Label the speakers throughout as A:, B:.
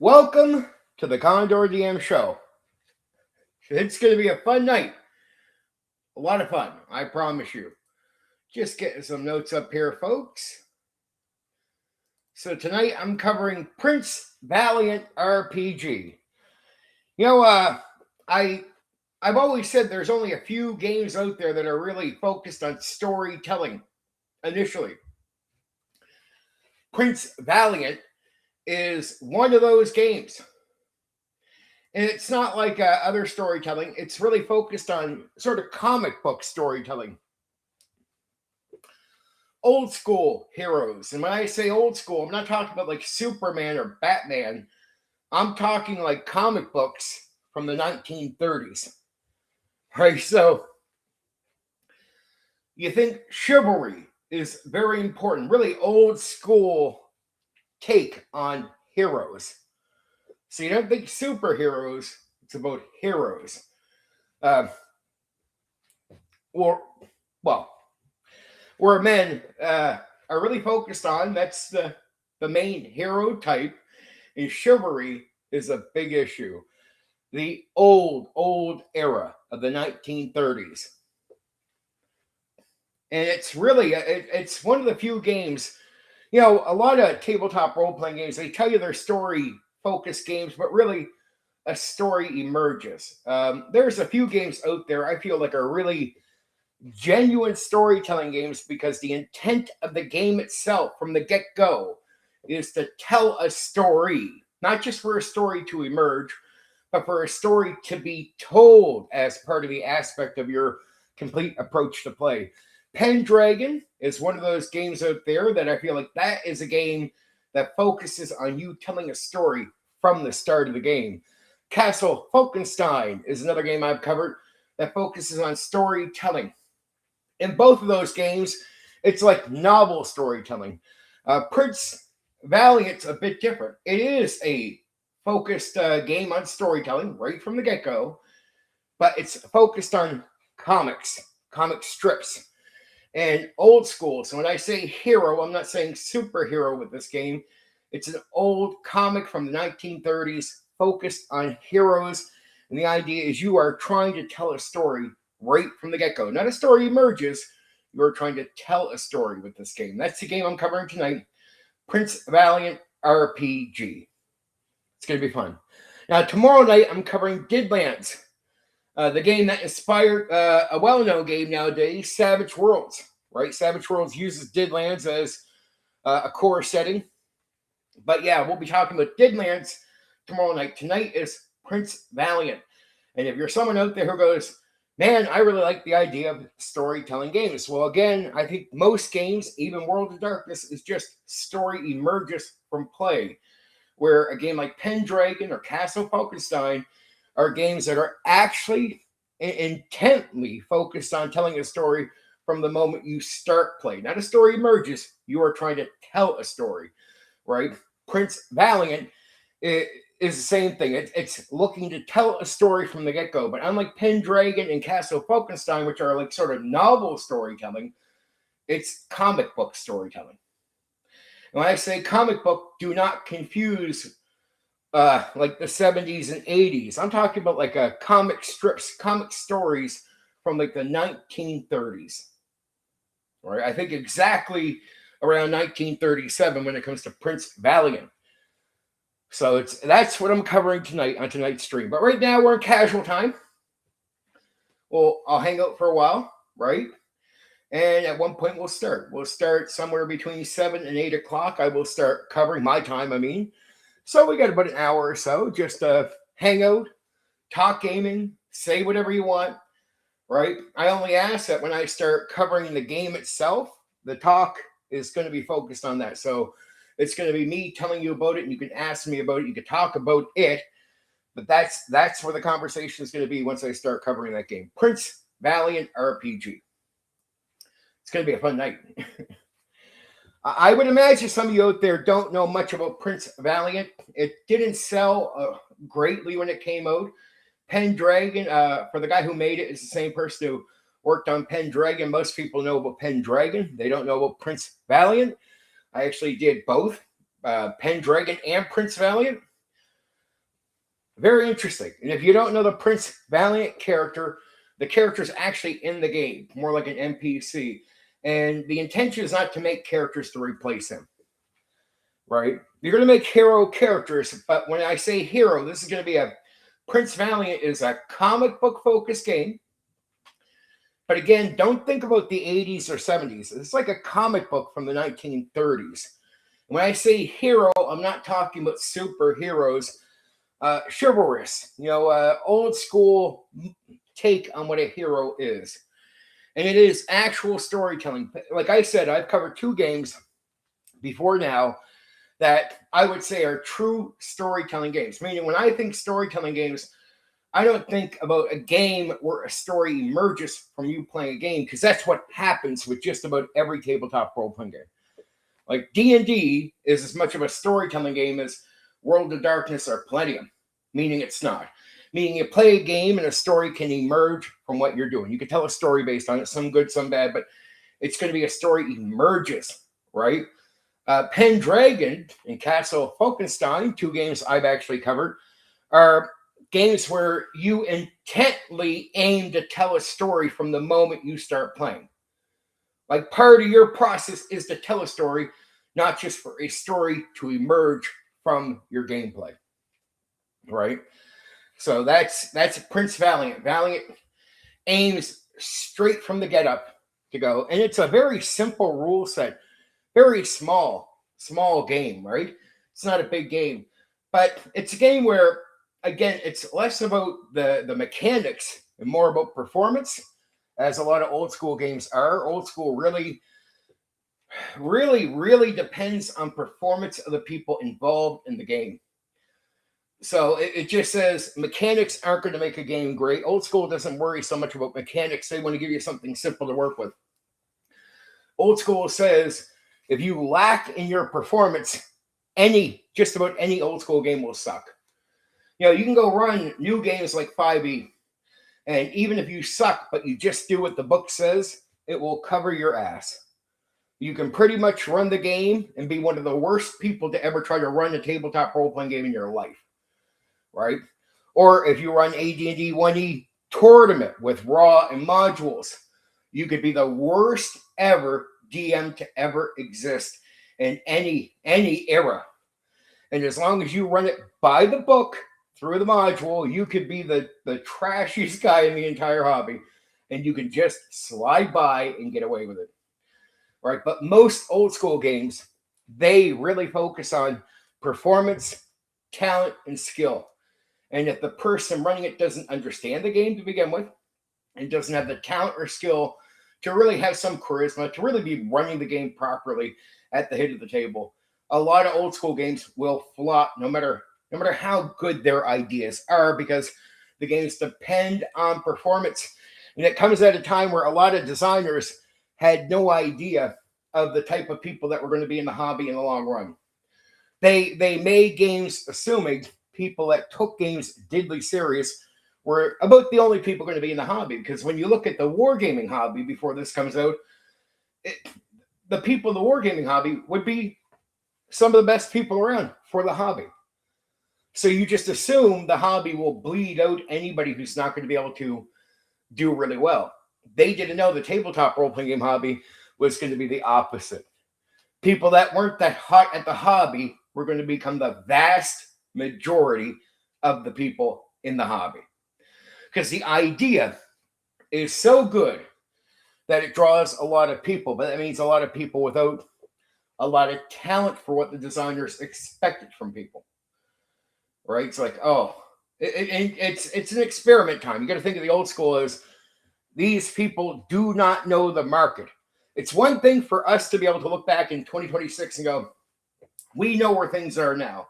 A: Welcome to the Condor DM show. It's going to be a fun night. A lot of fun, I promise you. Just getting some notes up here, folks. So tonight I'm covering Prince Valiant RPG. You know, I've always said there's only a few games out there that are really focused on storytelling initially. Prince Valiant is one of those games. And it's not like other storytelling. It's really focused on sort of comic book storytelling. Old school heroes. And when I say old school, I'm not talking about like Superman or Batman. I'm talking like comic books from the 1930s. Right? So you think chivalry is very important. Really old school take on heroes. So you don't think superheroes, it's about heroes. Where men are really focused on, that's the main hero type, and chivalry is a big issue. The old era of the 1930s. And it's really, it's one of the few games, you know, a lot of tabletop role-playing games, they tell you they're story-focused games, but really a story emerges. There's a few games out there I feel like are really genuine storytelling games because the intent of the game itself from the get-go is to tell a story, not just for a story to emerge, but for a story to be told as part of the aspect of your complete approach to play. Pendragon is one of those games out there that I feel like that is a game that focuses on you telling a story from the start of the game. Castle Falkenstein is another game I've covered that focuses on storytelling. In both of those games, it's like novel storytelling. Prince Valiant's a bit different. It is a focused game on storytelling right from the get-go, but it's focused on comic strips. And old school. So when I say hero, I'm not saying superhero with this game. It's an old comic from the 1930s focused on heroes. And the idea is you are trying to tell a story right from the get-go. Not a story emerges. You are trying to tell a story with this game. That's the game I'm covering tonight. Prince Valiant RPG. It's going to be fun. Now, tomorrow night, I'm covering Deadlands. The game that inspired a well-known game nowadays, Savage Worlds, right? Savage Worlds uses Deadlands as a core setting. But yeah, we'll be talking about Deadlands tomorrow night. Tonight is Prince Valiant. And if you're someone out there who goes, man, I really like the idea of storytelling games. Well, again, I think most games, even World of Darkness, is just story emerges from play. Where a game like Pendragon or Castle Falkenstein are games that are actually intently focused on telling a story from the moment you start play. Not a story emerges, you are trying to tell a story, right? Prince Valiant is the same thing. It's looking to tell a story from the get-go, but unlike Pendragon and Castle Falkenstein, which are like sort of novel storytelling, it's comic book storytelling. And when I say comic book, do not confuse like the 70s and 80s. I'm talking about like comic strips, comic stories from like the 1930s. Right? I think exactly around 1937 when it comes to Prince Valiant. So that's what I'm covering tonight on tonight's stream. But right now we're in casual time. Well, I'll hang out for a while, right? And at one point we'll start. We'll start somewhere between 7 and 8 o'clock. I will start covering my time, I mean. So we got about an hour or so, just hang out, talk gaming, say whatever you want, right? I only ask that when I start covering the game itself, the talk is going to be focused on that. So it's going to be me telling you about it, and you can ask me about it, you can talk about it, but that's where the conversation is going to be once I start covering that game. Prince Valiant RPG. It's going to be a fun night. I would imagine some of you out there don't know much about Prince Valiant. It didn't sell greatly when it came out. Pendragon, for the guy who made it, is the same person who worked on Pendragon. Most people know about Pendragon. They don't know about Prince Valiant. I actually did both, Pendragon and Prince Valiant. Very interesting. And if you don't know the Prince Valiant character, the character is actually in the game, more like an NPC. And the intention is not to make characters to replace him, right? You're going to make hero characters, but when I say hero, this is going to be a Prince Valiant is a comic book focused game. But again, don't think about the 80s or 70s. It's like a comic book from the 1930s. When I say hero, I'm not talking about superheroes. Chivalrous, old school take on what a hero is. And it is actual storytelling. Like I said, I've covered 2 games before now that I would say are true storytelling games. Meaning, when I think storytelling games, I don't think about a game where a story emerges from you playing a game, because that's what happens with just about every tabletop role-playing game. Like D&D is as much of a storytelling game as World of Darkness or Palladium, meaning it's not. Meaning you play a game and a story can emerge from what you're doing. You can tell a story based on it, some good, some bad, but it's going to be a story emerges, right? Pendragon and Castle Falkenstein, 2 games I've actually covered, are games where you intently aim to tell a story from the moment you start playing. Like, part of your process is to tell a story, not just for a story to emerge from your gameplay, right? So that's Prince Valiant. Valiant aims straight from the get up to go, and it's a very simple rule set, very small game, right? It's not a big game, but it's a game where, again, it's less about the mechanics and more about performance, as a lot of old school games are. Old school really depends on performance of the people involved in the game. So it just says mechanics aren't going to make a game great. Old school doesn't worry so much about mechanics. They want to give you something simple to work with. Old school says if you lack in your performance, just about any old school game will suck. You can go run new games like 5e, and even if you suck, but you just do what the book says, it will cover your ass. You can pretty much run the game and be one of the worst people to ever try to run a tabletop role-playing game in your life, right? Or if you run AD&D 1E tournament with raw and modules, you could be the worst ever DM to ever exist in any era. And as long as you run it by the book through the module, you could be the trashiest guy in the entire hobby, and you can just slide by and get away with it, right? But most old school games, they really focus on performance, talent, and skill. And if the person running it doesn't understand the game to begin with and doesn't have the talent or skill to really have some charisma, to really be running the game properly at the head of the table, a lot of old school games will flop no matter how good their ideas are, because the games depend on performance. And it comes at a time where a lot of designers had no idea of the type of people that were going to be in the hobby in the long run. They made games assuming people that took games deadly serious were about the only people going to be in the hobby. Because when you look at the wargaming hobby before this comes out, the people in the wargaming hobby would be some of the best people around for the hobby. So you just assume the hobby will bleed out anybody who's not going to be able to do really well. They didn't know the tabletop role-playing game hobby was going to be the opposite. People that weren't that hot at the hobby were going to become the vast majority of the people in the hobby. Because the idea is so good that it draws a lot of people, but that means a lot of people without a lot of talent for what the designers expected from people. Right? It's like, it's an experiment time. You got to think of the old school as these people do not know the market. It's one thing for us to be able to look back in 2026 and go, we know where things are now.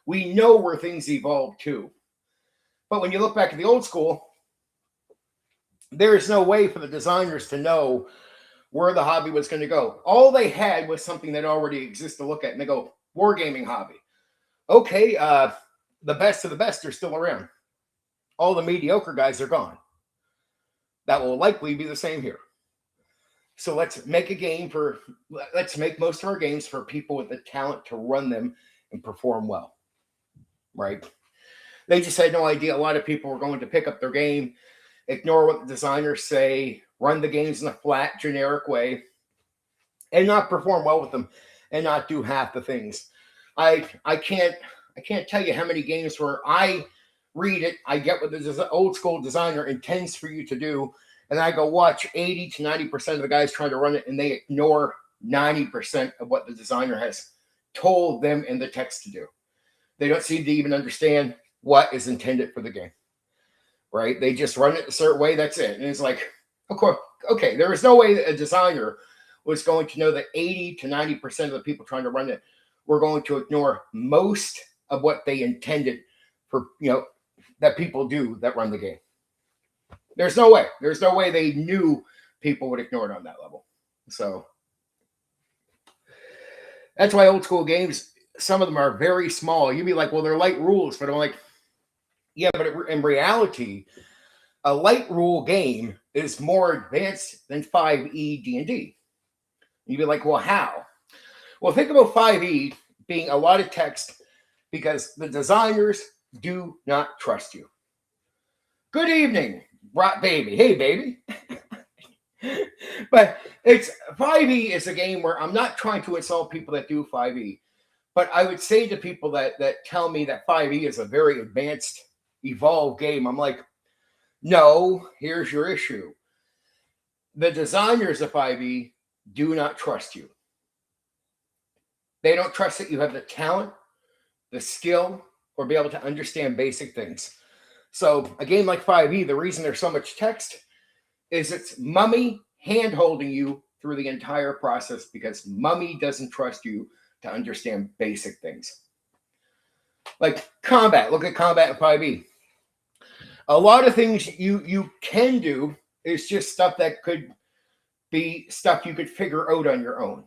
A: We know where things evolve to. But when you look back at the old school, there is no way for the designers to know where the hobby was going to go. All they had was something that already exists to look at, and they go, wargaming hobby. Okay, the best of the best are still around. All the mediocre guys are gone. That will likely be the same here. So let's make most of our games for people with the talent to run them and perform well, right? They just had no idea. A lot of people were going to pick up their game, ignore what the designers say, run the games in a flat, generic way, and not perform well with them, and not do half the things. I can't tell you how many games where I read it, I get what the old school designer intends for you to do, and I go watch 80 to 90% of the guys trying to run it, and they ignore 90% of what the designer has told them in the text to do. They don't seem to even understand what is intended for the game, right? They just run it a certain way, that's it. And it's like, of course, okay, there is no way that a designer was going to know that 80 to 90% of the people trying to run it were going to ignore most of what they intended for, that people do that run the game. There's no way. There's no way they knew people would ignore it on that level. So that's why old school games, some of them are very small. You'd be like, well, they're light rules. But I'm like, yeah, but in reality, a light rule game is more advanced than 5e D&D. You'd be like, well, how? Well, think about 5e being a lot of text because the designers do not trust you. Good evening, Rot Baby. Hey, baby. But 5e is a game where I'm not trying to insult people that do 5e. But I would say to people that tell me that 5e is a very advanced, evolved game, I'm like, no, here's your issue. The designers of 5e do not trust you. They don't trust that you have the talent, the skill, or be able to understand basic things. So a game like 5e, the reason there's so much text is it's Mummy hand-holding you through the entire process because Mummy doesn't trust you to understand basic things. Like combat. Look at combat in 5e. A lot of things you can do is just stuff that could be stuff you could figure out on your own.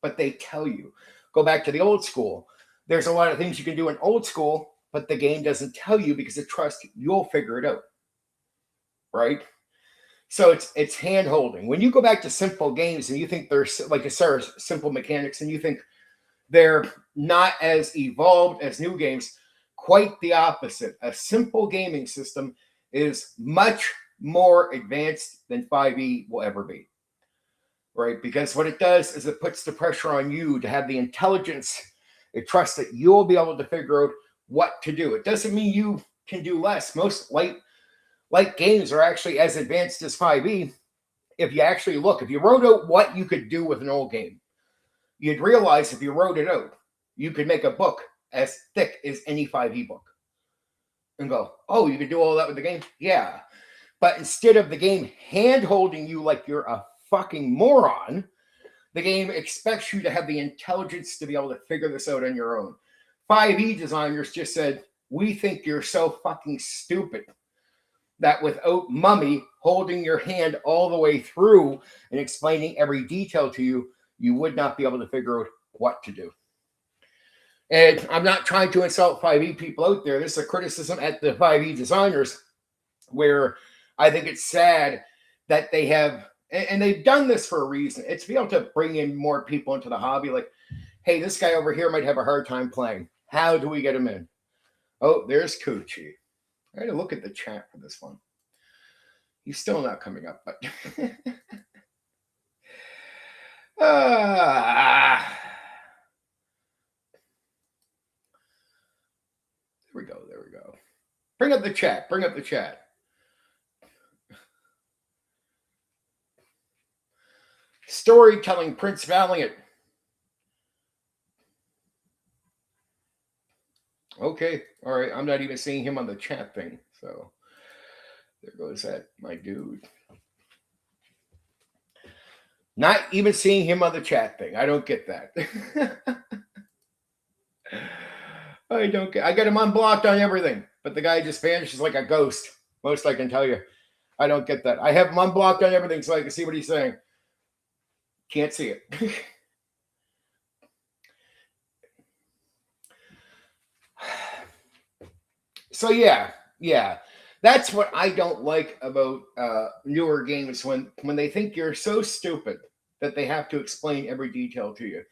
A: But they tell you. Go back to the old school. There's a lot of things you can do in old school, but the game doesn't tell you because it trusts you'll figure it out. Right? So it's hand-holding. When you go back to simple games and you think they're, like I said, simple mechanics, and you think they're not as evolved as new games, quite the opposite. A simple gaming system is much more advanced than 5e will ever be. Right? Because what it does is it puts the pressure on you to have the intelligence. It trusts that you'll be able to figure out what to do. It doesn't mean you can do less. Most light games are actually as advanced as 5e. If you actually look, if you wrote out what you could do with an old game, you'd realize if you wrote it out, you could make a book as thick as any 5e book. And go, oh, you could do all that with the game? Yeah. But instead of the game hand-holding you like you're a fucking moron, the game expects you to have the intelligence to be able to figure this out on your own. 5e designers just said, we think you're so fucking stupid that without Mummy holding your hand all the way through and explaining every detail to you, you would not be able to figure out what to do. And I'm not trying to insult 5e people out there. This is a criticism at the 5e designers where I think it's sad that they have, and they've done this for a reason. It's to be able to bring in more people into the hobby. Like, hey, this guy over here might have a hard time playing. How do we get him in? Oh, there's Coochie. I had to look at the chat for this one. He's still not coming up, but there we go. There we go. Bring up the chat. Bring up the chat. Storytelling Prince Valiant. Okay. All right. I'm not even seeing him on the chat thing. So there goes that, my dude. Not even seeing him on the chat thing. I don't get that. I don't get. I got him unblocked on everything, but the guy just vanishes like a ghost. Most I can tell you. I don't get that. I have him unblocked on everything so I can see what he's saying. Can't see it. So yeah. That's what I don't like about newer games when they think you're so stupid that they have to explain every detail to you.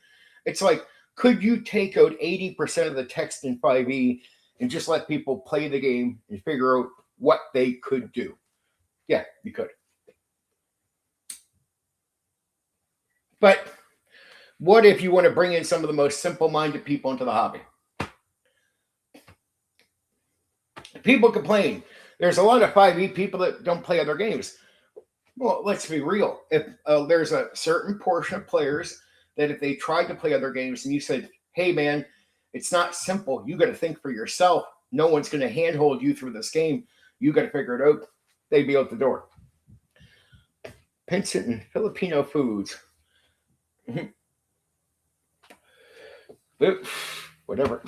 A: It's like, could you take out 80% of the text in 5e and just let people play the game and figure out what they could do. Yeah, you could. But what if you want to bring in some of the most simple-minded people into the hobby? People complain. There's a lot of 5e people that don't play other games. Well, let's be real. If there's a certain portion of players that if they tried to play other games and you said, hey, man, it's not simple. You got to think for yourself. No one's going to handhold you through this game. You got to figure it out. They'd be out the door. Pinsent and Filipino foods. Whatever.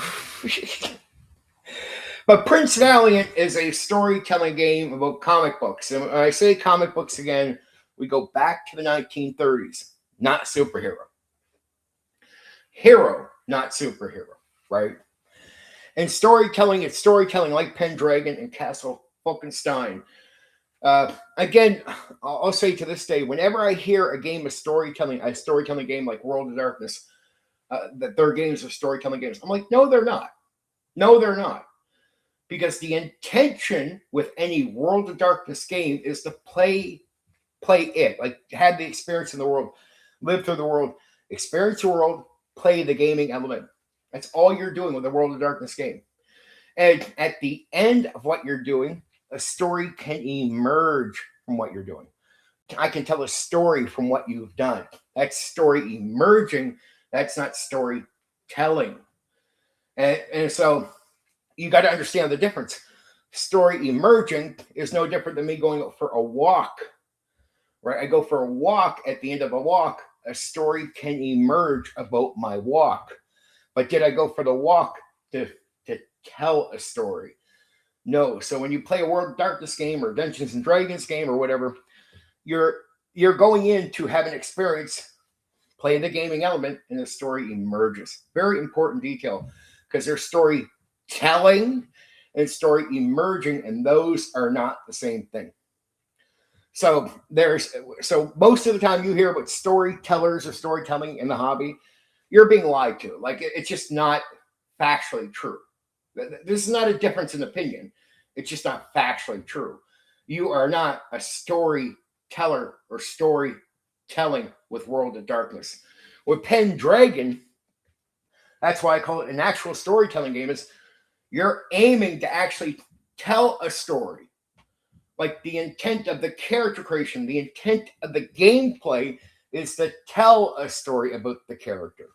A: But Prince Valiant is a storytelling game about comic books. And when I say comic books again, we go back to the 1930s, not superhero. Hero, not superhero, right? And storytelling, it's storytelling like Pendragon and Castle Falkenstein. Again, I'll say to this day, whenever I hear a game of storytelling, a storytelling game like World of Darkness, that their games are storytelling games, I'm like, no, they're not. No, they're not. Because the intention with any World of Darkness game is to play it, like have the experience in the world, live through the world, experience the world, play the gaming element. That's all you're doing with the World of Darkness game. And at the end of what you're doing, a story can emerge from what you're doing. I can tell a story from what you've done. That's story emerging. That's not storytelling. And so you got to understand the difference. Story emerging is no different than me going out for a walk, right? I go for a walk. At the end of a walk, a story can emerge about my walk. But did I go for the walk to tell a story? No. So when you play a World of Darkness game or Dungeons and Dragons game or whatever, you're going in to have an experience, play the gaming element, and the story emerges. Very important detail, because there's storytelling and story emerging, and those are not the same thing. So most of the time you hear about storytellers or storytelling in the hobby, you're being lied to. Like, it's just not factually true. This is not a difference in opinion. It's just not factually true. You are not a storyteller or storytelling with World of Darkness. With Pendragon, that's why I call it an actual storytelling game, is you're aiming to actually tell a story. Like, the intent of the character creation, the intent of the gameplay is to tell a story about the character.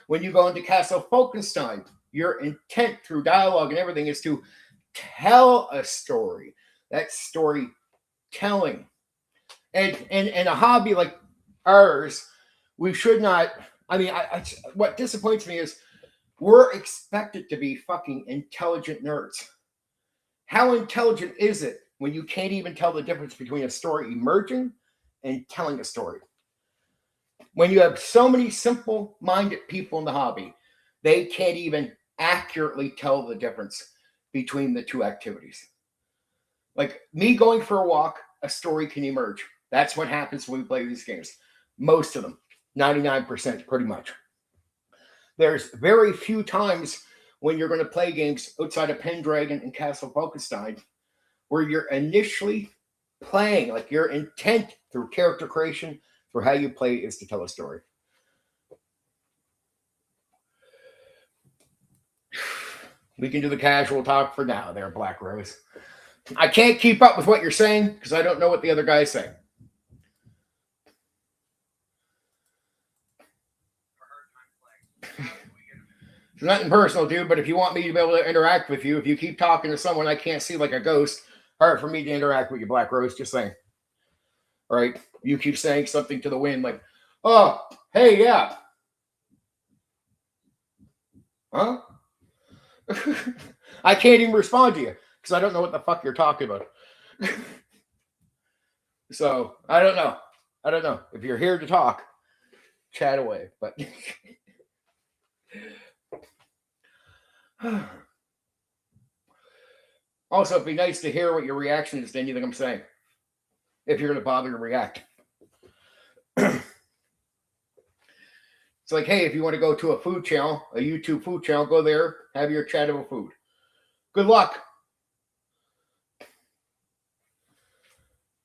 A: When you go into Castle Falkenstein, your intent through dialogue and everything is to tell a story. That's storytelling. And in a hobby like ours, we should not. I mean, what disappoints me is we're expected to be fucking intelligent nerds. How intelligent is it when you can't even tell the difference between a story emerging and telling a story? When you have so many simple-minded people in the hobby, they can't even accurately tell the difference between the two activities. Like me going for a walk, a story can emerge. That's what happens when we play these games. Most of them, 99% pretty much. There's very few times when you're going to play games outside of Pendragon and Castle Falkenstein where you're initially playing, like your intent through character creation, through how you play, is to tell a story. We can do the casual talk for now there, Black Rose. I can't keep up with what you're saying because I don't know what the other guy's saying. It's nothing personal, dude, but if you want me to be able to interact with you, if you keep talking to someone I can't see like a ghost, hard for me to interact with you, Black Rose, just saying. All right? You keep saying something to the wind like, oh, hey, yeah. Huh? I can't even respond to you because I don't know what the fuck you're talking about. So, I don't know. If you're here to talk, chat away. But also, it'd be nice to hear what your reaction is to anything I'm saying, if you're going to bother to react. It's like, hey, if you want to go to a food channel, a YouTube food channel, go there, have your chat about food. Good luck.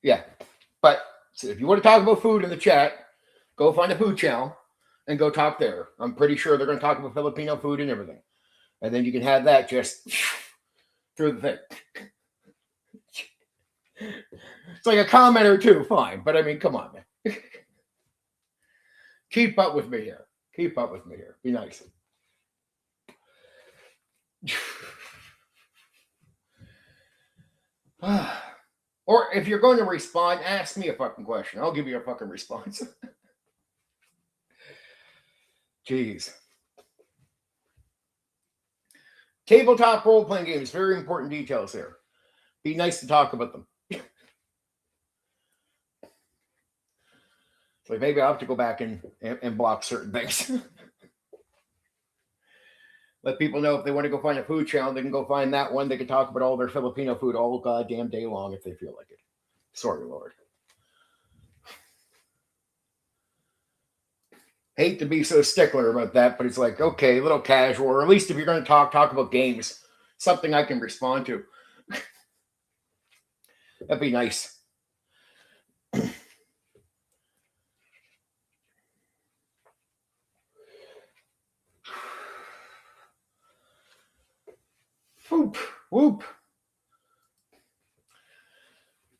A: Yeah. But so if you want to talk about food in the chat, go find a food channel and go talk there. I'm pretty sure they're going to talk about Filipino food and everything. And then you can have that just through the thing. It's like a comment or two, fine. But I mean, come on, man. Keep up with me here. Keep up with me here. Be nice. Or if you're going to respond, ask me a fucking question. I'll give you a fucking response. Jeez. Tabletop role-playing games, very important details here. Be nice to talk about them. So maybe I'll have to go back and block certain things. Let people know if they want to go find a food channel, they can go find that one. They can talk about all their Filipino food all goddamn day long if they feel like it. Sorry, Lord. Hate to be so stickler about that, but it's like, okay, a little casual, or at least if you're going to talk about games, something I can respond to. That'd be nice. Whoop, whoop.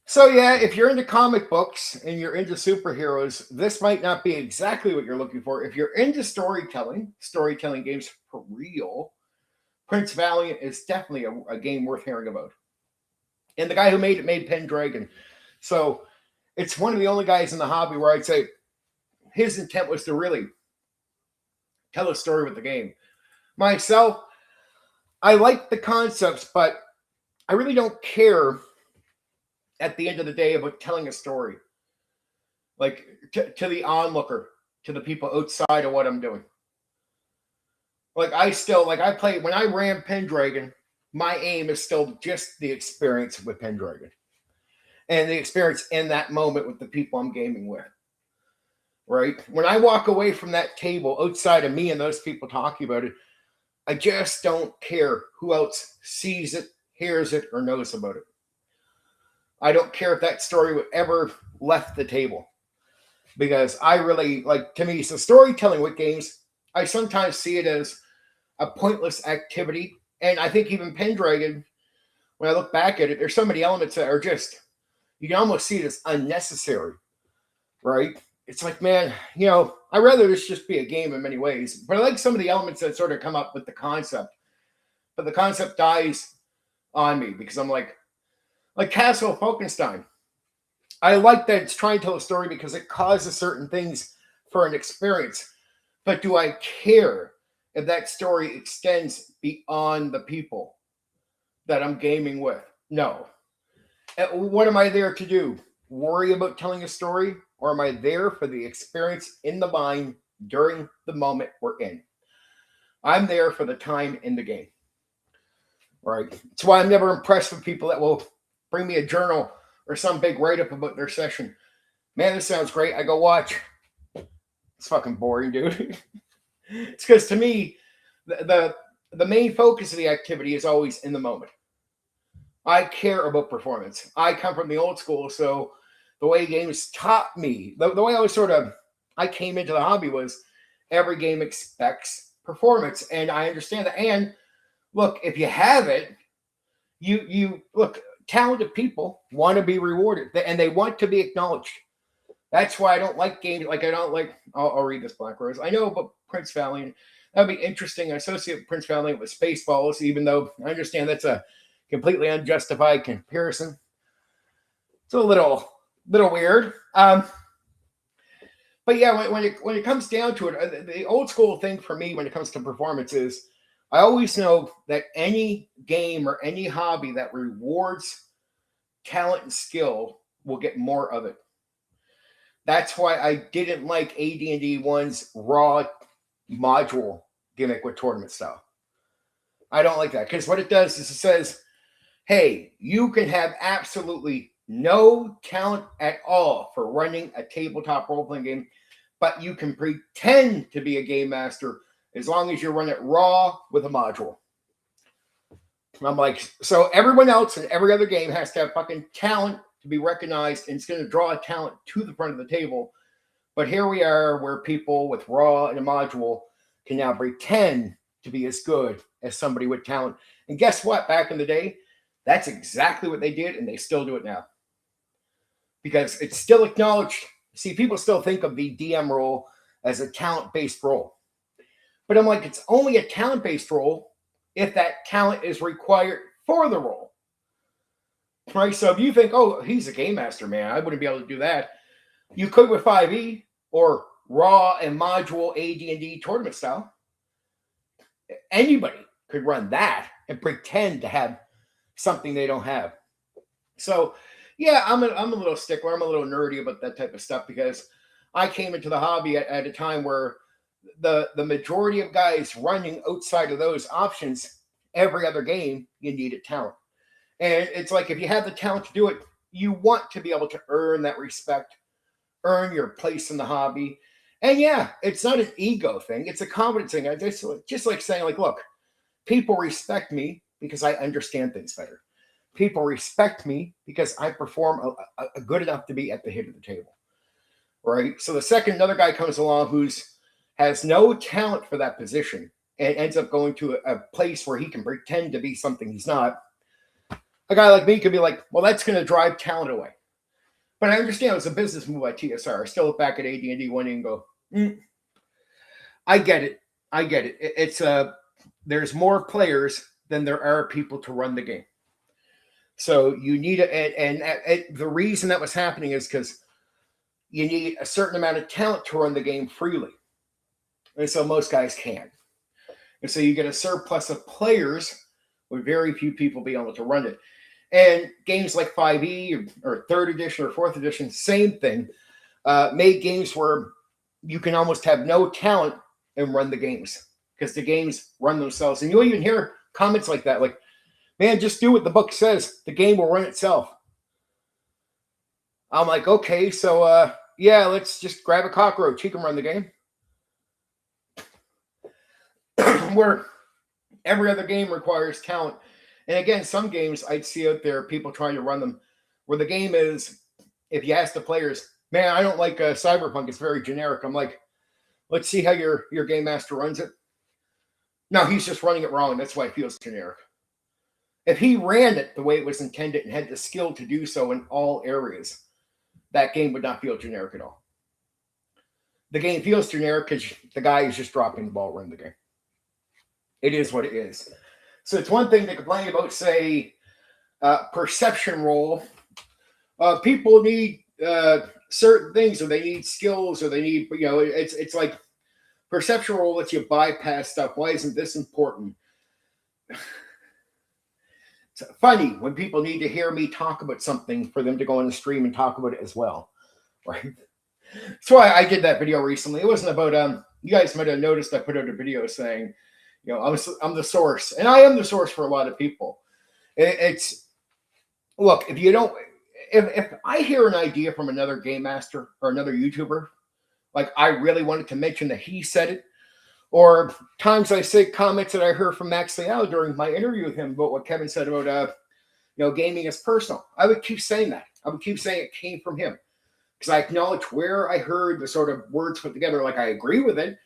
A: So yeah, if you're into comic books and you're into superheroes, this might not be exactly what you're looking for. If you're into storytelling games for real, Prince Valiant is definitely a game worth hearing about. And the guy who made Pendragon. So it's one of the only guys in the hobby where I'd say his intent was to really tell a story with the game. Myself, I like the concepts, but I really don't care at the end of the day about telling a story. Like to the onlooker, to the people outside of what I'm doing. Like I play, when I ran Pendragon, my aim is still just the experience with Pendragon. And the experience in that moment with the people I'm gaming with. Right? When I walk away from that table outside of me and those people talking about it, I just don't care who else sees it, hears it, or knows about it. I don't care if that story would ever left the table. Because I really, like, to me, so storytelling with games, I sometimes see it as a pointless activity. And I think even Pendragon, when I look back at it, there's so many elements that are just, you can almost see it as unnecessary, right? It's like, man, I'd rather this just be a game in many ways. But I like some of the elements that sort of come up with the concept. But the concept dies on me because I'm like Castle of Falkenstein. I like that it's trying to tell a story because it causes certain things for an experience. But do I care if that story extends beyond the people that I'm gaming with? No. What am I there to do? Worry about telling a story? Or am I there for the experience in the mind during the moment we're in? I'm there for the time in the game. Right? That's why I'm never impressed with people that will bring me a journal or some big write-up about their session. Man, this sounds great. I go watch. It's fucking boring, dude. It's because to me, the main focus of the activity is always in the moment. I care about performance. I come from the old school, so the way games taught me, the way I came into the hobby was every game expects performance, and I understand that. And look, if you have it, you look, talented people want to be rewarded, and they want to be acknowledged. That's why I don't like games. Like I don't like. I'll read this, Black Rose. I know about Prince Valiant. That'd be interesting. I associate Prince Valiant with Spaceballs, even though I understand that's a completely unjustified comparison. It's a little weird. But yeah, when it comes down to it, the old school thing for me when it comes to performance is I always know that any game or any hobby that rewards talent and skill will get more of it. That's why I didn't like AD&D 1's raw module gimmick with tournament style. I don't like that because what it does is it says, hey, you can have absolutely no talent at all for running a tabletop role-playing game, but you can pretend to be a game master as long as you run it raw with a module. I'm like, so everyone else in every other game has to have fucking talent to be recognized, and it's going to draw a talent to the front of the table. But here we are, where people with raw and a module can now pretend to be as good as somebody with talent. And guess what? Back in the day, that's exactly what they did, and they still do it now. Because it's still acknowledged. See, people still think of the DM role as a talent-based role. But I'm like, it's only a talent-based role if that talent is required for the role. Right? So if you think, oh, he's a game master, man, I wouldn't be able to do that. You could with 5e or raw and module AD&D tournament style. Anybody could run that and pretend to have something they don't have. So, yeah, I'm a little stickler. I'm a little nerdy about that type of stuff because I came into the hobby at a time where the majority of guys running outside of those options, every other game, you needed talent. And it's like, if you have the talent to do it, you want to be able to earn that respect, earn your place in the hobby. And yeah, it's not an ego thing. It's a confidence thing. I just like saying, like, look, people respect me because I understand things better. People respect me because I perform a good enough to be at the head of the table. Right? So the second another guy comes along who's has no talent for that position and ends up going to a place where he can pretend to be something he's not, a guy like me could be like, well, that's going to drive talent away. But I understand it's a business move by TSR. I still look back at AD&D one day and go, I get it. It's there's more players than there are people to run the game. So you need the reason that was happening is because you need a certain amount of talent to run the game freely. And so most guys can't. And so you get a surplus of players with very few people being able to run it. And games like 5e or 3rd edition or 4th edition, same thing, made games where you can almost have no talent and run the games because the games run themselves. And you'll even hear comments like that, like, man, just do what the book says. The game will run itself. I'm like, okay, so yeah, let's just grab a cockroach. He can run the game. Where every other game requires talent. And again, some games I'd see out there, people trying to run them, where the game is, if you ask the players, man, I don't like Cyberpunk. It's very generic. I'm like, let's see how your game master runs it. No, he's just running it wrong. That's why it feels generic. If he ran it the way it was intended and had the skill to do so in all areas, that game would not feel generic at all. The game feels generic because the guy is just dropping the ball running the game. It is what it is. So it's one thing to complain about, say, perception role. People need certain things, or they need skills, or they need, it's like perception role lets you bypass stuff. Why isn't this important? It's funny when people need to hear me talk about something for them to go on the stream and talk about it as well, right? That's why I did that video recently. It wasn't about, you guys might have noticed I put out a video saying, I'm the source, and I am the source for a lot of people. It's look, if I hear an idea from another game master or another YouTuber, like I really wanted to mention that he said it, or times I say comments that I heard from Max Leal during my interview with him about what Kevin said about gaming is personal. I would keep saying that. I would keep saying it came from him because I acknowledge where I heard the sort of words put together. Like I agree with it,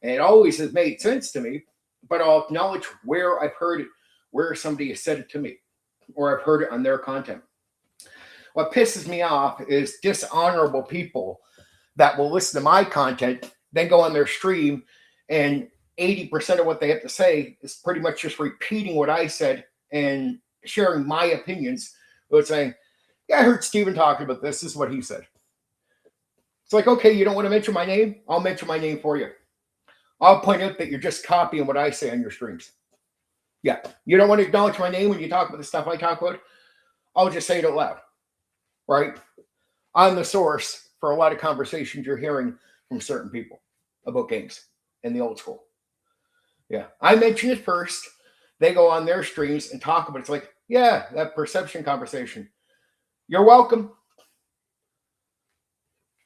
A: and it always has made sense to me. But I'll acknowledge where I've heard it, where somebody has said it to me, or I've heard it on their content. What pisses me off is dishonorable people that will listen to my content, then go on their stream, and 80% of what they have to say is pretty much just repeating what I said and sharing my opinions, but saying, yeah, I heard Steven talking about this. This is what he said. It's like, okay, you don't want to mention my name? I'll mention my name for you. I'll point out that you're just copying what I say on your streams. Yeah, you don't want to acknowledge my name when you talk about the stuff I talk about? I'll just say it out loud, right? I'm the source for a lot of conversations you're hearing from certain people about games in the old school. Yeah, I mention it first. They go on their streams and talk about it. It's like, yeah, that perception conversation. You're welcome.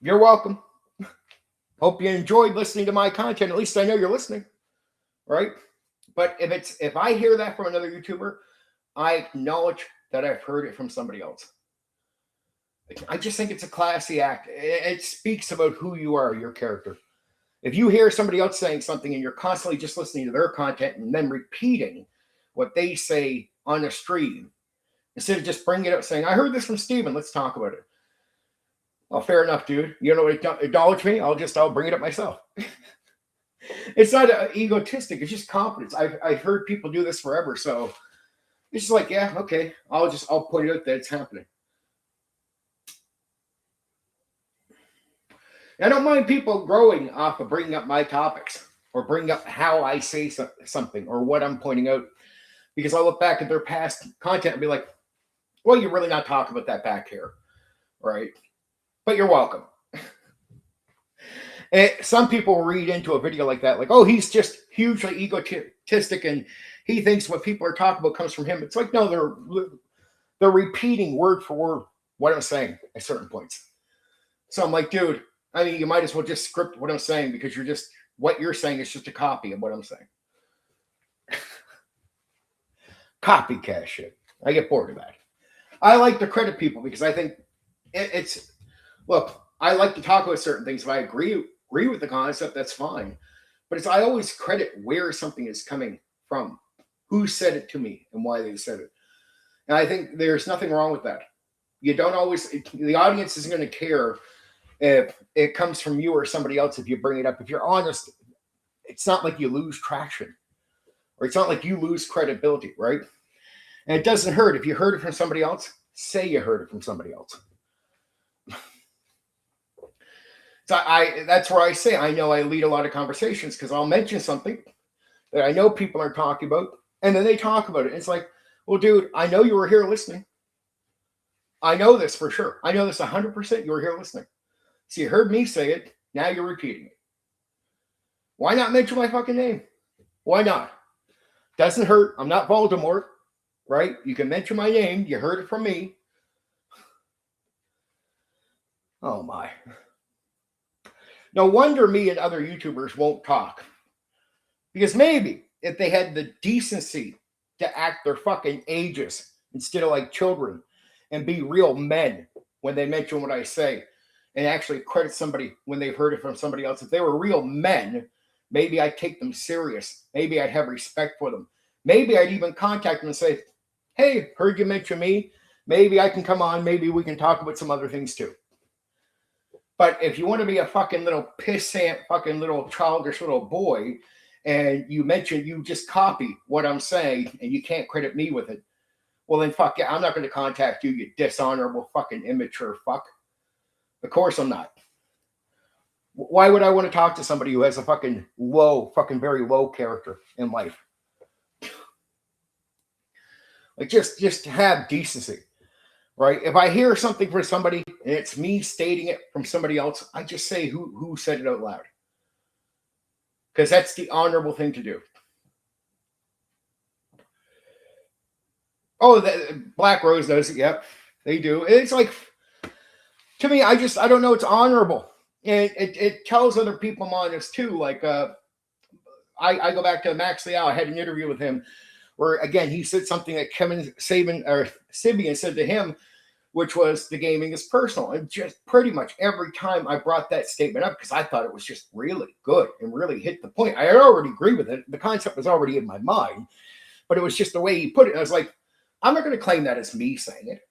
A: You're welcome. Hope you enjoyed listening to my content. At least I know you're listening, right? But if I hear that from another YouTuber, I acknowledge that I've heard it from somebody else. I just think it's a classy act. It speaks about who you are, your character. If you hear somebody else saying something and you're constantly just listening to their content and then repeating what they say on a stream, instead of just bringing it up saying, I heard this from Steven, let's talk about it. Well, fair enough, dude. You know what? Acknowledge me. I'll bring it up myself. It's not egotistic. It's just confidence. I've heard people do this forever. So it's just like, yeah, okay. I'll point out that it's happening. I don't mind people growing off of bringing up my topics or bringing up how I say something or what I'm pointing out, because I'll look back at their past content and be like, well, you're really not talking about that back here, right? But you're welcome. And some people read into a video like that, like, oh, he's just hugely egotistic and he thinks what people are talking about comes from him. It's like, no, they're repeating word for word what I'm saying at certain points. So I'm like, dude, I mean, you might as well just script what I'm saying, because what you're saying is just a copy of what I'm saying. Copycat shit. I get bored of that. I like to credit people because I think look, I like to talk about certain things. If I agree with the concept, that's fine. But I always credit where something is coming from, who said it to me and why they said it. And I think there's nothing wrong with that. You don't always, the audience isn't going to care if it comes from you or somebody else if you bring it up. If you're honest, it's not like you lose traction, or it's not like you lose credibility, right? And it doesn't hurt. If you heard it from somebody else, say you heard it from somebody else. So that's where I say I know I lead a lot of conversations, because I'll mention something that I know people are talking about, and then they talk about it. It's like, well, dude, I know you were here listening. I know this for sure. I know this 100%. You were here listening. So you heard me say it. Now you're repeating it. Why not mention my fucking name? Why not? Doesn't hurt. I'm not Voldemort, right? You can mention my name. You heard it from me. Oh my. No wonder me and other YouTubers won't talk. Because maybe if they had the decency to act their fucking ages instead of like children and be real men when they mention what I say, and actually credit somebody when they've heard it from somebody else. If they were real men, maybe I'd take them serious. Maybe I'd have respect for them. Maybe I'd even contact them and say, hey, heard you mention me. Maybe I can come on. Maybe we can talk about some other things too. But if you want to be a fucking little pissant, fucking little childish little boy, and you just copy what I'm saying and you can't credit me with it, well then fuck yeah, I'm not going to contact you, you dishonorable fucking immature fuck. Of course I'm not. Why would I want to talk to somebody who has a fucking very low character in life? Like just have decency, right? If I hear something from somebody and it's me stating it from somebody else, I just say who said it out loud. Because that's the honorable thing to do. Oh, Black Rose does it. Yep, they do. It's like, to me, I don't know. It's honorable. And it tells other people I'm honest too. Like, I go back to Max Liao. I had an interview with him where, again, he said something that Kevin Sibian said to him, which was the gaming is personal. And just pretty much every time I brought that statement up, because I thought it was just really good and really hit the point. I had already agreed with it. The concept was already in my mind, but it was just the way he put it. I was like, I'm not going to claim that as me saying it,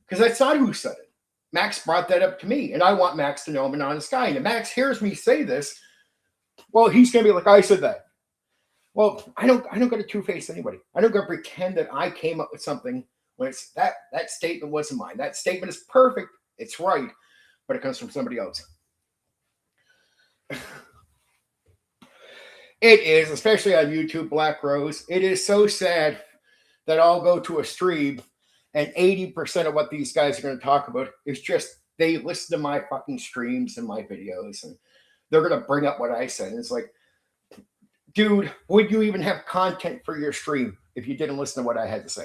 A: because that's not who said it. Max brought that up to me, and I want Max to know I'm an honest guy. And if Max hears me say this, well, he's going to be like, I said that. Well, I don't got to two-face anybody. I don't got to pretend that I came up with something when it's that statement wasn't mine. That statement is perfect. It's right, but it comes from somebody else. It is, especially on YouTube, Black Rose. It is so sad that I'll go to a stream and 80% of what these guys are going to talk about is just they listen to my fucking streams and my videos, and they're going to bring up what I said. And it's like, dude, would you even have content for your stream if you didn't listen to what I had to say?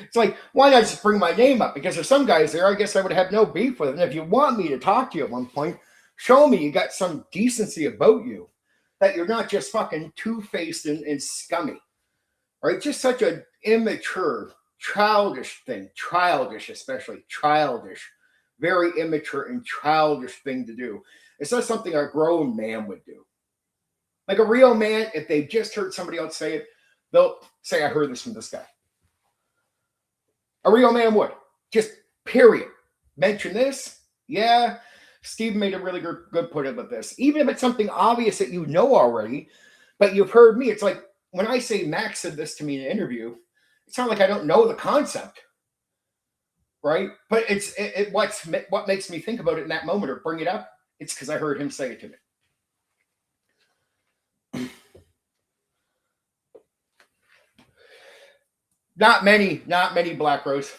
A: It's like, why not just bring my name up? Because there's some guys there, I guess I would have no beef with them. And if you want me to talk to you at one point, show me you got some decency about you. that you're not just fucking two-faced and scummy, right? Just such an immature, childish thing, especially childish, very immature and childish thing to do. It's not something a grown man would do. Like a real man, if they just heard somebody else say it, they'll say, I heard this from this guy. A real man would. Just period. Mention this. Yeah. Steve made a really good point about this. Even if it's something obvious that you know already, but you've heard me, it's like when I say Max said this to me in an interview, it's not like I don't know the concept, right? But what makes me think about it in that moment or bring it up. It's because I heard him say it to me. Not many, Black Rose.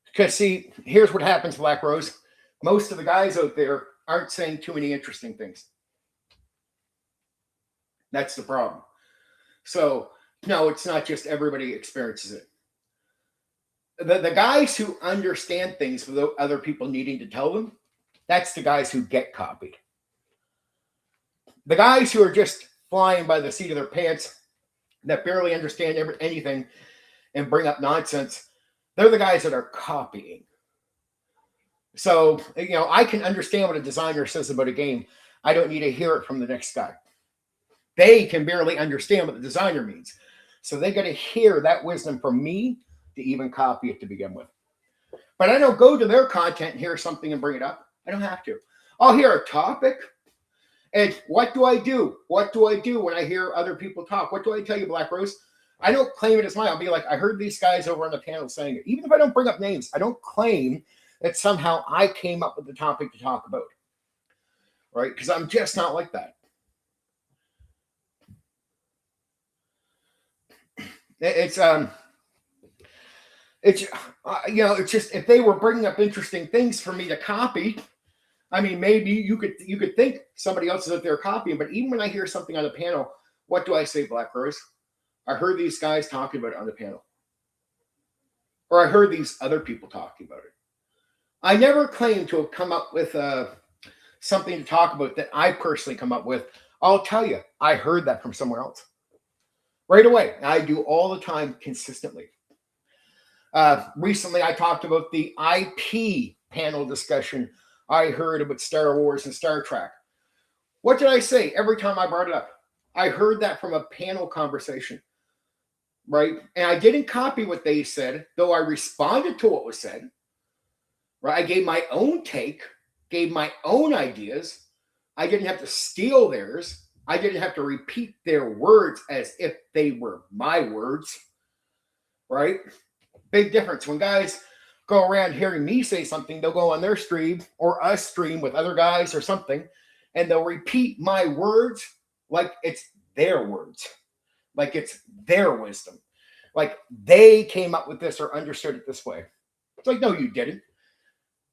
A: Because see, here's what happens, Black Rose. Most of the guys out there aren't saying too many interesting things. That's the problem. So, no, it's not just everybody experiences it. The guys who understand things without other people needing to tell them, that's the guys who get copied. The guys who are just flying by the seat of their pants, that barely understand anything and bring up nonsense, they're the guys that are copying. So, I can understand what a designer says about a game. I don't need to hear it from the next guy. They can barely understand what the designer means. So they got to hear that wisdom from me to even copy it to begin with. But I don't go to their content and hear something and bring it up. I don't have to. I'll hear a topic. And what do I do? What do I do when I hear other people talk? What do I tell you, Black Rose? I don't claim it as mine. I'll be like, I heard these guys over on the panel saying it. Even if I don't bring up names, I don't claim that somehow I came up with the topic to talk about. Right? Because I'm just not like that. It's just if they were bringing up interesting things for me to copy, I mean, maybe you could think somebody else is out there copying, but even when I hear something on the panel, what do I say, Black Rose? I heard these guys talking about it on the panel. Or I heard these other people talking about it. I never claim to have come up with something to talk about that I personally come up with. I'll tell you, I heard that from somewhere else. Right away. I do all the time consistently. Recently, I talked about the IP panel discussion I heard about Star Wars and Star Trek. What did I say every time I brought it up? I heard that from a panel conversation, right? And I didn't copy what they said, though I responded to what was said, right? I gave my own take, gave my own ideas. I didn't have to steal theirs. I didn't have to repeat their words as if they were my words, right? Big difference. When guys go around hearing me say something, they'll go on their stream or us stream with other guys or something, and they'll repeat my words like it's their words, like it's their wisdom, like they came up with this or understood it this way. It's like, no, you didn't.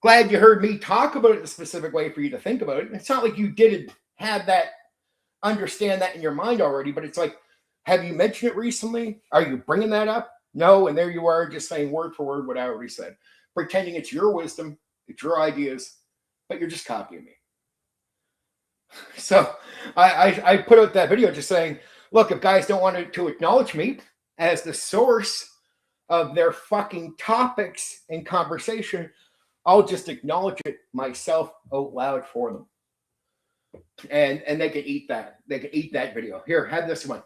A: Glad you heard me talk about it a specific way for you to think about it. It's not like you didn't have that, understand that in your mind already, but it's like, have you mentioned it recently? Are you bringing that up? No, and there you are just saying word for word what I already said, pretending it's your wisdom, it's your ideas, but you're just copying me. So I put out that video just saying, look, if guys don't want to acknowledge me as the source of their fucking topics and conversation, I'll just acknowledge it myself out loud for them. And they can eat that. They can eat that video. Here, have this one.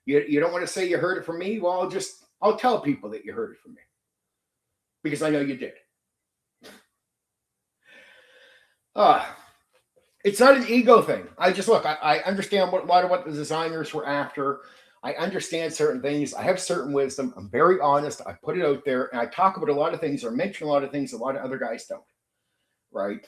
A: You don't want to say you heard it from me? Well, I'll tell people that you heard it from me. Because I know you did. It's not an ego thing. I understand a lot of what the designers were after. I understand certain things. I have certain wisdom. I'm very honest. I put it out there. And I talk about a lot of things or mention a lot of things a lot of other guys don't. Right?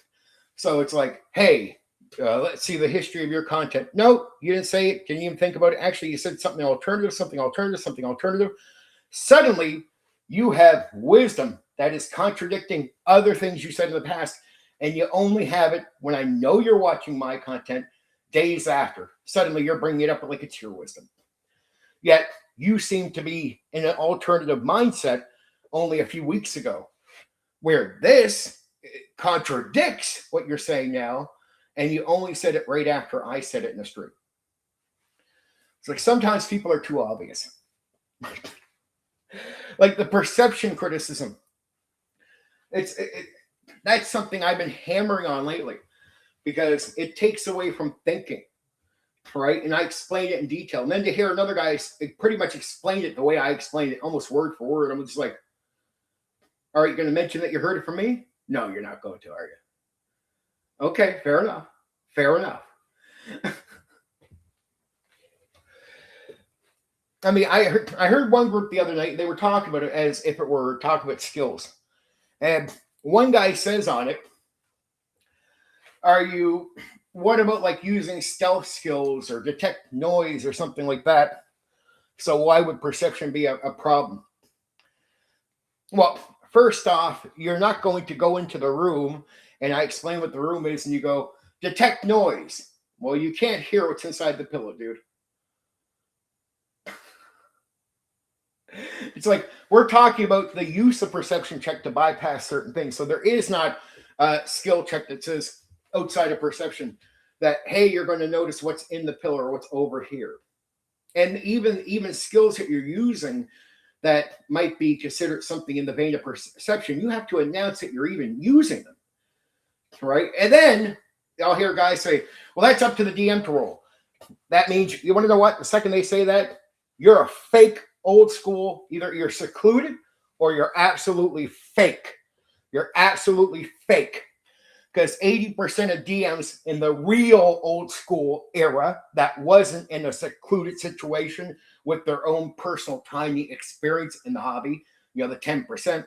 A: So it's like, hey, let's see the history of your content. No, you didn't say it. Didn't even think about it. Actually, you said something alternative. Suddenly, you have wisdom that is contradicting other things you said in the past. And you only have it when I know you're watching my content days after. Suddenly, you're bringing it up like it's your wisdom. Yet, you seem to be in an alternative mindset only a few weeks ago, where this contradicts what you're saying now. and you only said it right after I said it in the stream. It's like sometimes people are too obvious. Like the perception criticism. That's something I've been hammering on lately because it takes away from thinking, right? And I explained it in detail. And then to hear another guy pretty much explain it the way I explained it, almost word for word, I'm just like, are you going to mention that you heard it from me? No, you're not going to, are you? Okay, fair enough. Fair enough. I mean, I heard one group the other night, they were talking about it as if it were talking about skills. And one guy says on it, what about like using stealth skills or detect noise or something like that? So why would perception be a problem? Well, first off, you're not going to go into the room and I explain what the room is and you go, detect noise. Well, you can't hear what's inside the pillow, dude. It's like we're talking about the use of perception check to bypass certain things. So there is not a skill check that says outside of perception that, hey, you're going to notice what's in the pillar or what's over here. And even skills that you're using that might be considered something in the vein of perception, you have to announce that you're even using them, right? And then I'll hear guys say, well, that's up to the DM to roll. That means, you want to know what? The second they say that, you're a fake old school. Either you're secluded or you're absolutely fake. You're absolutely fake. Because 80% of DMs in the real old school era that wasn't in a secluded situation with their own personal tiny experience in the hobby, the 10%,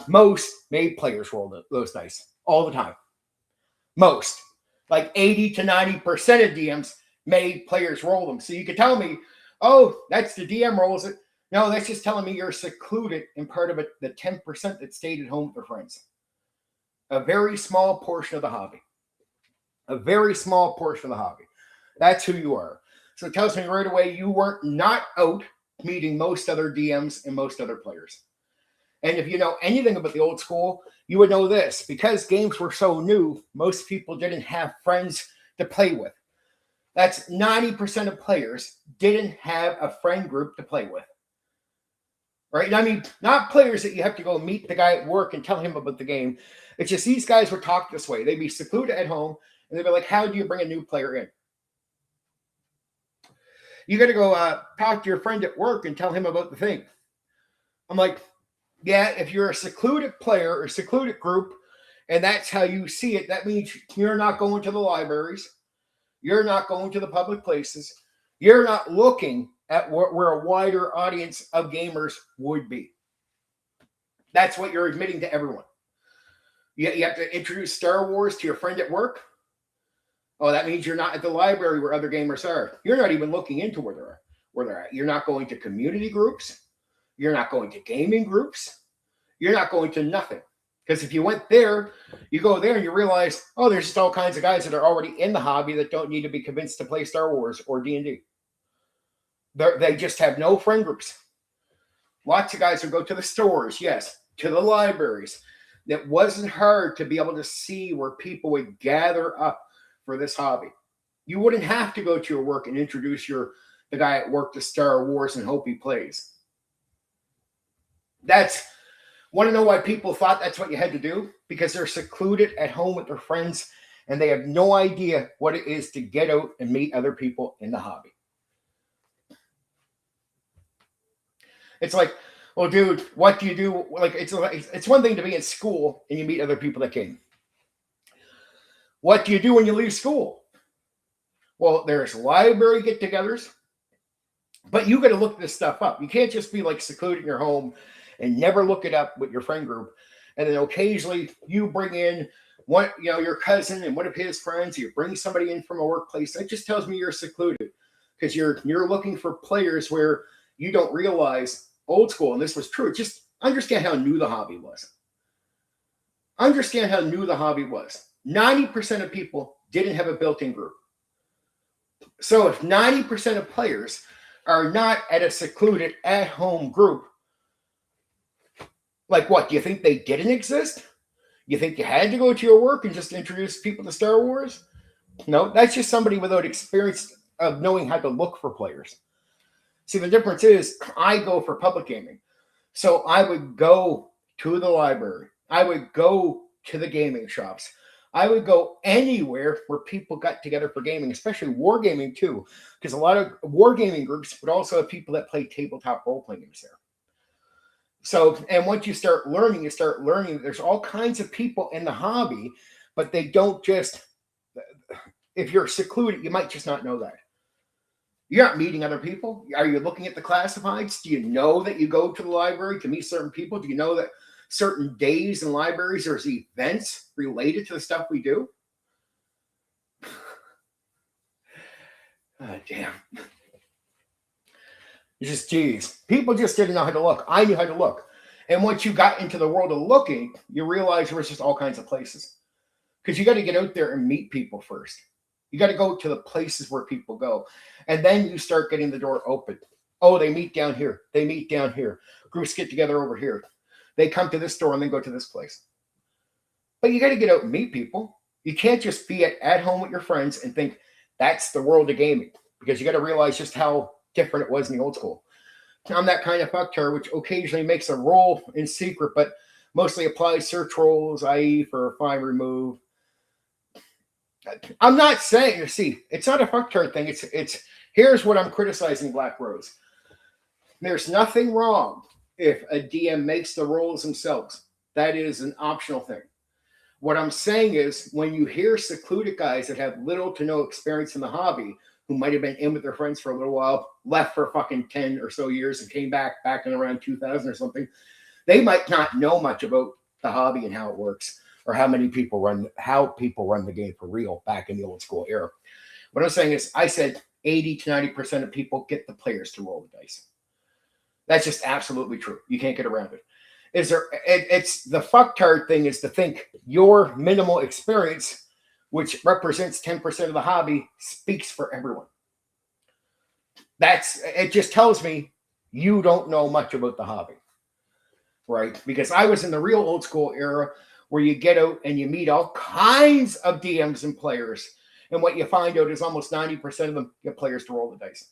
A: most made players roll those dice all the time. Most. Like 80 to 90% of DMs made players roll them. So you could tell me, oh, that's the DM rolls it. No, that's just telling me you're secluded and part of it, the 10% that stayed at home with their friends. A very small portion of the hobby. A very small portion of the hobby. That's who you are. So it tells me right away you weren't not out meeting most other DMs and most other players. And if you know anything about the old school, you would know this. Because games were so new, most people didn't have friends to play with. That's 90% of players didn't have a friend group to play with. Right? I mean, not players that you have to go meet the guy at work and tell him about the game. It's just these guys would talk this way. They'd be secluded at home, and they'd be like, how do you bring a new player in? You got to go talk to your friend at work and tell him about the thing. I'm like, yeah, if you're a secluded player or secluded group, and that's how you see it, that means you're not going to the libraries. You're not going to the public places. You're not looking at where a wider audience of gamers would be. That's what you're admitting to everyone. You have to introduce Star Wars to your friend at work. Oh, that means you're not at the library where other gamers are. You're not even looking into where they're at. You're not going to community groups. You're not going to gaming groups. You're not going to nothing. Because if you went there, you go there and you realize, oh, there's just all kinds of guys that are already in the hobby that don't need to be convinced to play Star Wars or D&D. They just have no friend groups. Lots of guys would go to the stores, yes, to the libraries. It wasn't hard to be able to see where people would gather up for this hobby. You wouldn't have to go to your work and introduce the guy at work to Star Wars and hope he plays. Want to know why people thought that's what you had to do? Because they're secluded at home with their friends and they have no idea what it is to get out and meet other people in the hobby. It's like, well, dude, what do you do? Like, it's one thing to be in school and you meet other people that came. What do you do when you leave school? Well, there's library get-togethers, but you got to look this stuff up. You can't just be like secluded in your home and never look it up with your friend group. And then occasionally you bring in your cousin and one of his friends. You bring somebody in from a workplace. That just tells me you're secluded because you're looking for players where you don't realize old school. And this was true. Just understand how new the hobby was. Understand how new the hobby was. 90% of people didn't have a built-in group. So if 90% of players are not at a secluded at-home group, like what? Do you think they didn't exist? You think you had to go to your work and just introduce people to Star Wars? No, that's just somebody without experience of knowing how to look for players. See, the difference is I go for public gaming. So I would go to the library. I would go to the gaming shops. I would go anywhere where people got together for gaming, especially wargaming too, because a lot of wargaming groups would also have people that play tabletop role-playing games there. So, and once you start learning there's all kinds of people in the hobby, but they don't just, if you're secluded, you might just not know that. You're not meeting other people. Are you looking at the classifieds? Do you know that you go to the library to meet certain people? Do you know that certain days in libraries there's events related to the stuff we do? Oh, damn. It's just, geez. People just didn't know how to look. I knew how to look. And once you got into the world of looking, you realize there was just all kinds of places. Because you got to get out there and meet people first. You got to go to the places where people go. And then you start getting the door open. Oh, they meet down here. They meet down here. Groups get together over here. They come to this store and then go to this place. But you got to get out and meet people. You can't just be at home with your friends and think that's the world of gaming. Because you got to realize just how different it was in the old school. I'm that kind of fucktard which occasionally makes a roll in secret, but mostly applies search rolls, i.e. for find remove. I'm not saying, see, it's not a fucktard thing. It's here's what I'm criticizing Black Rose. There's nothing wrong if a DM makes the rolls themselves. That is an optional thing. What I'm saying is when you hear secluded guys that have little to no experience in the hobby, who might have been in with their friends for a little while, left for fucking 10 or so years and came back in around 2000 or something, they might not know much about the hobby and how it works. Or how people run the game for real back in the old school era. What I'm saying is, I said 80 to 90% of people get the players to roll the dice. That's just absolutely true. You can't get around it. It's the fucktard thing is to think your minimal experience, which represents 10% of the hobby, speaks for everyone. It just tells me you don't know much about the hobby, right? Because I was in the real old school era where you get out and you meet all kinds of DMs and players. And what you find out is almost 90% of them get players to roll the dice.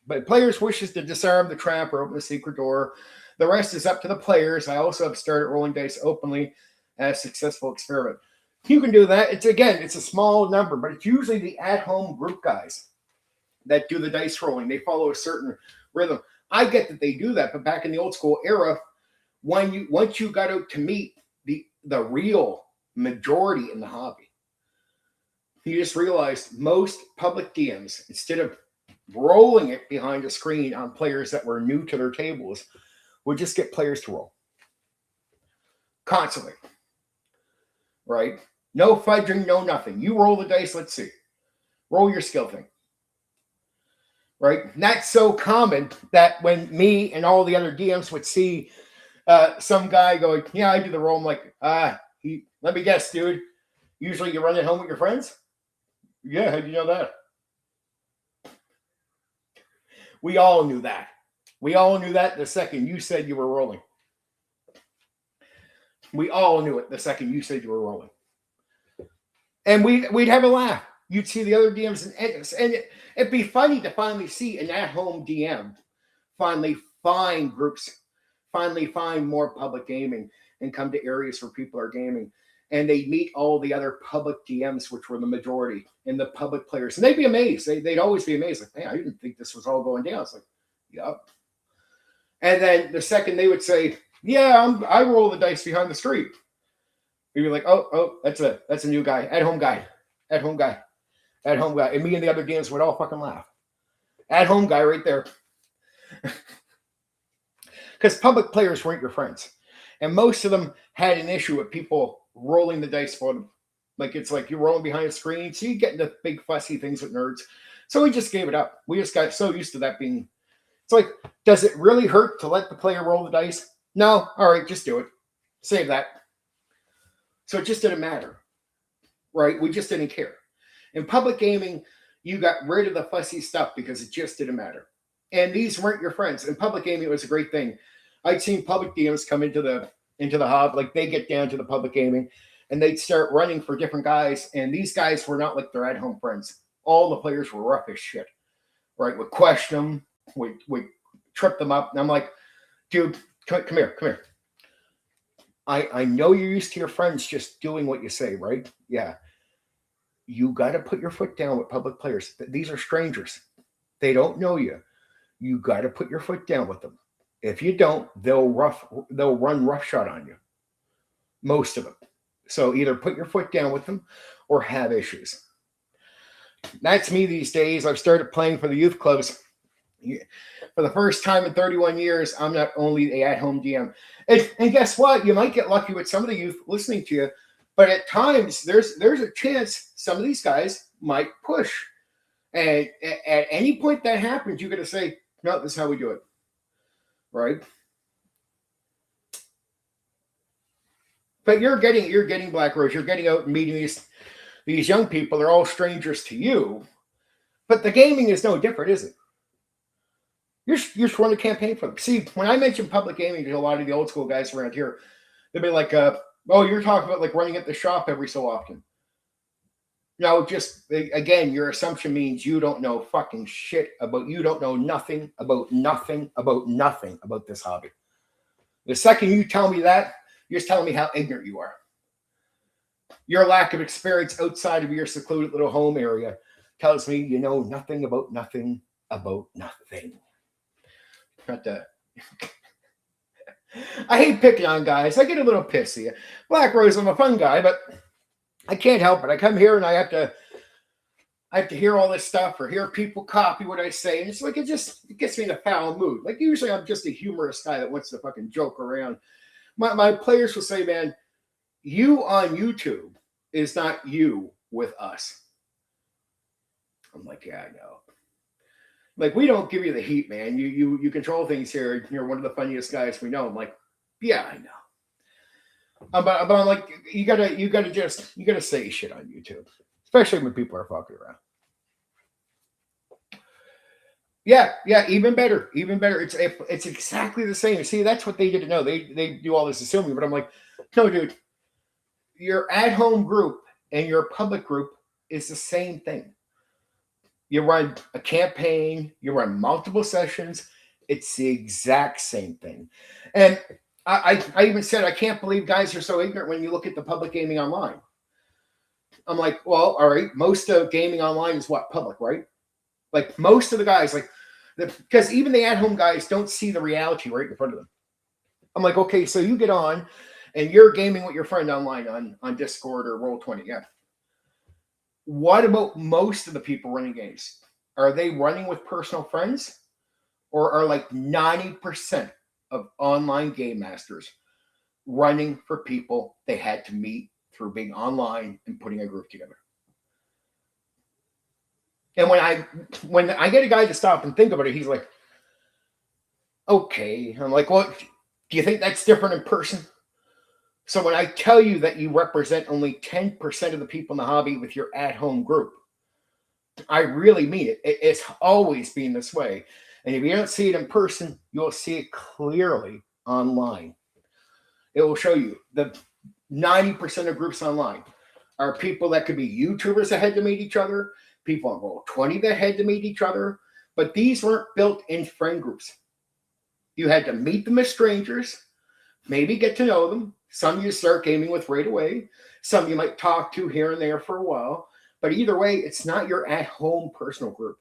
A: But players wishes to disarm the trap or open the secret door. The rest is up to the players. I also have started rolling dice openly as a successful experiment. You can do that. It's a small number, but it's usually the at-home group guys that do the dice rolling. They follow a certain rhythm. I get that they do that, but back in the old school era, once you got out to meet the real majority in the hobby, you just realized most public DMs, instead of rolling it behind a screen on players that were new to their tables, would just get players to roll constantly, right? No fudging, no nothing. You roll the dice, let's see. Roll your skill thing, right? And that's so common that when me and all the other DMs would see some guy going, yeah, I do the roll. I'm like, let me guess, dude. Usually you run at home with your friends? Yeah, how do you know that? We all knew that. We all knew that the second you said you were rolling. We all knew it the second you said you were rolling. And we'd have a laugh. You'd see the other DMs, and it'd be funny to finally see an at-home DM finally find groups, finally find more public gaming and come to areas where people are gaming. And they meet all the other public DMs, which were the majority, and the public players. And they'd be amazed. They'd always be amazed. Like, man, I didn't think this was all going down. It's like, yep. And then the second they would say, yeah, I roll the dice behind the street. You'd be like, oh, that's a new guy. At-home guy. At-home guy. At-home guy. And me and the other DMs would all fucking laugh. At-home guy right there. Because public players weren't your friends. And most of them had an issue with people rolling the dice for them. Like, it's like you're rolling behind a screen. So you get into big fussy things with nerds. So we just gave it up. We just got so used to that being. It's like, does it really hurt to let the player roll the dice? No. All right, just do it. Save that. So it just didn't matter. Right? We just didn't care. In public gaming, you got rid of the fussy stuff because it just didn't matter. And these weren't your friends. In public gaming, it was a great thing. I'd seen public DMs come into the hub, like they get down to the public gaming, and they'd start running for different guys. And these guys were not like their at-home friends. All the players were rough as shit, right? Would question them, would trip them up. And I'm like, dude, come here. I know you're used to your friends just doing what you say, right? Yeah. You got to put your foot down with public players. These are strangers. They don't know you. You got to put your foot down with them. If you don't, they'll run roughshod on you. Most of them. So either put your foot down with them or have issues. That's me these days. I've started playing for the youth clubs. For the first time in 31 years, I'm not only the at-home DM. And guess what? You might get lucky with some of the youth listening to you, but at times there's a chance some of these guys might push. And at any point that happens, you got to say, no, this is how we do it. Right? But you're getting Black Rose. You're getting out and meeting these young people. They're all strangers to you. But the gaming is no different, is it? You're just running a campaign for them. See, when I mention public gaming to a lot of the old school guys around here, they'll be like, oh, you're talking about like running at the shop every so often. No, just, again, your assumption means you don't know fucking shit you don't know nothing about this hobby. The second you tell me that, you're just telling me how ignorant you are. Your lack of experience outside of your secluded little home area tells me you know nothing about nothing. Not that. I hate picking on guys. I get a little pissy. Black Rose, I'm a fun guy, but I can't help it. I come here and I have to hear all this stuff or hear people copy what I say. And it's like, it gets me in a foul mood. Like usually I'm just a humorous guy that wants to fucking joke around. My players will say, man, you on YouTube is not you with us. I'm like, yeah, I know. Like, we don't give you the heat, man. You control things here. You're one of the funniest guys we know. I'm like, yeah, I know. But I'm like, you gotta say shit on YouTube, especially when people are fucking around. Yeah, even better. It's exactly the same. See, that's what they didn't know. They do all this assuming, but I'm like, no, dude, your at-home group and your public group is the same thing. You run a campaign, you run multiple sessions. It's the exact same thing. And I even said, I can't believe guys are so ignorant when you look at the public gaming online. I'm like, well, all right, most of gaming online is what? Public, right? Like most of the guys, because even the at-home guys don't see the reality right in front of them. I'm like, okay, so you get on and you're gaming with your friend online on Discord or Roll20, yeah. What about most of the people running games? Are they running with personal friends? Or are like 90% of online game masters running for people they had to meet through being online and putting a group together? And when I get a guy to stop and think about it, he's like, okay. I'm like, well, do you think that's different in person? So when I tell you that you represent only 10% of the people in the hobby with your at-home group, I really mean it. It's always been this way. And if you don't see it in person, you'll see it clearly online. It will show you the 90% of groups online are people that could be YouTubers that had to meet each other, people on Roll20 that had to meet each other, but these weren't built in friend groups. You had to meet them as strangers, maybe get to know them. Some you start gaming with right away. Some you might talk to here and there for a while. But either way, it's not your at-home personal group.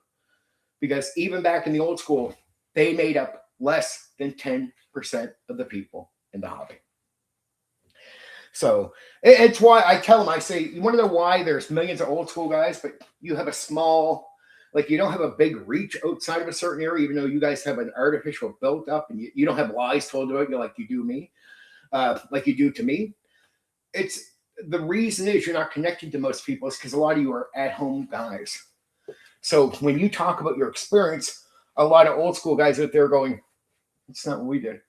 A: Because even back in the old school, they made up less than 10% of the people in the hobby. So it's why I tell them, I say, you want to know why there's millions of old school guys, but you have a small, like you don't have a big reach outside of a certain area, even though you guys have an artificial built up and you don't have lies told about you like you do me. Like you do to me. It's the reason is you're not connecting to most people is because a lot of you are at-home guys. So when you talk about your experience, a lot of old school guys out there going, it's not what we did.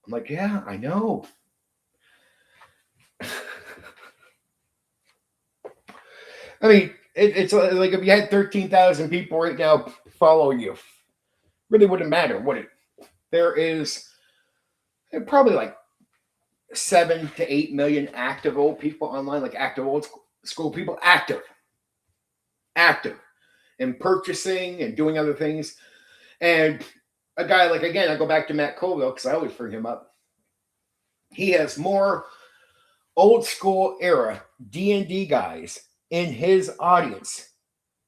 A: I'm like, yeah, I know. I mean, it's like if you had 13,000 people right now follow you, really wouldn't matter, would it? There is probably like 7 to 8 million active old people online, like active old school people, active, and purchasing and doing other things. And a guy like, again, I go back to Matt Colville because I always bring him up. He has more old school era D&D guys in his audience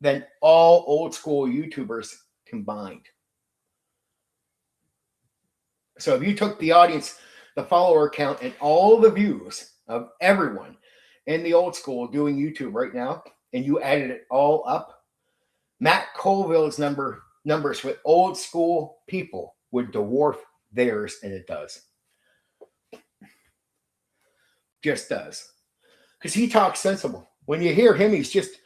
A: than all old school YouTubers combined. So if you took the audience, the follower count, and all the views of everyone in the old school doing YouTube right now, and you added it all up, Matt Colville's numbers with old school people would dwarf theirs, and it does. Just does. Because he talks sensible. When you hear him, he's just,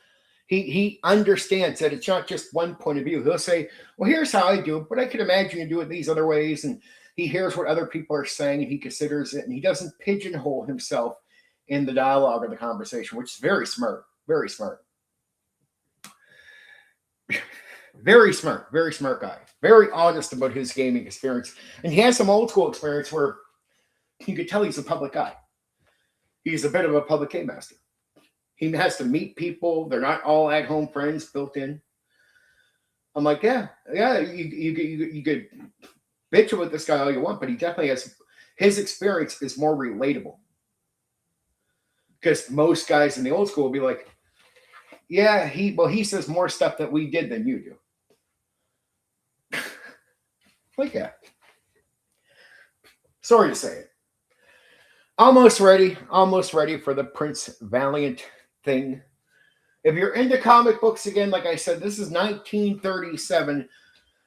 A: he understands that it's not just one point of view. He'll say, well, here's how I do it, but I can imagine you do it these other ways. And he hears what other people are saying, and he considers it, and he doesn't pigeonhole himself in the dialogue or the conversation, which is very smart, very smart. Very smart guy. Very honest about his gaming experience. And he has some old school experience where you could tell he's a public guy. He's a bit of a public game master. He has to meet people. They're not all at-home friends built in. I'm like, yeah, you could bitch about this guy all you want, but he definitely has, his experience is more relatable. Because most guys in the old school will be like, yeah, he says more stuff that we did than you do. Like, yeah. Sorry to say it. Almost ready for the Prince Valiant thing. If you're into comic books, again, like I said, this is 1937,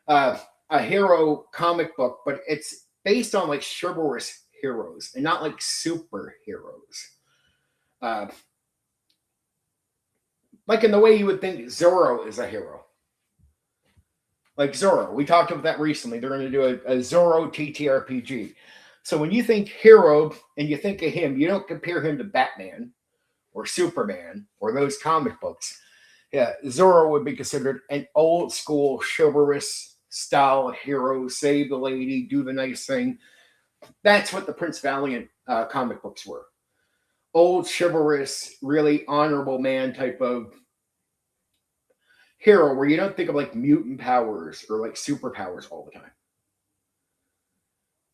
A: a hero comic book, but it's based on like chivalrous heroes and not like superheroes. Like in the way you would think Zorro is a hero. Like Zorro, we talked about that recently. They're going to do a Zorro TTRPG. So when you think hero and you think of him, you don't compare him to Batman or Superman or those comic books. Yeah, Zorro would be considered an old school chivalrous style hero, save the lady, do the nice thing. That's what the Prince Valiant comic books were. Old chivalrous, really honorable man type of hero where you don't think of like mutant powers or like superpowers all the time.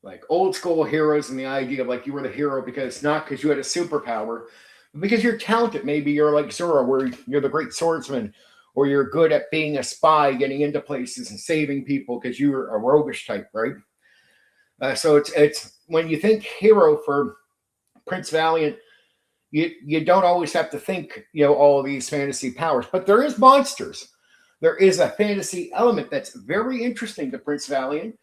A: Like old school heroes and the idea of like you were the hero because not because you had a superpower, but because you're talented. Maybe you're like Zorro where you're the great swordsman, or you're good at being a spy, getting into places and saving people because you're a roguish type, right? So it's when you think hero for Prince Valiant, you don't always have to think, all these fantasy powers, but there is monsters. There is a fantasy element that's very interesting to Prince Valiant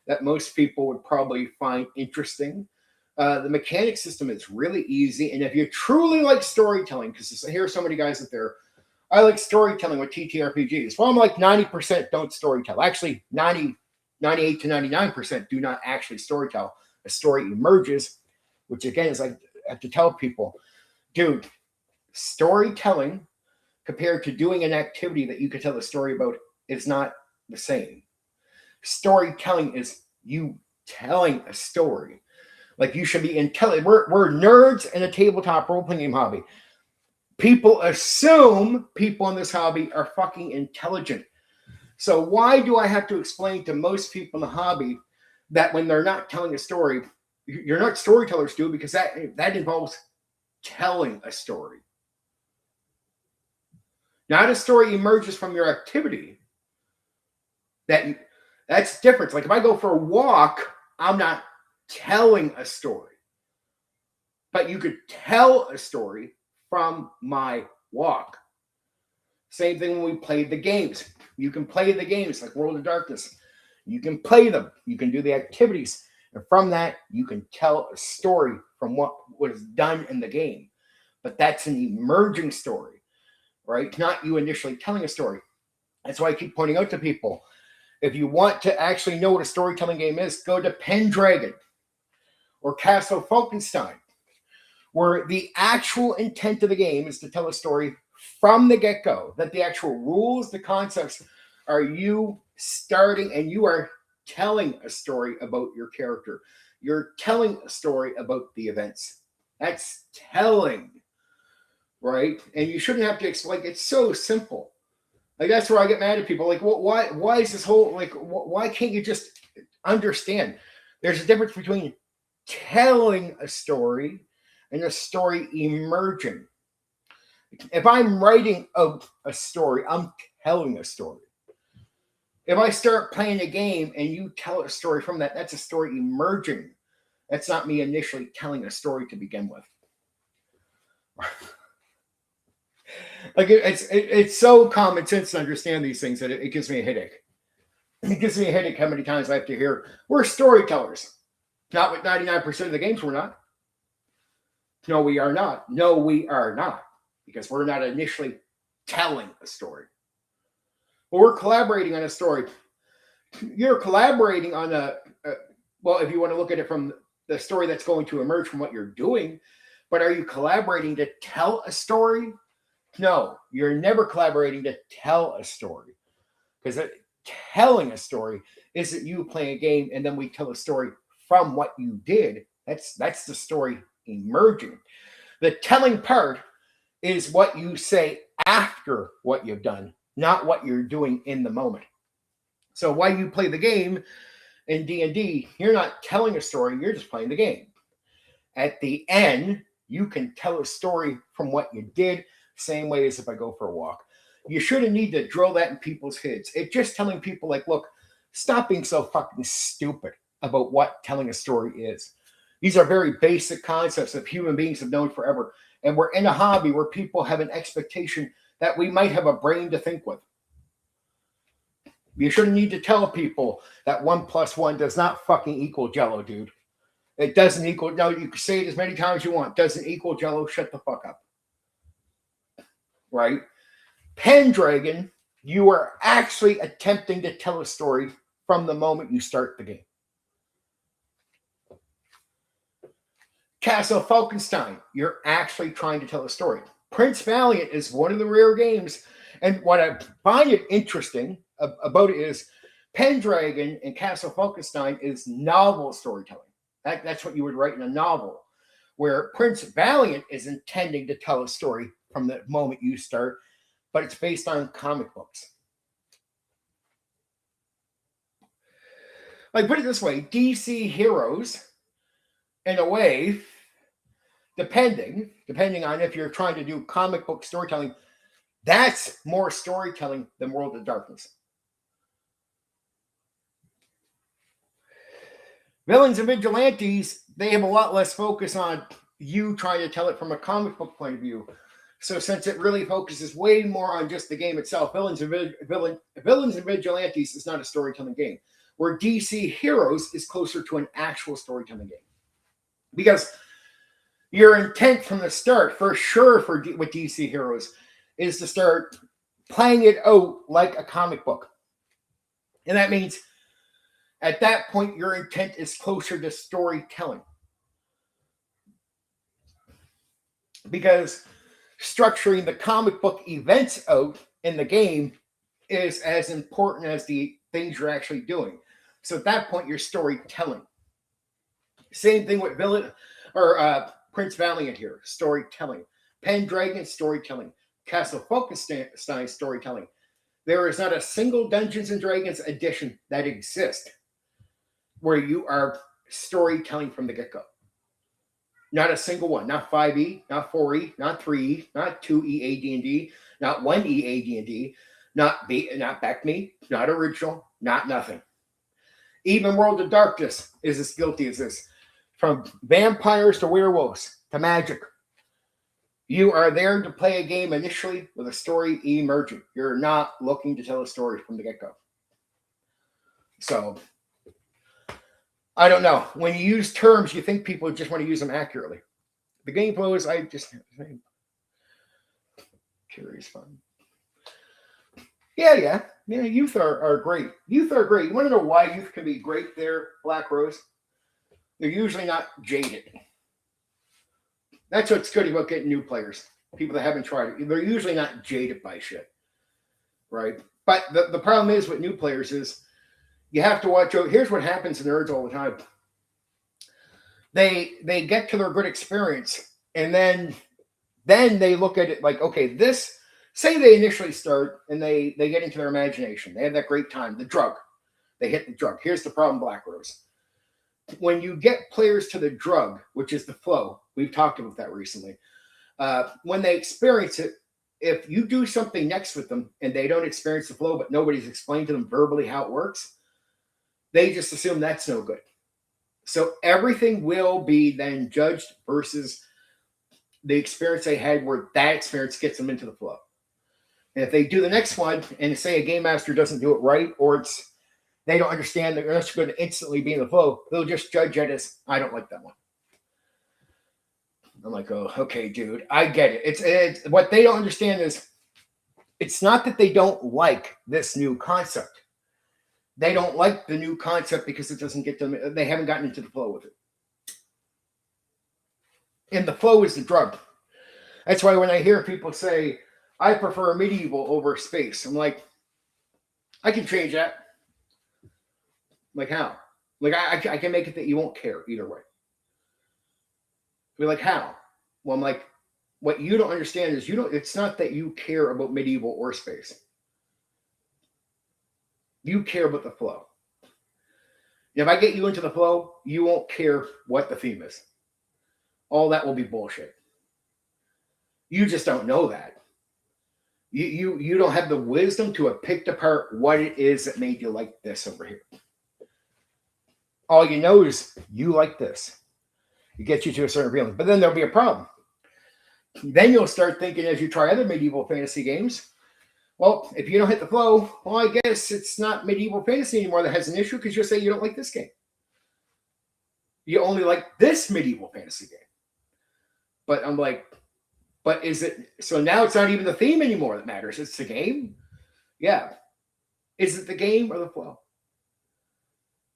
A: that most people would probably find interesting. The mechanic system is really easy. And if you truly like storytelling, because I hear so many guys out there, I like storytelling with TTRPGs. Well, I'm like 90% don't storytell. Actually, 98 to 99% do not actually storytell. A story emerges, which again is like I have to tell people, dude, storytelling compared to doing an activity that you could tell a story about is not the same. Storytelling is you telling a story. Like you should be intelligent. We're nerds in a tabletop role-playing game hobby. People assume people in this hobby are fucking intelligent. So why do I have to explain to most people in the hobby that when they're not telling a story, you're not storytellers, do, because that involves telling a story. Not a story emerges from your activity. That's different. Like if I go for a walk, I'm not telling a story. But you could tell a story from my walk. Same thing when we played the games. You can play the games like World of Darkness. You can play them. You can do the activities. And from that, you can tell a story from what was done in the game. But that's an emerging story, right? Not you initially telling a story. That's why I keep pointing out to people, if you want to actually know what a storytelling game is, go to Pendragon or Castle Falkenstein, where the actual intent of the game is to tell a story from the get-go, that the actual rules, the concepts are you starting and you are telling a story about your character. You're telling a story about the events. That's telling, right? And you shouldn't have to explain. It's so simple. Like that's where I get mad at people. Like, why is this whole like? Why can't you just understand? There's a difference between telling a story and a story emerging. If I'm writing a story, I'm telling a story. If I start playing a game and you tell a story from that, that's a story emerging. That's not me initially telling a story to begin with. Like it's so common sense to understand these things that it gives me a headache. It gives me a headache how many times I have to hear, we're storytellers. Not with 99% of the games we're not. No, we are not. No, we are not. Because we're not initially telling a story. Well, we're collaborating on a story. You're collaborating on well, if you want to look at it from the story that's going to emerge from what you're doing, but are you collaborating to tell a story? No, you're never collaborating to tell a story. Because telling a story isn't you playing a game and then we tell a story from what you did. That's the story emerging. The telling part is what you say after what you've done, not what you're doing in the moment. So while you play the game in D&D, you're not telling a story, you're just playing the game. At the end, you can tell a story from what you did, same way as if I go for a walk. You shouldn't need to drill that in people's heads. It's just telling people like, look, stop being so fucking stupid about what telling a story is. These are very basic concepts that human beings have known forever. And we're in a hobby where people have an expectation that we might have a brain to think with. You shouldn't need to tell people that 1 + 1 does not fucking equal Jello, dude. It doesn't equal, no, you can say it as many times as you want. Doesn't equal Jello, shut the fuck up. Right? Pendragon, you are actually attempting to tell a story from the moment you start the game. Castle Falkenstein, you're actually trying to tell a story. Prince Valiant is one of the rare games, and what I find it interesting about it is Pendragon and Castle Falkenstein is novel storytelling. That's what you would write in a novel, where Prince Valiant is intending to tell a story from the moment you start, but it's based on comic books. Like, put it this way, DC Heroes, in a way, depending on if you're trying to do comic book storytelling, that's more storytelling than World of Darkness. Villains and Vigilantes, they have a lot less focus on you trying to tell it from a comic book point of view. So since it really focuses way more on just the game itself, Villains and Vigilantes is not a storytelling game, where DC Heroes is closer to an actual storytelling game. Because your intent from the start, for sure, with DC Heroes, is to start playing it out like a comic book. And that means at that point, your intent is closer to storytelling. Because structuring the comic book events out in the game is as important as the things you're actually doing. So at that point, you're storytelling. Same thing with Prince Valiant here, storytelling. Pendragon, storytelling. Castle Falkenstein, storytelling. There is not a single Dungeons and Dragons edition that exists where you are storytelling from the get-go. Not a single one. Not 5e, not 4e, not 3e, not 2e AD&D, not 1e AD&D, not BECME, not original, not nothing. Even World of Darkness is as guilty as this. From vampires to werewolves to magic. You are there to play a game initially with a story emerging. You're not looking to tell a story from the get-go. So, I don't know. When you use terms, you think people just want to use them accurately. The game flows, curious fun. Yeah. Youth are great. Youth are great. You want to know why youth can be great there, Black Rose? They're usually not jaded. That's what's good about getting new players. People that haven't tried it. They're usually not jaded by shit. Right? But the problem is with new players is you have to watch out. Here's what happens to nerds all the time. they get to their good experience, and then they look at it like, okay, this, say they initially start and they get into their imagination. They have that great time, the drug. They hit the drug. Here's the problem, Black Rose. When you get players to the drug, which is the flow, we've talked about that recently, when they experience it, if you do something next with them and they don't experience the flow, but nobody's explained to them verbally how it works, they just assume that's no good. So everything will be then judged versus the experience they had, where that experience gets them into the flow. And if they do the next one and say a game master doesn't do it right, or they don't understand that they're not going to instantly be in the flow, they'll just judge it as, I don't like that one. I'm like, oh, okay, dude, I get it. It's what they don't understand is, it's not that they don't like this new concept. They don't like the new concept because it doesn't get them, they haven't gotten into the flow with it. And the flow is the drug. That's why when I hear people say, I prefer medieval over space, I'm like, I can change that. Like, how? Like, I can make it that you won't care either way. Be like, how? Well, I'm like, what you don't understand is it's not that you care about medieval or space. You care about the flow. If I get you into the flow, you won't care what the theme is. All that will be bullshit. You just don't know that. You don't have the wisdom to have picked apart what it is that made you like this over here. All you know is you like this. It gets you to a certain feeling. But then there'll be a problem. Then you'll start thinking, as you try other medieval fantasy games, well, if you don't hit the flow, well, I guess it's not medieval fantasy anymore that has an issue, because you'll say you don't like this game. You only like this medieval fantasy game. But I'm like, but is it, so now it's not even the theme anymore that matters. It's the game? Yeah. Is it the game or the flow?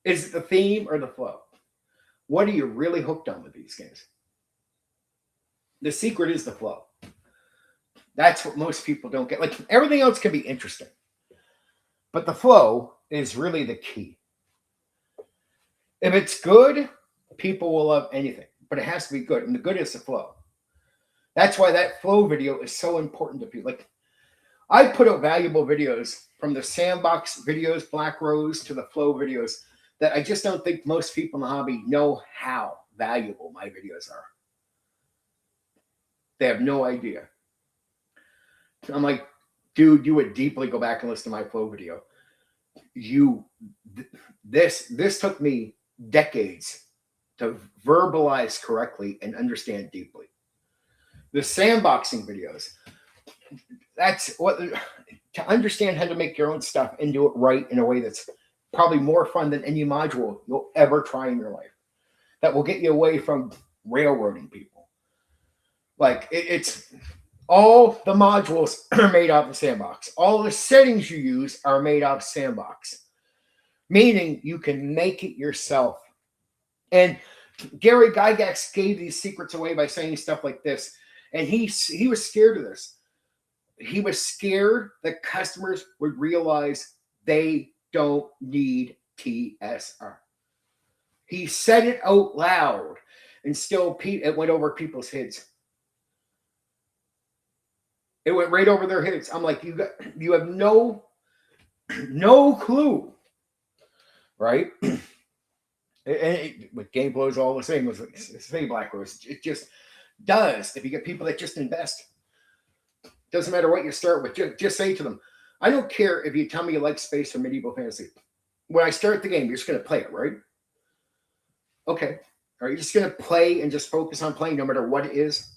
A: Is it the theme or the flow? What are you really hooked on with these games? The secret is the flow. That's what most people don't get. Like, everything else can be interesting, but the flow is really the key. If it's good, people will love anything, but it has to be good, and the good is the flow. That's why that flow video is so important to people. Like, I put out valuable videos, from the sandbox videos, Black Rose, to the flow videos, that I just don't think most people in the hobby know how valuable my videos are. They have no idea. I'm like, dude, you would deeply go back and listen to my flow video. This took me decades to verbalize correctly and understand deeply. The sandboxing videos, that's what, to understand how to make your own stuff and do it right in a way that's probably more fun than any module you'll ever try in your life. That will get you away from railroading people. Like, it's all the modules are made out of sandbox. All the settings you use are made out of sandbox, meaning you can make it yourself. And Gary Gygax gave these secrets away by saying stuff like this. And he was scared of this. He was scared that customers would realize they don't need TSR. He said it out loud, and still it went over people's heads. It went right over their heads. I'm like, you have no clue, right? With game flow is all the same as say Black Rose. It just does. If you get people that just invest, doesn't matter what you start with. Just say to them, I don't care if you tell me you like space or medieval fantasy. When I start the game, you're just going to play it, right? Okay. Are you just going to play and just focus on playing no matter what it is?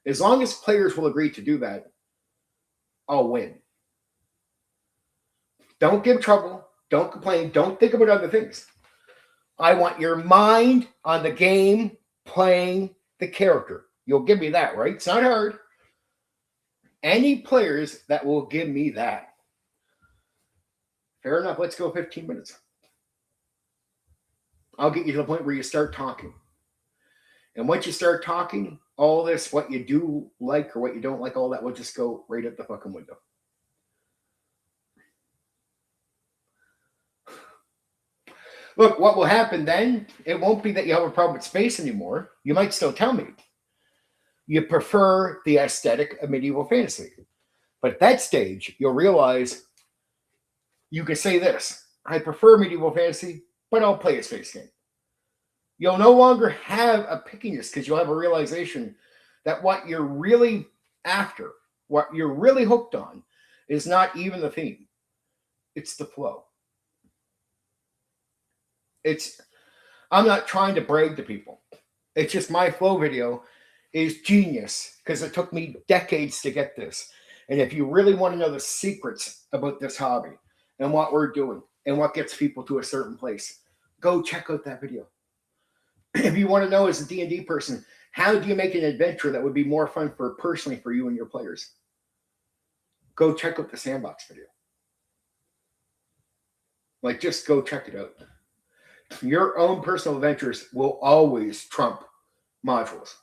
A: As long as players will agree to do that, I'll win. Don't give trouble. Don't complain. Don't think about other things. I want your mind on the game, playing the character. You'll give me that, right? It's not hard. Any players that will give me that. Fair enough. Let's go 15 minutes. I'll get you to the point where you start talking. And once you start talking, all this, what you do like or what you don't like, all that will just go right at the fucking window. Look, what will happen then, it won't be that you have a problem with space anymore. You might still tell me you prefer the aesthetic of medieval fantasy. But at that stage, you'll realize you can say this: I prefer medieval fantasy, but I'll play a space game. You'll no longer have a pickiness because you'll have a realization that what you're really after, what you're really hooked on, is not even the theme. It's the flow. I'm not trying to brag to people. It's just my flow video is genius because it took me decades to get this. And if you really want to know the secrets about this hobby and what we're doing and what gets people to a certain place, go check out that video. If you want to know as a D&D person, how do you make an adventure that would be more fun personally for you and your players? Go check out the sandbox video. Like, just go check it out. Your own personal adventures will always trump modules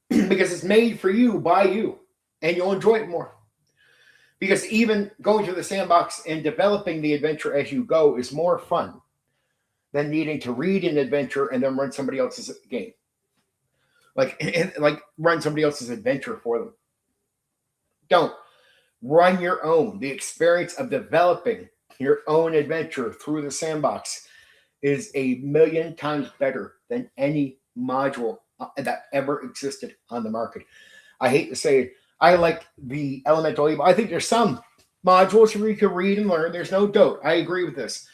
A: because it's made for you by you, and you'll enjoy it more. Because even going through the sandbox and developing the adventure as you go is more fun than needing to read an adventure and then run somebody else's game. Like run somebody else's adventure for them. Don't. Run your own. The experience of developing your own adventure through the sandbox is a million times better than any module that ever existed on the market. I hate to say it. I like the Elemental Evil. I think there's some modules where you can read and learn. There's no doubt. I agree with this.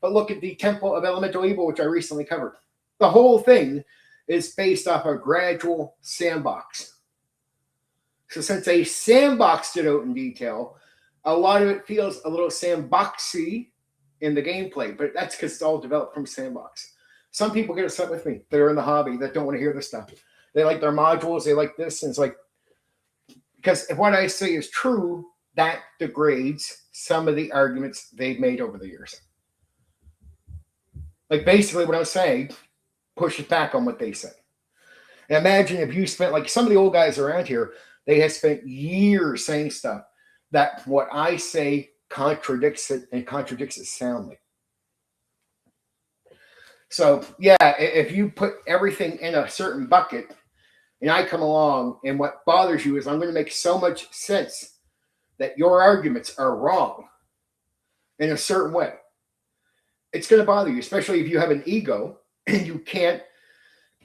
A: But look at the Temple of Elemental Evil, which I recently covered. The whole thing is based off a gradual sandbox. So since they sandboxed it out in detail, a lot of it feels a little sandboxy in the gameplay, but that's because it's all developed from sandbox. Some people get upset with me that are in the hobby that don't want to hear this stuff. They like their modules, they like this, and it's like, because if what I say is true, that degrades some of the arguments they've made over the years. Like, basically what I'm saying pushes back on what they say. And imagine if you spent, like some of the old guys around here, they have spent years saying stuff that what I say contradicts it, and contradicts it soundly. So yeah, if you put everything in a certain bucket and I come along and what bothers you is I'm going to make so much sense that your arguments are wrong in a certain way, it's going to bother you, especially if you have an ego and you can't.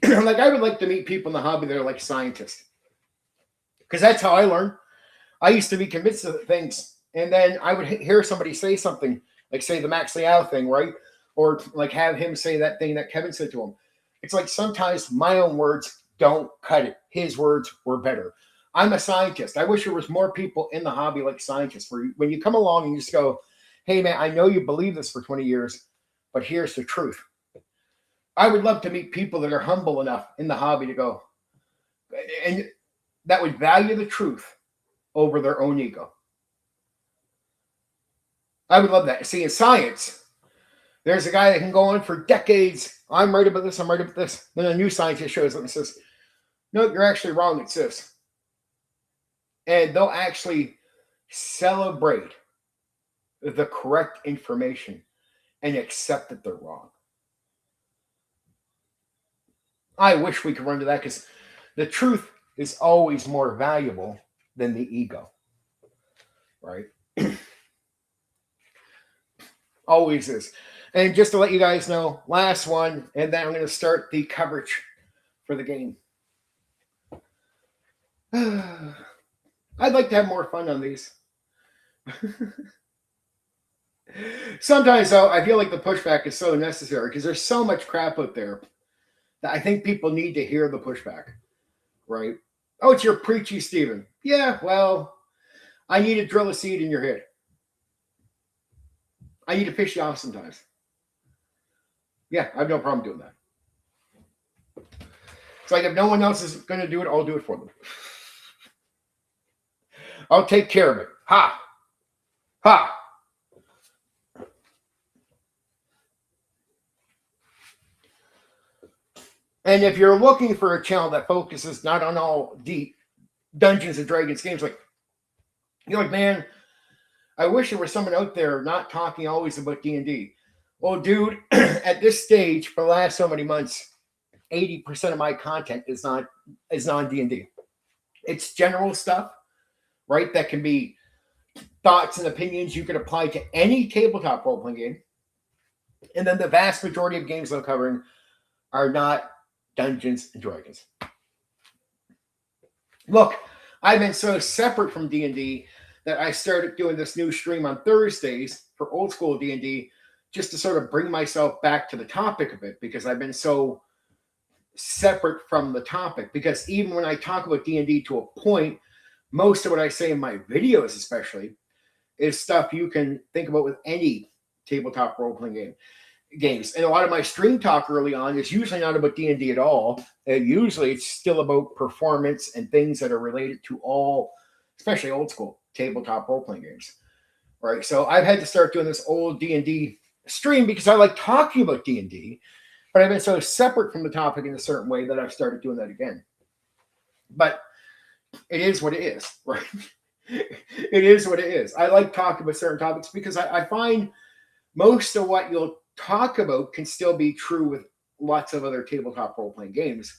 A: Like, I would like to meet people in the hobby that are like scientists, because that's how I learn. I used to be convinced of things, and then I would hear somebody say something, like say the Max Liao thing, right? Or like have him say that thing that Kevin said to him. It's like sometimes my own words don't cut it. His words were better. I'm a scientist. I wish there was more people in the hobby like scientists, where when you come along and you just go, hey man, I know you believe this for 20 years, but here's the truth. I would love to meet people that are humble enough in the hobby to go, and that would value the truth over their own ego. I would love that. See, in science, there's a guy that can go on for decades. I'm right about this. I'm right about this. Then a new scientist shows up and says, no, you're actually wrong. It's this. And they'll actually celebrate the correct information and accept that they're wrong. I wish we could run to that, because the truth is always more valuable than the ego, right? Always is. And just to let you guys know, last one, and then I'm going to start the coverage for the game. I'd like to have more fun on these. Sometimes, though, I feel like the pushback is so necessary because there's so much crap out there that I think people need to hear the pushback, right? Oh, it's your preachy, Stephen. Yeah, well, I need to drill a seed in your head. I need to piss you off sometimes. Yeah, I have no problem doing that. It's like if no one else is going to do it, I'll do it for them. I'll take care of it. Ha! Ha! And if you're looking for a channel that focuses not on all deep Dungeons and Dragons games, like, you're like, man, I wish there was someone out there not talking always about D&D. Well, dude, at this stage, for the last so many months, 80% of my content is non D&D. It's general stuff, right? That can be thoughts and opinions you can apply to any tabletop role-playing game. And then the vast majority of games I'm covering are not Dungeons and Dragons. Look, I've been so separate from D&D that I started doing this new stream on Thursdays for old school D&D just to sort of bring myself back to the topic of it, because I've been so separate from the topic. Because even when I talk about D&D to a point, most of what I say in my videos especially is stuff you can think about with any tabletop role-playing games. And a lot of my stream talk early on is usually not about D&D at all. Usually it's still about performance and things that are related to all, especially old school tabletop role-playing games, right? So I've had to start doing this old D&D stream because I like talking about D&D, but I've been so separate from the topic in a certain way that I've started doing that again. But it is what it is, right? It is what it is. I like talking about certain topics because I find most of what you'll talk about can still be true with lots of other tabletop role-playing games.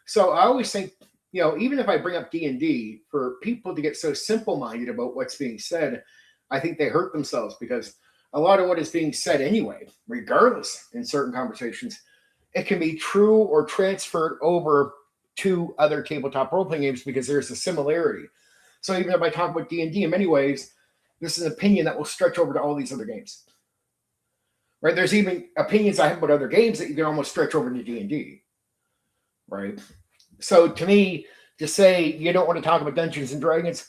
A: So I always think, even if I bring up D&D, for people to get so simple-minded about what's being said, I think they hurt themselves, because a lot of what is being said anyway, regardless in certain conversations, it can be true or transferred over to other tabletop role-playing games because there's a similarity. So even if I talk about D&D in many ways, this is an opinion that will stretch over to all these other games. Right? There's even opinions I have about other games that you can almost stretch over to D&D. Right? So to me, to say you don't want to talk about Dungeons and Dragons,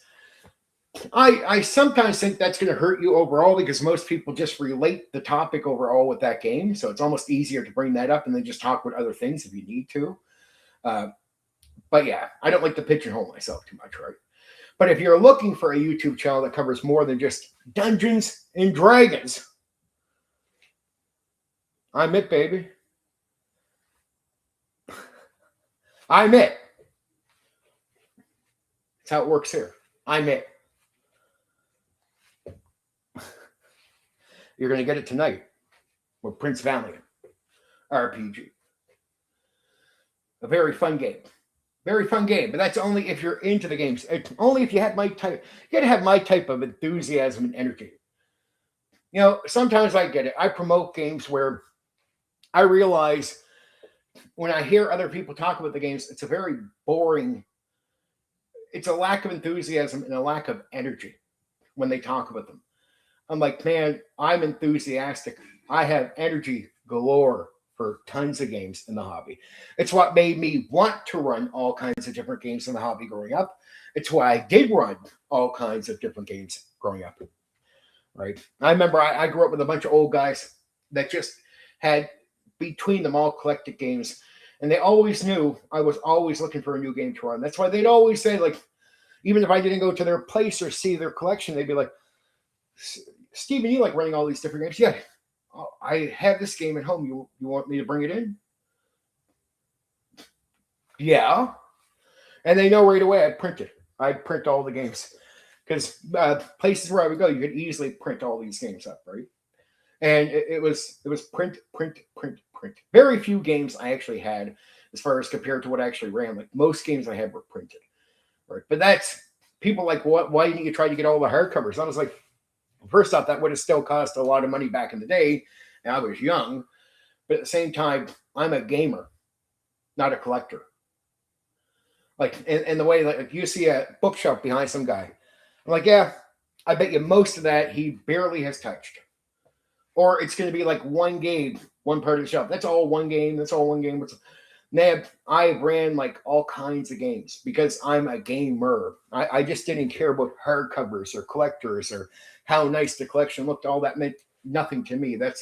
A: I sometimes think that's going to hurt you overall, because most people just relate the topic overall with that game. So it's almost easier to bring that up and then just talk about other things if you need to. But yeah, I don't like to pigeonhole myself too much, right? But if you're looking for a YouTube channel that covers more than just Dungeons and Dragons, I'm it, baby. I'm it. That's how it works here. I'm it. You're going to get it tonight with Prince Valiant RPG. A very fun game. Very fun game, but that's only if you're into the games. It's only if you have my type. You got to have my type of enthusiasm and energy. Sometimes I get it. I promote games where I realize when I hear other people talk about the games, it's a very boring. It's a lack of enthusiasm and a lack of energy when they talk about them. I'm like, man, I'm enthusiastic. I have energy galore for tons of games in the hobby. It's what made me want to run all kinds of different games in the hobby growing up. It's why I did run all kinds of different games growing up. Right? I remember I grew up with a bunch of old guys that just had between them all collected games, and they always knew I was always looking for a new game to run. That's why they'd always say, like, even if I didn't go to their place or see their collection, they'd be like, Steven, you like running all these different games? Yeah. I have this game at home. You want me to bring it in? Yeah. And they know right away I'd print it. I'd print all the games. Because places where I would go, you could easily print all these games up, right? And it was print. Very few games I actually had, as far as compared to what I actually ran. Like, most games I had were printed. Right? But that's, people like, why didn't you try to get all the hardcovers? I was like, first off, that would have still cost a lot of money back in the day, and I was young. But at the same time, I'm a gamer, not a collector. Like, in the way, like, you see a bookshelf behind some guy. I'm like, yeah, I bet you most of that he barely has touched. Or it's going to be like one game, one part of the shelf. That's all one game. That's all one game. Man, I ran like all kinds of games because I'm a gamer. I just didn't care about hardcovers or collectors or how nice the collection looked. All that meant nothing to me. It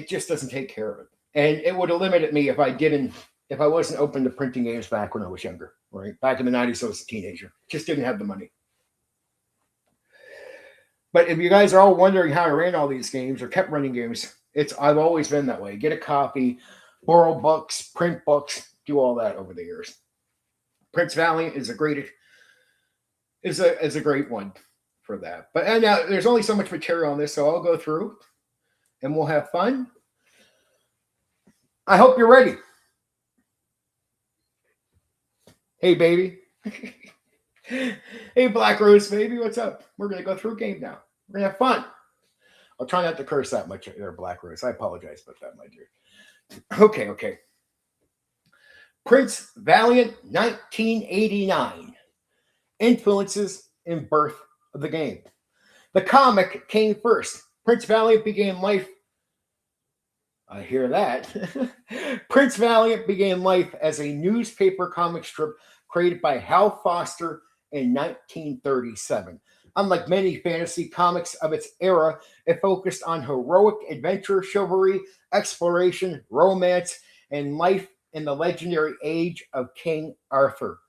A: just doesn't take care of it. And it would have limited me if I wasn't open to printing games back when I was younger, right? Back in the 90s, I was a teenager. Just didn't have the money. But if you guys are all wondering how I ran all these games or kept running games, I've always been that way. Get a copy, borrow books, print books, do all that over the years. Prince Valiant is a great one. for that. But and now there's only so much material on this, so I'll go through and we'll have fun. I hope you're ready. Hey, baby. Hey, Black Rose, baby, what's up? We're going to go through a game now. We're going to have fun. I'll try not to curse that much there, Black Rose. I apologize about that, my dear. Okay. Prince Valiant, 1989. Influences and birth of the game. The comic came first. Prince Valiant began life. I hear that. Prince Valiant began life as a newspaper comic strip created by Hal Foster in 1937. Unlike many fantasy comics of its era, it focused on heroic adventure, chivalry, exploration, romance, and life in the legendary age of King Arthur.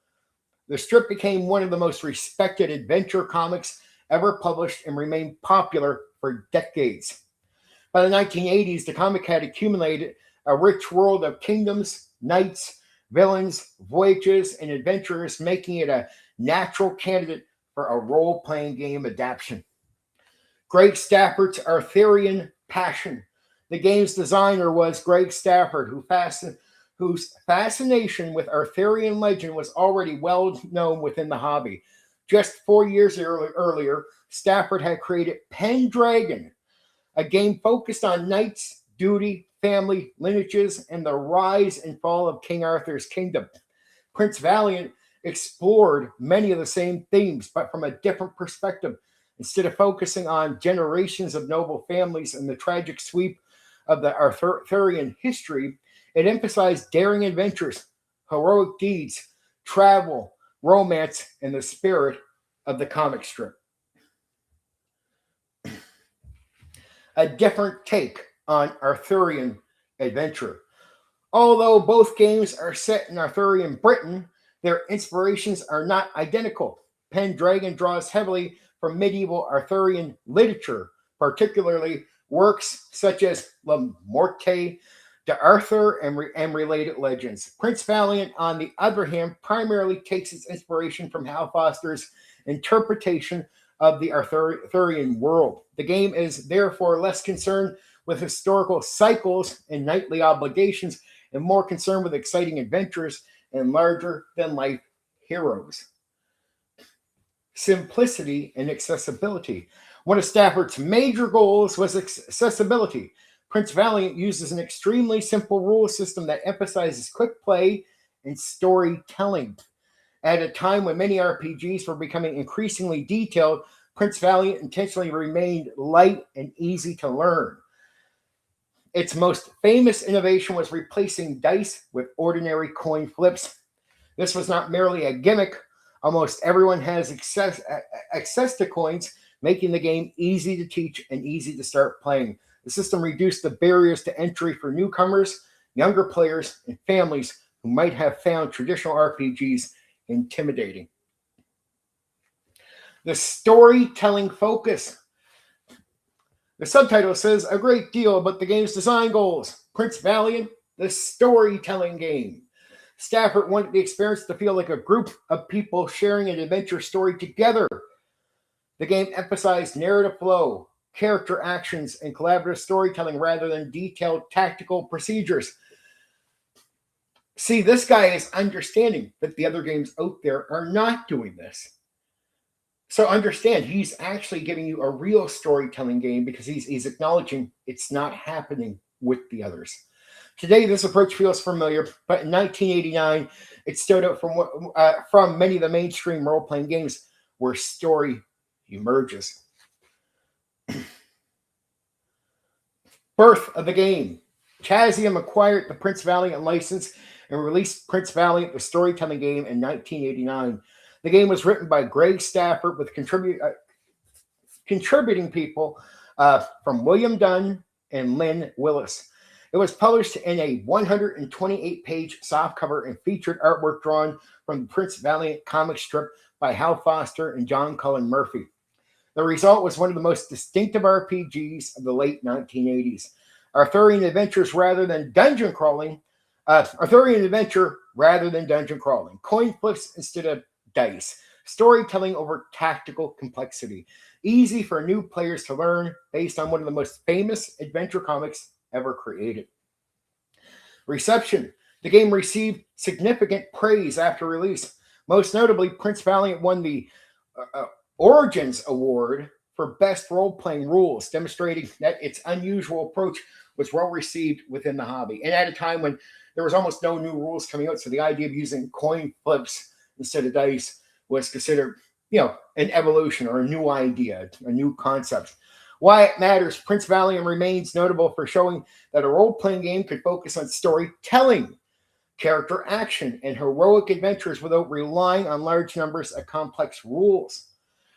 A: The strip became one of the most respected adventure comics ever published and remained popular for decades. By the 1980s, the comic had accumulated a rich world of kingdoms, knights, villains, voyages, and adventurers, making it a natural candidate for a role-playing game adaptation. Greg Stafford's Arthurian Passion. The game's designer was Greg Stafford, whose fascination with Arthurian legend was already well known within the hobby. Just 4 years earlier, Stafford had created Pendragon, a game focused on knights, duty, family, lineages, and the rise and fall of King Arthur's kingdom. Prince Valiant explored many of the same themes, but from a different perspective. Instead of focusing on generations of noble families and the tragic sweep of the Arthurian history, it emphasized daring adventures, heroic deeds, travel, romance, and the spirit of the comic strip. A different take on Arthurian adventure. Although both games are set in Arthurian Britain, their inspirations are not identical. Pendragon draws heavily from medieval Arthurian literature, particularly works such as La Morte d'Arthur and related legends. Prince Valiant, on the other hand, primarily takes its inspiration from Hal Foster's interpretation of the Arthurian world. The game is therefore less concerned with historical cycles and knightly obligations and more concerned with exciting adventures and larger-than-life heroes. Simplicity and accessibility. One of Stafford's major goals was accessibility. Prince Valiant uses an extremely simple rule system that emphasizes quick play and storytelling. At a time when many RPGs were becoming increasingly detailed, Prince Valiant intentionally remained light and easy to learn. Its most famous innovation was replacing dice with ordinary coin flips. This was not merely a gimmick. Almost everyone has access to coins, making the game easy to teach and easy to start playing. The system reduced the barriers to entry for newcomers, younger players, and families who might have found traditional RPGs intimidating. The storytelling focus. The subtitle says a great deal about the game's design goals. Prince Valiant, the storytelling game. Stafford wanted the experience to feel like a group of people sharing an adventure story together. The game emphasized narrative flow, character actions, and collaborative storytelling rather than detailed tactical procedures. See, this guy is understanding that the other games out there are not doing this. So understand, he's actually giving you a real storytelling game because he's acknowledging it's not happening with the others. Today, this approach feels familiar, but in 1989, it stood out from many of the mainstream role-playing games where story emerges. Birth of the game. Chaosium acquired the Prince Valiant license and released Prince Valiant, the storytelling game, in 1989. The game was written by Greg Stafford with contributing people from William Dunn and Lynn Willis. It was published in a 128-page softcover and featured artwork drawn from the Prince Valiant comic strip by Hal Foster and John Cullen Murphy. The result was one of the most distinctive RPGs of the late 1980s. Arthurian adventure rather than dungeon crawling. Coin flips instead of dice. storytelling over tactical complexity. Easy for new players to learn based on one of the most famous adventure comics ever created. Reception. The game received significant praise after release. Most notably, Prince Valiant won the Origins Award for Best Role Playing Rules, demonstrating that its unusual approach was well received within the hobby. And at a time when there was almost no new rules coming out, so the idea of using coin flips instead of dice was considered, an evolution or a new idea, a new concept. Why it matters, Prince Valiant remains notable for showing that a role-playing game could focus on storytelling, character action, and heroic adventures without relying on large numbers of complex rules.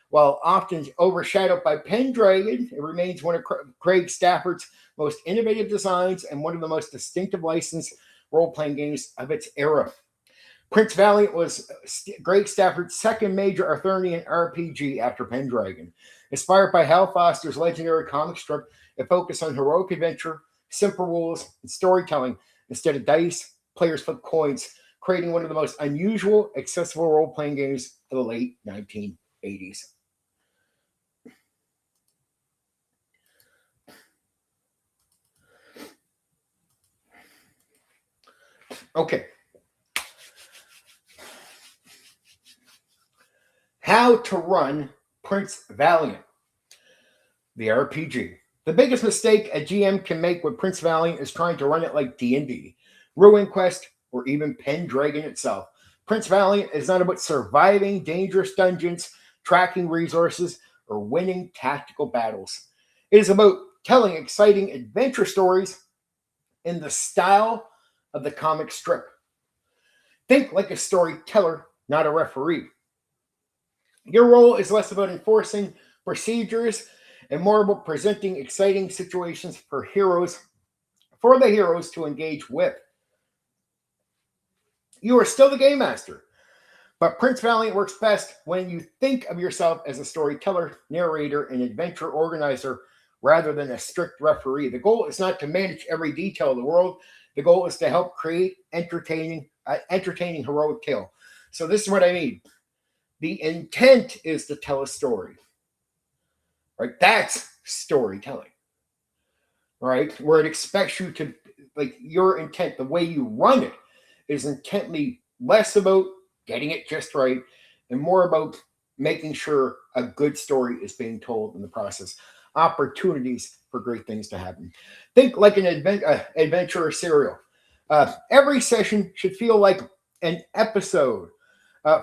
A: While often overshadowed by Pendragon, it remains one of Craig Stafford's most innovative designs and one of the most distinctive licensed role-playing games of its era. Prince Valiant was Greg Stafford's second major Arthurian RPG after Pendragon. Inspired by Hal Foster's legendary comic strip, it focused on heroic adventure, simple rules, and storytelling instead of dice. Players flip coins, creating one of the most unusual, accessible role-playing games of the late 1980s. Okay. How to run Prince Valiant, the RPG. The biggest mistake a GM can make with Prince Valiant is trying to run it like D&D, Ruin Quest, or even Pendragon itself. Prince Valiant is not about surviving dangerous dungeons, tracking resources, or winning tactical battles. It is about telling exciting adventure stories in the style of the comic strip. Think like a storyteller, not a referee. Your role is less about enforcing procedures and more about presenting exciting situations for the heroes to engage with. You are still the game master, but Prince Valiant works best when you think of yourself as a storyteller, narrator, and adventure organizer rather than a strict referee. The goal is not to manage every detail of the world. The goal is to help create entertaining heroic tale. So this is what I mean. The intent is to tell a story, right? That's storytelling, right? Where it expects you to, like, your intent, the way you run it is intently less about getting it just right and more about making sure a good story is being told in the process. Opportunities for great things to happen. Think like an adventure or serial. Every session should feel like an episode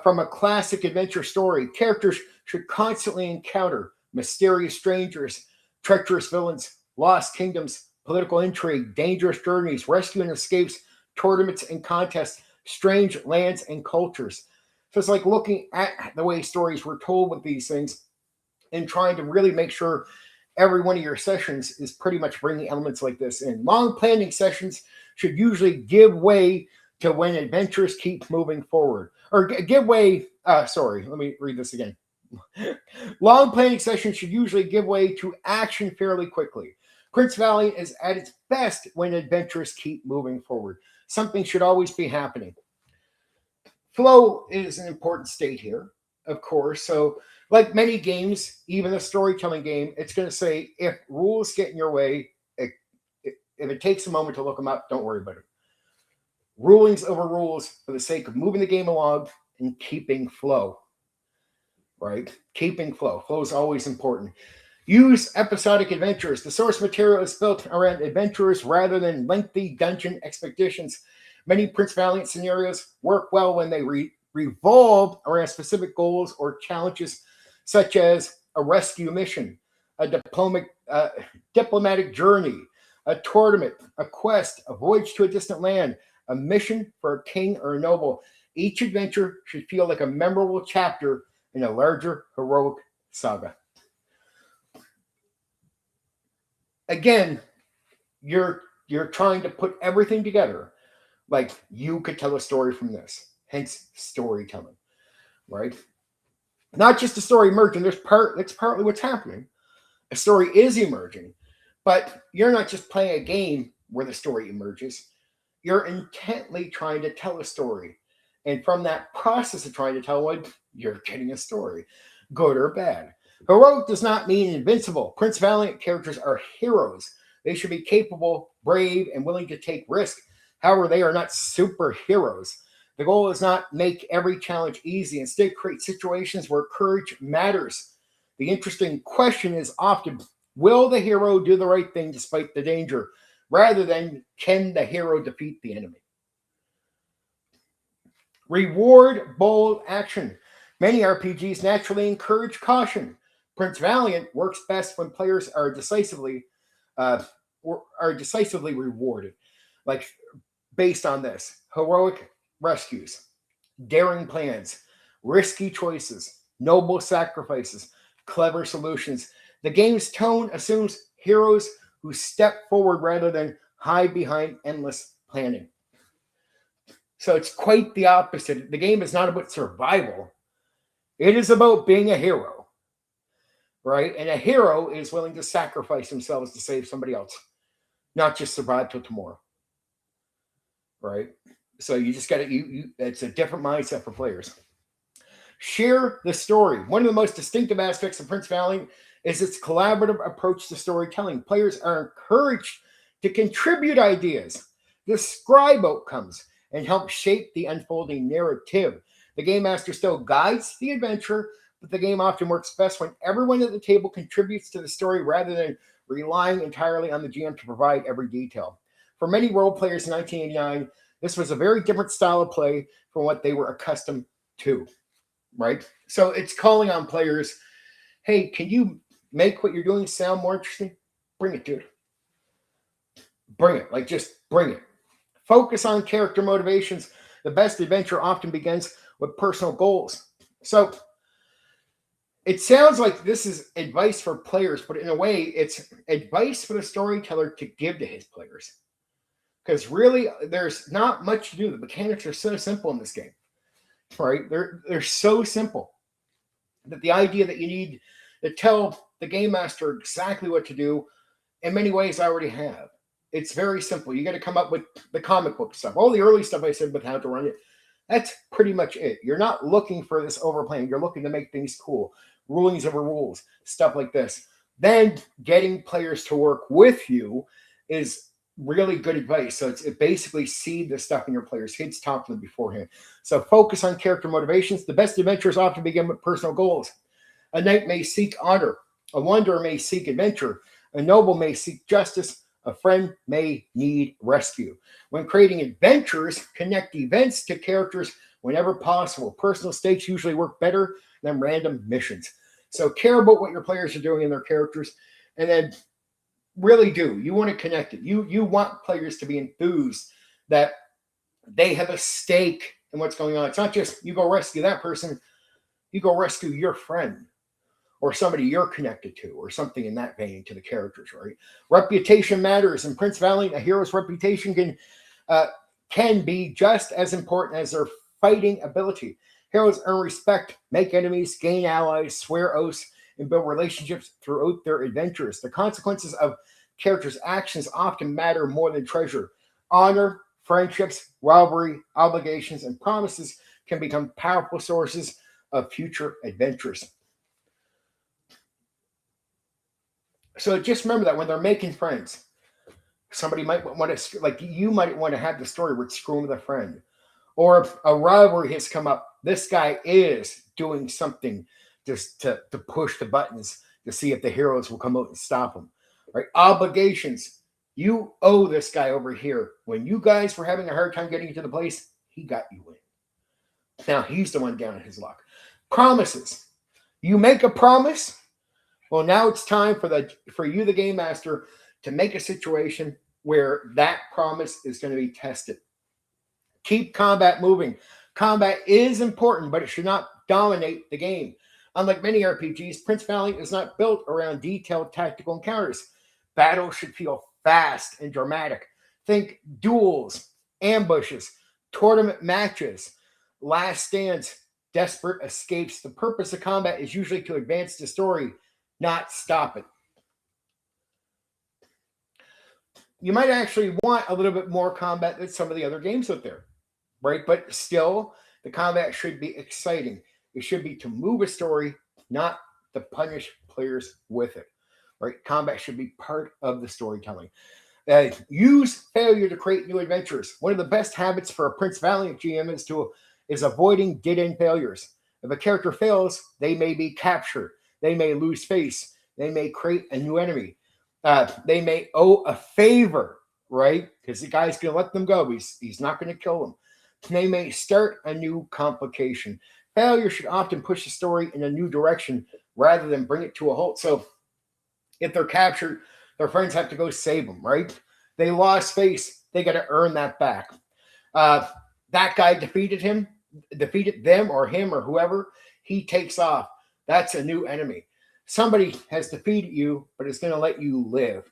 A: from a classic adventure story. Characters should constantly encounter mysterious strangers, treacherous villains, lost kingdoms, political intrigue, dangerous journeys, rescue and escapes, tournaments and contests, strange lands and cultures. So it's like looking at the way stories were told with these things and trying to really make sure every one of your sessions is pretty much bringing elements like this in. Long planning sessions should usually give way to when adventures keep moving forward. Or give way, sorry, let me read this again. Long planning sessions should usually give way to action fairly quickly. Prince Valiant is at its best when adventures keep moving forward. Something should always be happening. Flow is an important state here, of course. So, like many games, even a storytelling game, it's going to say if rules get in your way, if it takes a moment to look them up, don't worry about it. Rulings over rules for the sake of moving the game along and keeping flow, right? Keeping flow. Flow is always important. Use episodic adventures. The source material is built around adventures rather than lengthy dungeon expeditions. Many Prince Valiant scenarios work well when they revolve around specific goals or challenges, such as a rescue mission, a diplomatic journey, a tournament, a quest, a voyage to a distant land, a mission for a king or a noble. Each adventure should feel like a memorable chapter in a larger heroic saga. Again, you're trying to put everything together. Like, you could tell a story from this, hence storytelling, right? Not just a story emerging. That's partly what's happening. A story is emerging, but you're not just playing a game where the story emerges. You're intently trying to tell a story. And from that process of trying to tell one, You're getting a story, good or bad. Heroic does not mean invincible. Prince Valiant characters are heroes. They should be capable, brave, and willing to take risk. However, they are not superheroes. The goal is not make every challenge easy. Instead, create situations where courage matters. The interesting question is often, will the hero do the right thing despite the danger, rather than can the hero defeat the enemy? Reward bold action. Many RPGs naturally encourage caution. Prince Valiant works best when players uh, are decisively rewarded, like based on this: heroic rescues, daring plans, risky choices, noble sacrifices, clever solutions. The game's tone assumes heroes who step forward rather than hide behind endless planning. So it's quite the opposite. The game is not about survival, it is about being a hero, right? And a hero is willing to sacrifice themselves to save somebody else, not just survive till tomorrow, right? So you just got to, it's a different mindset for players. Share the story. One of the most distinctive aspects of Prince Valiant is its collaborative approach to storytelling. Players are encouraged to contribute ideas, describe outcomes, and help shape the unfolding narrative. The game master still guides the adventure, but the game often works best when everyone at the table contributes to the story rather than relying entirely on the GM to provide every detail. For many role players in 1989, this was a very different style of play from what they were accustomed to, right? So it's calling on players, hey, can you make what you're doing sound more interesting? Bring it, dude. Bring it. Like, just bring it. Focus on character motivations. The best adventure often begins with personal goals. So it sounds like this is advice for players, but in a way, it's advice for the storyteller to give to his players. Because really, there's not much to do. The mechanics are so simple in this game, right? They're so simple that the idea that you need to tell the game master exactly what to do, in many ways, I already have. It's very simple. You got to come up with the comic book stuff. All the early stuff I said with how to run it, that's pretty much it. You're not looking for this overplaying. You're looking to make things cool. Rulings over rules, stuff like this. Then getting players to work with you is really good advice. So it basically seed the stuff in your players' heads, talk to them beforehand. So focus on character motivations. The best adventures often begin with personal goals. A knight may seek honor. A wanderer may seek adventure. A noble may seek justice. A friend may need rescue. When creating adventures, connect events to characters whenever possible. Personal stakes usually work better than random missions. So care about what your players are doing in their characters, and then really do. You want to connect it. You want players to be enthused that they have a stake in what's going on. It's not just you go rescue that person, you go rescue your friend or somebody you're connected to, or something in that vein to the characters, right? Reputation matters. In Prince Valiant, a hero's reputation can be just as important as their fighting ability. Heroes earn respect, make enemies, gain allies, swear oaths, and build relationships throughout their adventures. The consequences of characters' actions often matter more than treasure. Honor, friendships, rivalry, obligations, and promises can become powerful sources of future adventures. So just remember that when they're making friends, somebody might want to, like, you might want to have the story where it's screwing with a friend. Or if a rivalry has come up, this guy is doing something just to push the buttons to see if the heroes will come out and stop him. Right? Obligations. You owe this guy over here. When you guys were having a hard time getting into the place, he got you in. Now he's the one down in his luck. Promises. You make a promise. Well, now it's time for you, the game master, to make a situation where that promise is going to be tested. Keep combat moving. Combat is important, but it should not dominate the game. Unlike many RPGs, Prince Valiant is not built around detailed tactical encounters. Battles should feel fast and dramatic. Think duels, ambushes, tournament matches, last stands, desperate escapes. The purpose of combat is usually to advance the story, not stop it. You might actually want a little bit more combat than some of the other games out there, right? But still, the combat should be exciting. It should be to move a story, not to punish players with it. Right? Combat should be part of the storytelling. Use failure to create new adventures. One of the best habits for a Prince Valiant GM is avoiding dead-end failures. If a character fails, they may be captured. They may lose face. They may create a new enemy. They may owe a favor, right? Because the guy's going to let them go. He's not going to kill them. They may start a new complication. Failure should often push the story in a new direction rather than bring it to a halt. So if they're captured, their friends have to go save them, right? They lost face. They got to earn that back. That guy defeated them or him or whoever. He takes off. That's a new enemy. Somebody has defeated you, but is going to let you live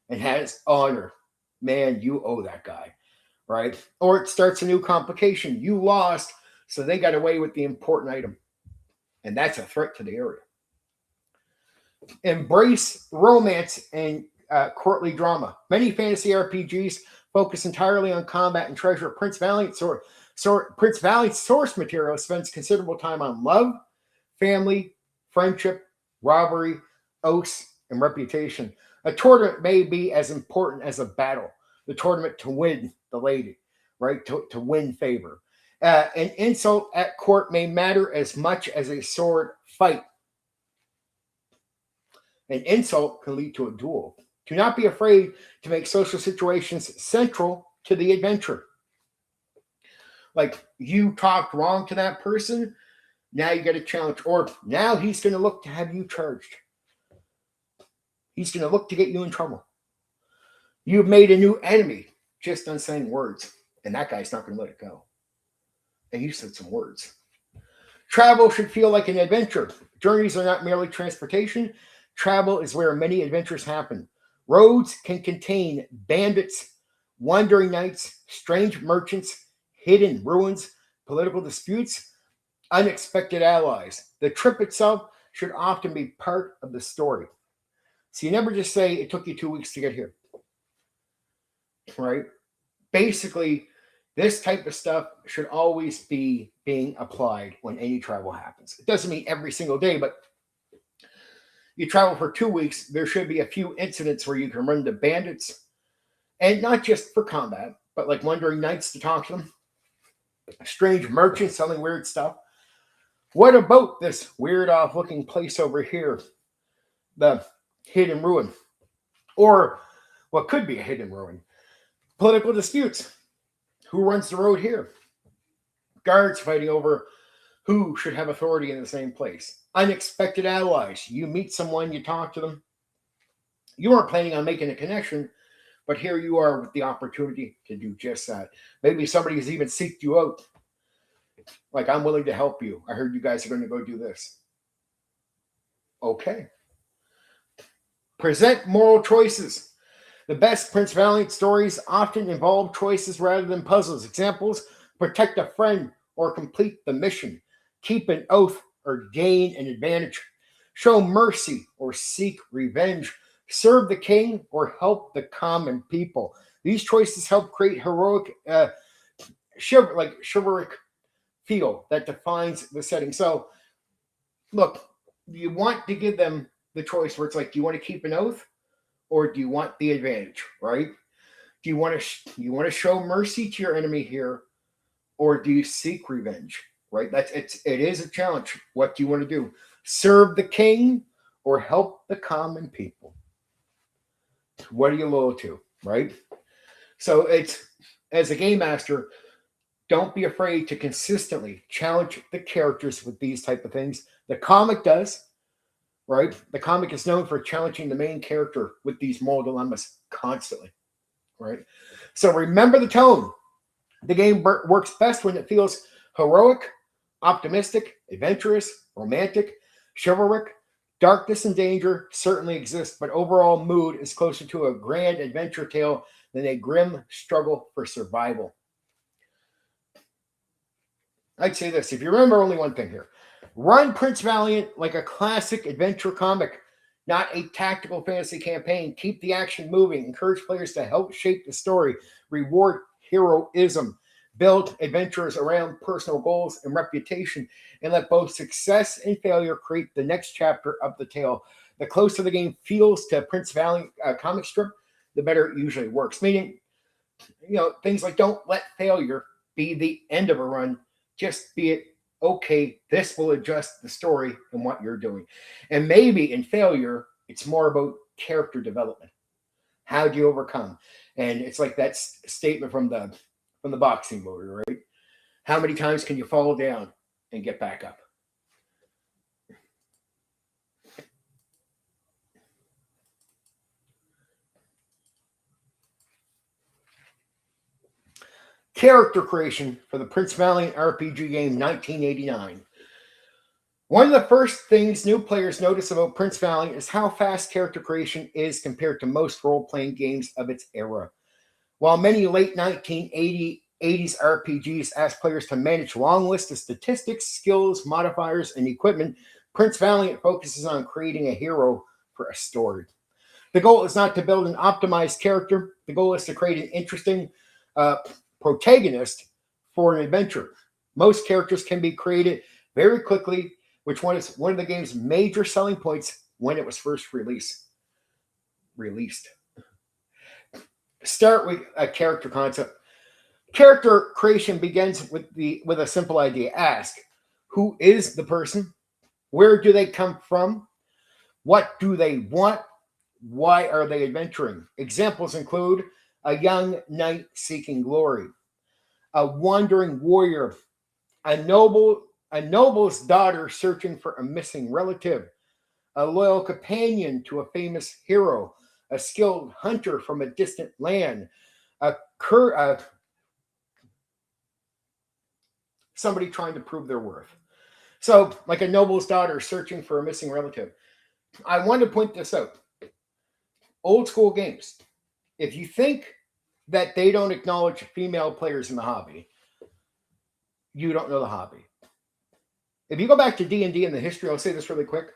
A: and has honor. Man, you owe that guy, right? Or it starts a new complication. You lost, so they got away with the important item. And that's a threat to the area. Embrace romance and courtly drama. Many fantasy RPGs focus entirely on combat and treasure. Prince Valiant's source material spends considerable time on love, family, friendship, robbery, oaths, and reputation. A tournament may be as important as a battle. The tournament to win the lady, right? To win favor. An insult at court may matter as much as a sword fight. An insult can lead to a duel. Do not be afraid to make social situations central to the adventure. Like you talked wrong to that person, now you get a challenge. Or now he's going to look to have you charged. He's going to look to get you in trouble. You've made a new enemy just on saying words. And that guy's not going to let it go. And you said some words. Travel should feel like an adventure. Journeys are not merely transportation. Travel is where many adventures happen. Roads can contain bandits, wandering knights, strange merchants, hidden ruins, political disputes, unexpected allies. The trip itself should often be part of the story. So you never just say it took you 2 weeks to get here. Right? Basically, this type of stuff should always be being applied when any travel happens. It doesn't mean every single day, but you travel for 2 weeks, there should be a few incidents where you can run into bandits, and not just for combat, but like wandering knights to talk to them, strange merchants selling weird stuff. What about this weird off looking place over here? The hidden ruin, or what could be a hidden ruin. Political disputes. Who runs the road here? Guards fighting over who should have authority in the same place. Unexpected allies. You meet someone, you talk to them. You weren't planning on making a connection, but here you are with the opportunity to do just that. Maybe somebody has even seeked you out. Like, I'm willing to help you. I heard you guys are going to go do this. Okay. Present moral choices. The best Prince Valiant stories often involve choices rather than puzzles. Examples: protect a friend or complete the mission. Keep an oath or gain an advantage. Show mercy or seek revenge. Serve the king or help the common people. These choices help create heroic, chivalric feel that defines the setting. So, look, you want to give them the choice where it's like, do you want to keep an oath or do you want the advantage, right? Do you want to show mercy to your enemy here, or do you seek revenge, right? It is a challenge. What do you want to do? Serve the king or help the common people? What are you loyal to, right? So it's, as a game master, don't be afraid to consistently challenge the characters with these type of things. The comic does, right? The comic is known for challenging the main character with these moral dilemmas constantly, right? So remember the tone. The game works best when it feels heroic, optimistic, adventurous, romantic, chivalric. Darkness and danger certainly exist, but overall mood is closer to a grand adventure tale than a grim struggle for survival. I'd say this, if you remember only one thing here, run Prince Valiant like a classic adventure comic, not a tactical fantasy campaign. Keep the action moving. Encourage players to help shape the story. Reward heroism. Build adventures around personal goals and reputation, and let both success and failure create the next chapter of the tale. The closer the game feels to Prince Valiant comic strip, the better it usually works. Meaning, things like don't let failure be the end of a run. Just be it, okay, this will adjust the story and what you're doing. And maybe in failure, it's more about character development. How do you overcome? And it's like that statement from the boxing movie, right? How many times can you fall down and get back up? Character creation for the Prince Valiant RPG game 1989. One of the first things new players notice about Prince Valiant is how fast character creation is compared to most role-playing games of its era. While many late 1980s RPGs ask players to manage long lists of statistics, skills, modifiers, and equipment, Prince Valiant focuses on creating a hero for a story. The goal is not to build an optimized character. The goal is to create an interesting protagonist for an adventure. Most characters can be created very quickly, which was one of the game's major selling points when it was first released. Start with a character concept. Character creation begins with a simple idea. Ask, who is the person? Where do they come from? What do they want? Why are they adventuring? Examples include a young knight seeking glory, a wandering warrior, a noble's daughter searching for a missing relative, a loyal companion to a famous hero, a skilled hunter from a distant land, somebody trying to prove their worth. So, like a noble's daughter searching for a missing relative. I want to point this out. Old school games, if you think that they don't acknowledge female players in the hobby, you don't know the hobby. If you go back to D&D and the history, I'll say this really quick.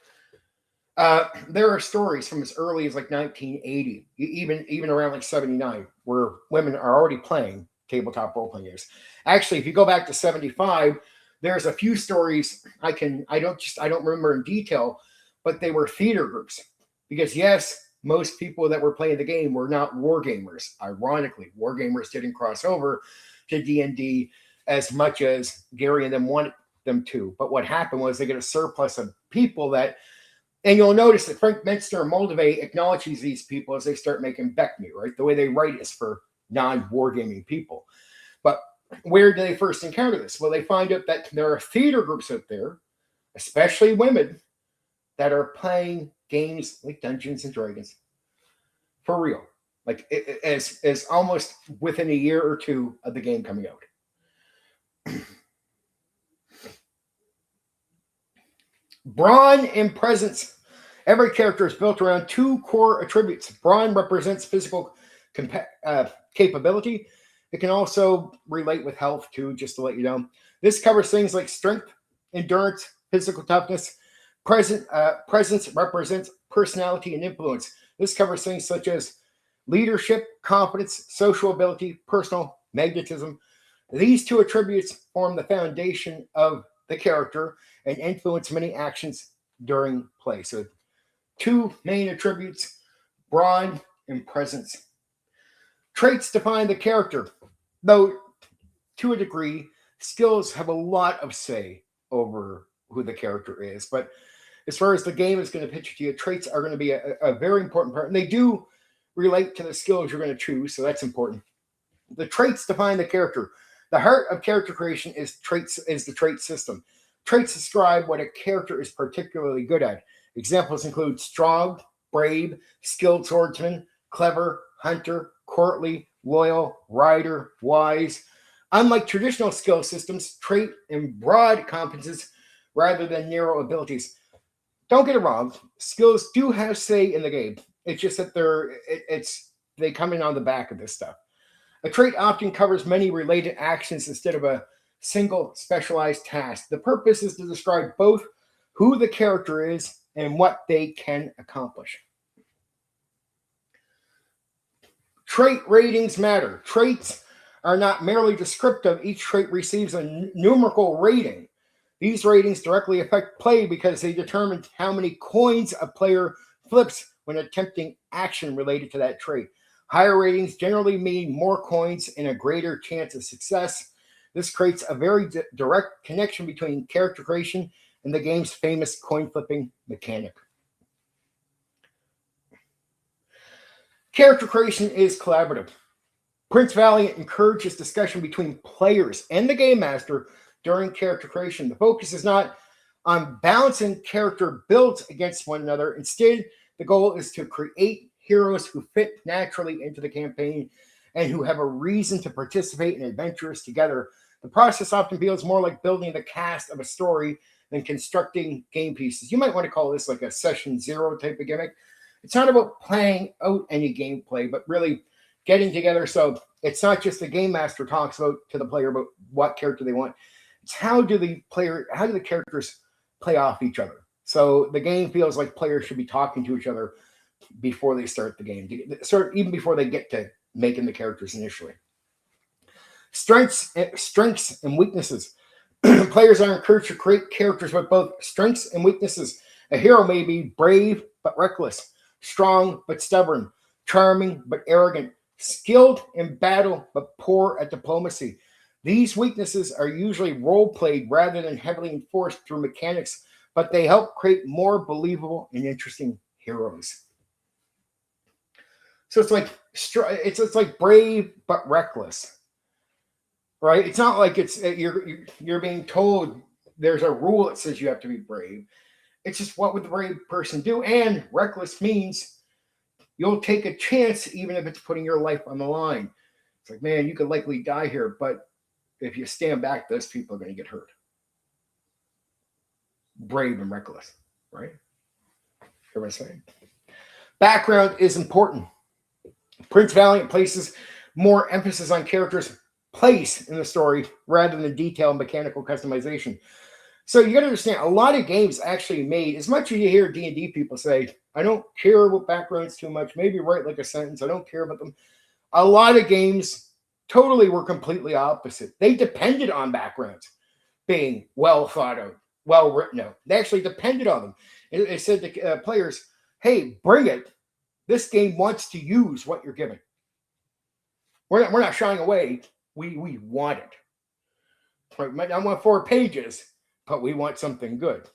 A: There are stories from as early as like 1980, even around like 79, where women are already playing tabletop role-playing games. Actually, if you go back to 75, there's a few stories I don't remember in detail, but they were theater groups. Because yes, most people that were playing the game were not war gamers. Ironically, war gamers didn't cross over to D&D as much as Gary and them wanted them to. But what happened was they get a surplus of people that, and you'll notice that Frank Minster and Moldave acknowledges these people as they start making Beckme, right? The way they write is for non-wargaming people. But where do they first encounter this? Well, they find out that there are theater groups out there, especially women, that are playing games like Dungeons and Dragons. For real. Like, as almost within a year or two of the game coming out. Brawn and presence. Every character is built around two core attributes. Brawn represents physical capability. It can also relate with health too, just to let you know. This covers things like strength, endurance, physical toughness. Presence represents personality and influence. This covers things such as leadership, confidence, social ability, personal magnetism. These two attributes form the foundation of the character and influence many actions during play. So, two main attributes, brawn and presence. Traits define the character, though to a degree, skills have a lot of say over who the character is. But as far as the game is going to pitch to you, traits are going to be a very important part. And they do relate to the skills you're going to choose, so that's important. The traits define the character. The heart of character creation is the trait system. Traits describe what a character is particularly good at. Examples include strong, brave, skilled swordsman, clever, hunter, courtly, loyal, rider, wise. Unlike traditional skill systems, trait and broad competences rather than narrow abilities. Don't get it wrong, skills do have say in the game. It's just that they come in on the back of this stuff. A trait often covers many related actions instead of a single specialized task. The purpose is to describe both who the character is and what they can accomplish. Trait ratings matter. Traits are not merely descriptive. Each trait receives a numerical rating. These ratings directly affect play because they determine how many coins a player flips when attempting action related to that trait. Higher ratings generally mean more coins and a greater chance of success. This creates a very direct connection between character creation and the game's famous coin flipping mechanic. Character creation is collaborative. Prince Valiant encourages discussion between players and the game master during character creation. The focus is not on balancing character builds against one another. Instead, the goal is to create heroes who fit naturally into the campaign and who have a reason to participate in adventures together. The process often feels more like building the cast of a story than constructing game pieces. You might want to call this like a session zero type of gimmick. It's not about playing out any gameplay, but really getting together. So it's not just the game master talks about to the player about what character they want. It's how do the characters play off each other. So the game feels like players should be talking to each other before they start the game, even before they get to making the characters initially. Strengths and weaknesses. Players are encouraged to create characters with both strengths and weaknesses. A hero may be brave but reckless, strong but stubborn, charming but arrogant, skilled in battle but poor at diplomacy. These weaknesses are usually role-played rather than heavily enforced through mechanics, but they help create more believable and interesting heroes. So it's like brave but reckless, right? It's not like you're being told there's a rule that says you have to be brave. It's just what would the brave person do? And reckless means you'll take a chance even if it's putting your life on the line. It's like, man, you could likely die here, but if you stand back, those people are going to get hurt. Brave and reckless, right? Hear what I'm saying? Background is important. Prince Valiant places more emphasis on characters' place in the story rather than detail and mechanical customization. So you got to understand, a lot of games actually made, as much as you hear D&D people say, I don't care about backgrounds too much, maybe write like a sentence, I don't care about them. A lot of games totally were completely opposite. They depended on backgrounds being well thought out, well written out. They actually depended on them. It said to players, hey, bring it. This game wants to use what you're giving. We're not shying away. We want it. I want 4 pages, but we want something good.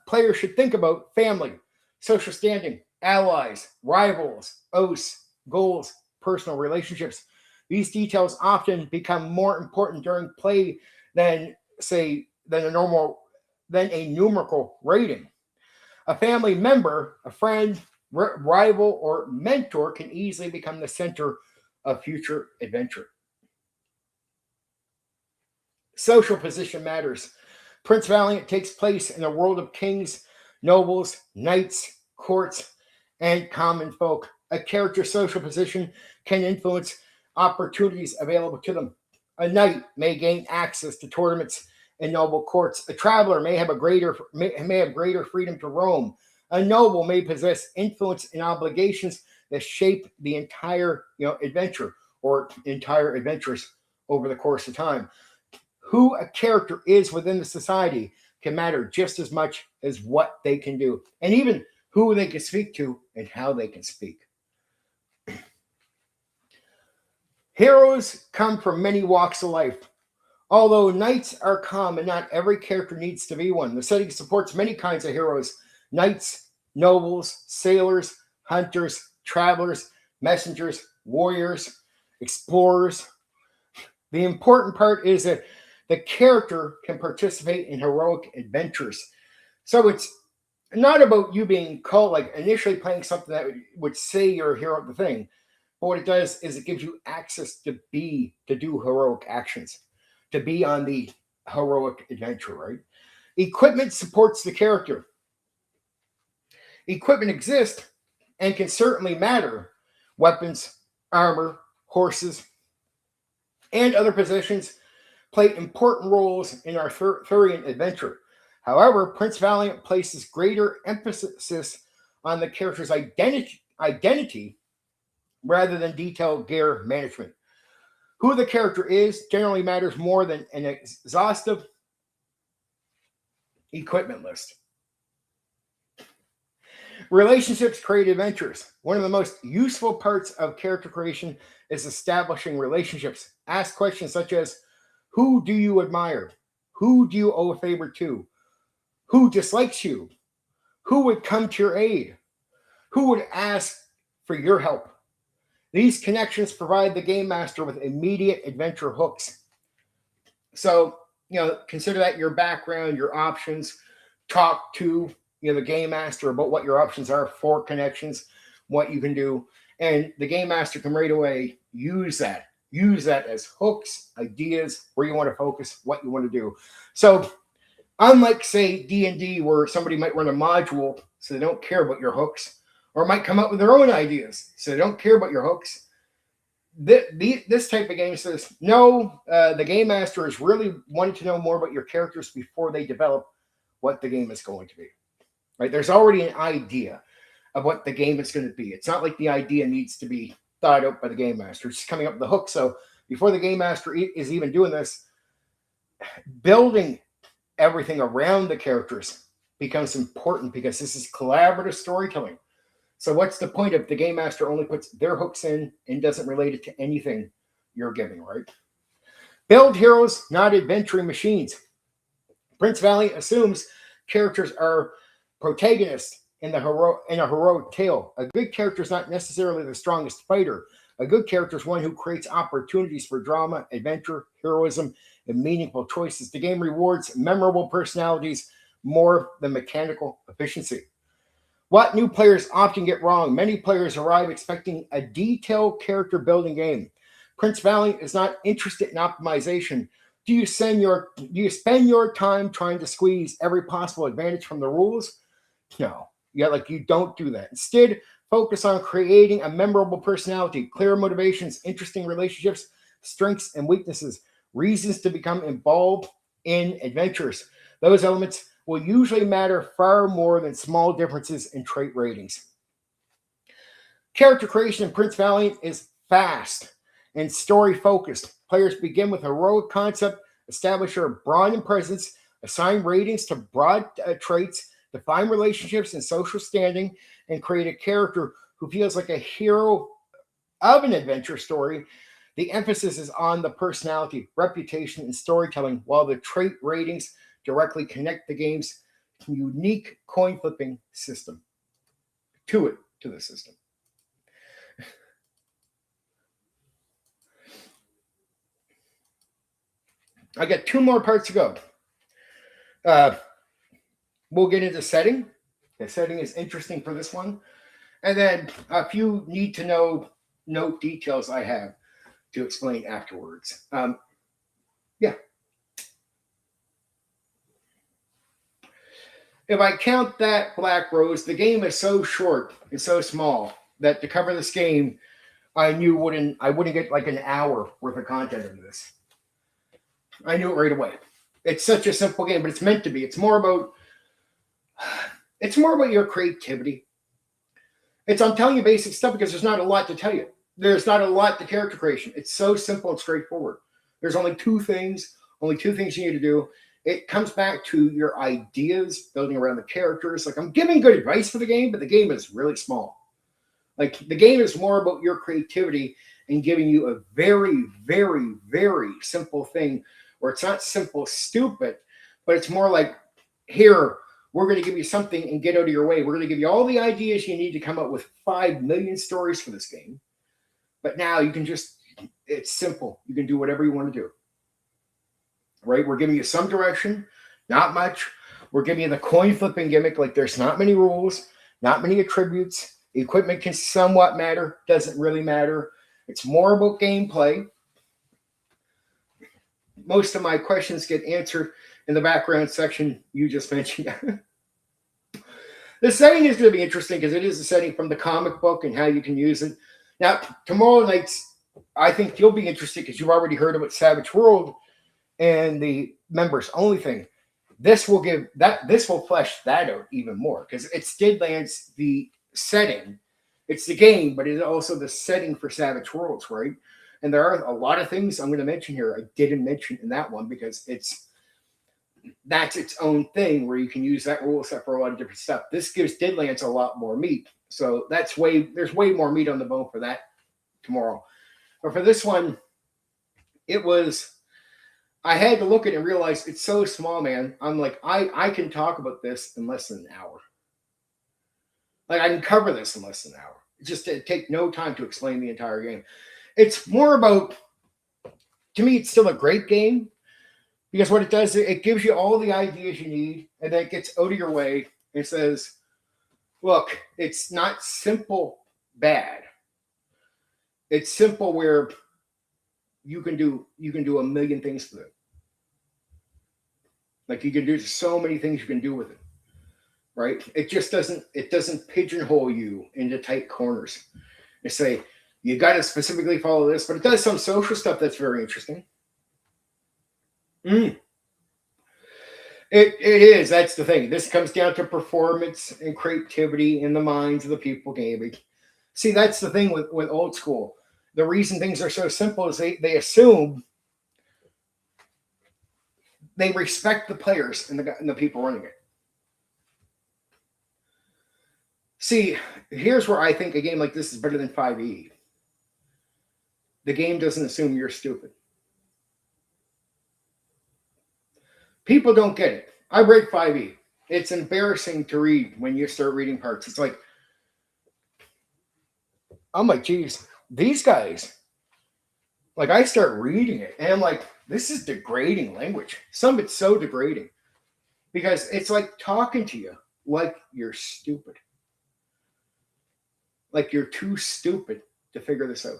A: Players should think about family, social standing, allies, rivals, oaths, goals, personal relationships. These details often become more important during play than a numerical rating. A family member, a friend, rival, or mentor can easily become the center of future adventure. Social position matters. Prince Valiant takes place in a world of kings, nobles, knights, courts, and common folk. A character's social position can influence opportunities available to them. A knight may gain access to tournaments and noble courts. A traveler may have greater freedom to roam. A noble may possess influence and obligations that shape the entire adventure or entire adventures over the course of time. Who a character is within the society can matter just as much as what they can do, and even who they can speak to and how they can speak. Heroes come from many walks of life. Although knights are common, not every character needs to be one. The setting supports many kinds of heroes: knights, nobles, sailors, hunters, travelers, messengers, warriors, explorers. The important part is that the character can participate in heroic adventures. So it's not about you being called, like initially playing something that would say you're a hero of the thing. But what it does is it gives you access to do heroic actions, to be on the heroic adventure, right? Equipment supports the character. Equipment exists and can certainly matter. Weapons, armor, horses, and other possessions play important roles in our Arthurian adventure. However, Prince Valiant places greater emphasis on the character's identity rather than detailed gear management. Who the character is generally matters more than an exhaustive equipment list. Relationships create adventures. One of the most useful parts of character creation is establishing relationships. Ask questions such as, who do you admire? Who do you owe a favor to? Who dislikes you? Who would come to your aid? Who would ask for your help? These connections provide the game master with immediate adventure hooks. So, consider that your background, your options. Talk to the game master about what your options are for connections, what you can do, and the game master can right away use that as hooks, ideas, where you want to focus, what you want to do. So unlike, say, D&D, where somebody might run a module so they don't care about your hooks, or might come up with their own ideas so they don't care about your hooks, this type of game says, no, the game master is really wanting to know more about your characters before they develop what the game is going to be. Right? There's already an idea of what the game is going to be. It's not like the idea needs to be thought out by the game master. It's coming up with the hook. So before the game master is even doing this, building everything around the characters becomes important, because this is collaborative storytelling. So what's the point if the game master only puts their hooks in and doesn't relate it to anything you're giving, right? Build heroes, not adventuring machines. Prince Valiant assumes characters are protagonists in a heroic tale. A good character is not necessarily the strongest fighter. A good character is one who creates opportunities for drama, adventure, heroism, and meaningful choices. The game rewards memorable personalities more than mechanical efficiency. What new players often get wrong. Many players arrive expecting a detailed character building game. Prince Valiant is not interested in optimization. Do you spend your time trying to squeeze every possible advantage from the rules? No. You don't do that. Instead, focus on creating a memorable personality, clear motivations, interesting relationships, strengths and weaknesses, reasons to become involved in adventures. Those elements will usually matter far more than small differences in trait ratings. Character creation in Prince Valiant is fast and story-focused. Players begin with a heroic concept, establish a broad presence, assign ratings to broad traits, define relationships and social standing, and create a character who feels like a hero of an adventure story. The emphasis is on the personality, reputation, and storytelling, while the trait ratings directly connect the game's unique coin flipping system to the system. I got 2 more parts to go. We'll get into setting. The setting is interesting for this one. And then a few need to know note details I have to explain afterwards. Yeah. If I count that Black Rose, the game is so short and so small that to cover this game, I wouldn't get like an hour worth of content into this. I knew it right away. It's such a simple game, but it's meant to be. It's more about your creativity. I'm telling you basic stuff because there's not a lot to tell you. There's not a lot to character creation. It's so simple and straightforward. There's only two things you need to do. It comes back to your ideas, building around the characters. Like, I'm giving good advice for the game, but the game is really small. Like, the game is more about your creativity and giving you a very, very, very simple thing, where it's not simple, stupid, but it's more like, here, we're going to give you something and get out of your way. We're going to give you all the ideas you need to come up with 5 million stories for this game. But now you can it's simple. You can do whatever you want to do. Right? We're giving you some direction, not much. We're giving you the coin flipping gimmick. Like, there's not many rules, not many attributes. Equipment can somewhat matter, doesn't really matter. It's more about gameplay. Most of my questions get answered in the background section you just mentioned. The setting is going to be interesting because it is a setting from the comic book and how you can use it. Now, tomorrow night's, I think you'll be interested because you've already heard about Savage World and the members only thing. This will flesh that out even more, because it's Deadlands, the setting. It's the game, but it's also the setting for Savage Worlds, right? And there are a lot of things I'm going to mention here I didn't mention in that one because that's its own thing where you can use that rule set for a lot of different stuff. This gives Deadlands a lot more meat. So there's way more meat on the bone for that tomorrow. But for this one, I had to look at it and realize it's so small, man. I'm like, I can talk about this in less than an hour. Like, I can cover this in less than an hour. It take no time to explain the entire game. It's more about, to me, it's still a great game because what it does, it gives you all the ideas you need, and then it gets out of your way and says, look, it's not simple bad. It's simple where you can do a million things with it. Like, you can do so many things you can do with it, right? It doesn't pigeonhole you into tight corners and say, you got to specifically follow this, but it does some social stuff that's very interesting. It is. That's the thing. This comes down to performance and creativity in the minds of the people gaming. See, that's the thing with old school. The reason things are so simple is they assume they respect the players and the people running it. See, here's where I think a game like this is better than 5e. The game doesn't assume you're stupid. People don't get it. I read 5e. It's embarrassing to read when you start reading parts. It's like, I'm like, geez, these guys, like, I start reading it and I'm like, this is degrading language. Some of it's so degrading because it's like talking to you like you're stupid. Like you're too stupid to figure this out.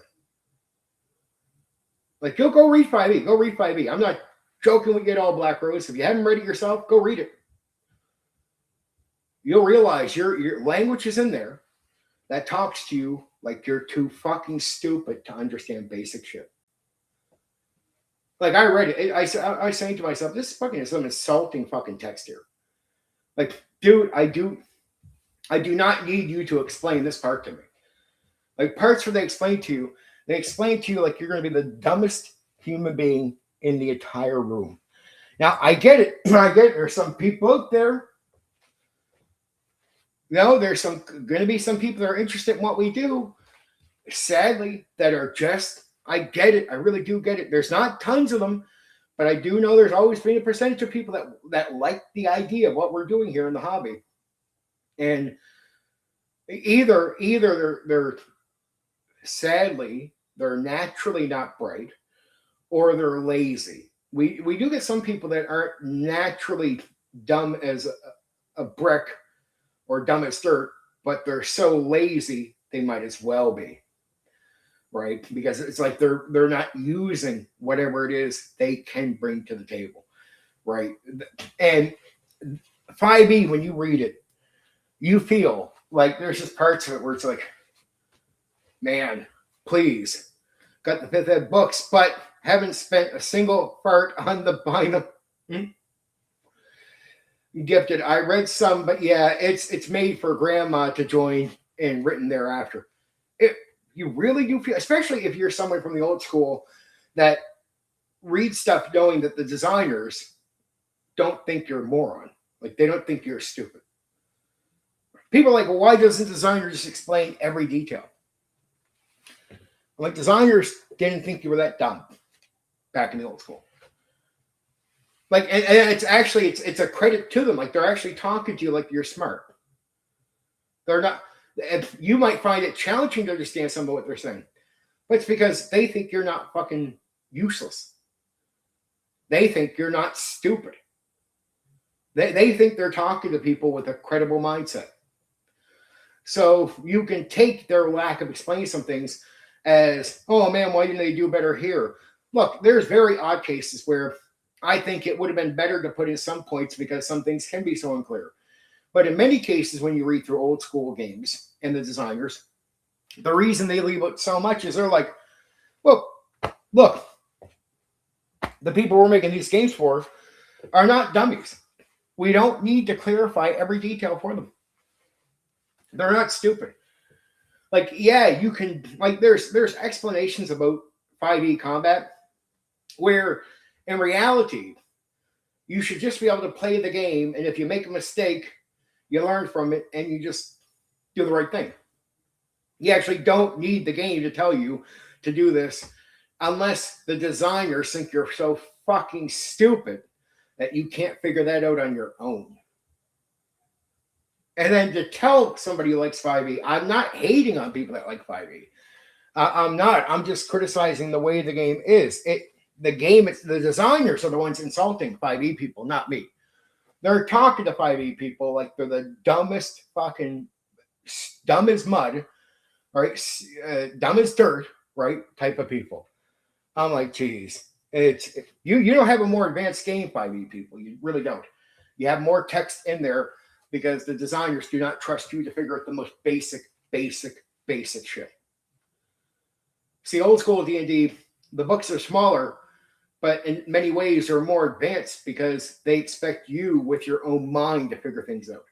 A: Like, you'll go read 5e. Go read 5e. I'm not joking with you at all, Black Rose. If you haven't read it yourself, go read it. You'll realize your language is in there that talks to you like you're too fucking stupid to understand basic shit. Like, I read it. I was saying to myself, this fucking is some insulting fucking text here. Like, dude, I do not need you to explain this part to me. Like, parts where they explain to you like you're going to be the dumbest human being in the entire room. Now, I get it. There's some people out there. There's going to be some people that are interested in what we do. Sadly, that are just, I get it. I really do get it. There's not tons of them, but I do know there's always been a percentage of people that like the idea of what we're doing here in the hobby. And either they're sadly, they're naturally not bright, or they're lazy. We do get some people that aren't naturally dumb as a brick or dumb as dirt, but they're so lazy they might as well be, right? Because it's like they're not using whatever it is they can bring to the table, right? And 5e, when you read it, you feel like there's just parts of it where it's like, man, please, got the 5th ed books, but haven't spent a single fart on the binder. Gifted. I read some, but yeah, it's made for grandma to join and written thereafter. You really do feel, especially if you're someone from the old school that reads stuff knowing that the designers don't think you're a moron. Like, they don't think you're stupid. People are like, well, why doesn't designer just explain every detail? Like, designers didn't think you were that dumb back in the old school. Like, and it's actually, it's a credit to them. Like, they're actually talking to you like you're smart. They're not, you might find it challenging to understand some of what they're saying, but it's because they think you're not fucking useless. They think you're not stupid. They think they're talking to people with a credible mindset. So you can take their lack of explaining some things as, oh man, why didn't they do better here? Look, there's very odd cases where I think it would have been better to put in some points because some things can be so unclear. But in many cases, when you read through old school games and the designers, the reason they leave out so much is they're like, well, look, the people we're making these games for are not dummies. We don't need to clarify every detail for them. They're not stupid. Like, yeah, you can, like, there's explanations about 5e combat, where in reality, you should just be able to play the game, and if you make a mistake, you learn from it, and you just do the right thing. You actually don't need the game to tell you to do this unless the designers think you're so fucking stupid that you can't figure that out on your own. And then to tell somebody who likes 5e, I'm not hating on people that like 5e. I'm not. I'm just criticizing the way the game is. The designers are the ones insulting 5e people, not me. They're talking to 5e people like they're the dumbest fucking, dumb as mud, right? Dumb as dirt, right? Type of people. I'm like, geez, you don't have a more advanced game, 5e people. You really don't. You have more text in there because the designers do not trust you to figure out the most basic shit. See, old school D&D, the books are smaller, but in many ways are more advanced because they expect you with your own mind to figure things out.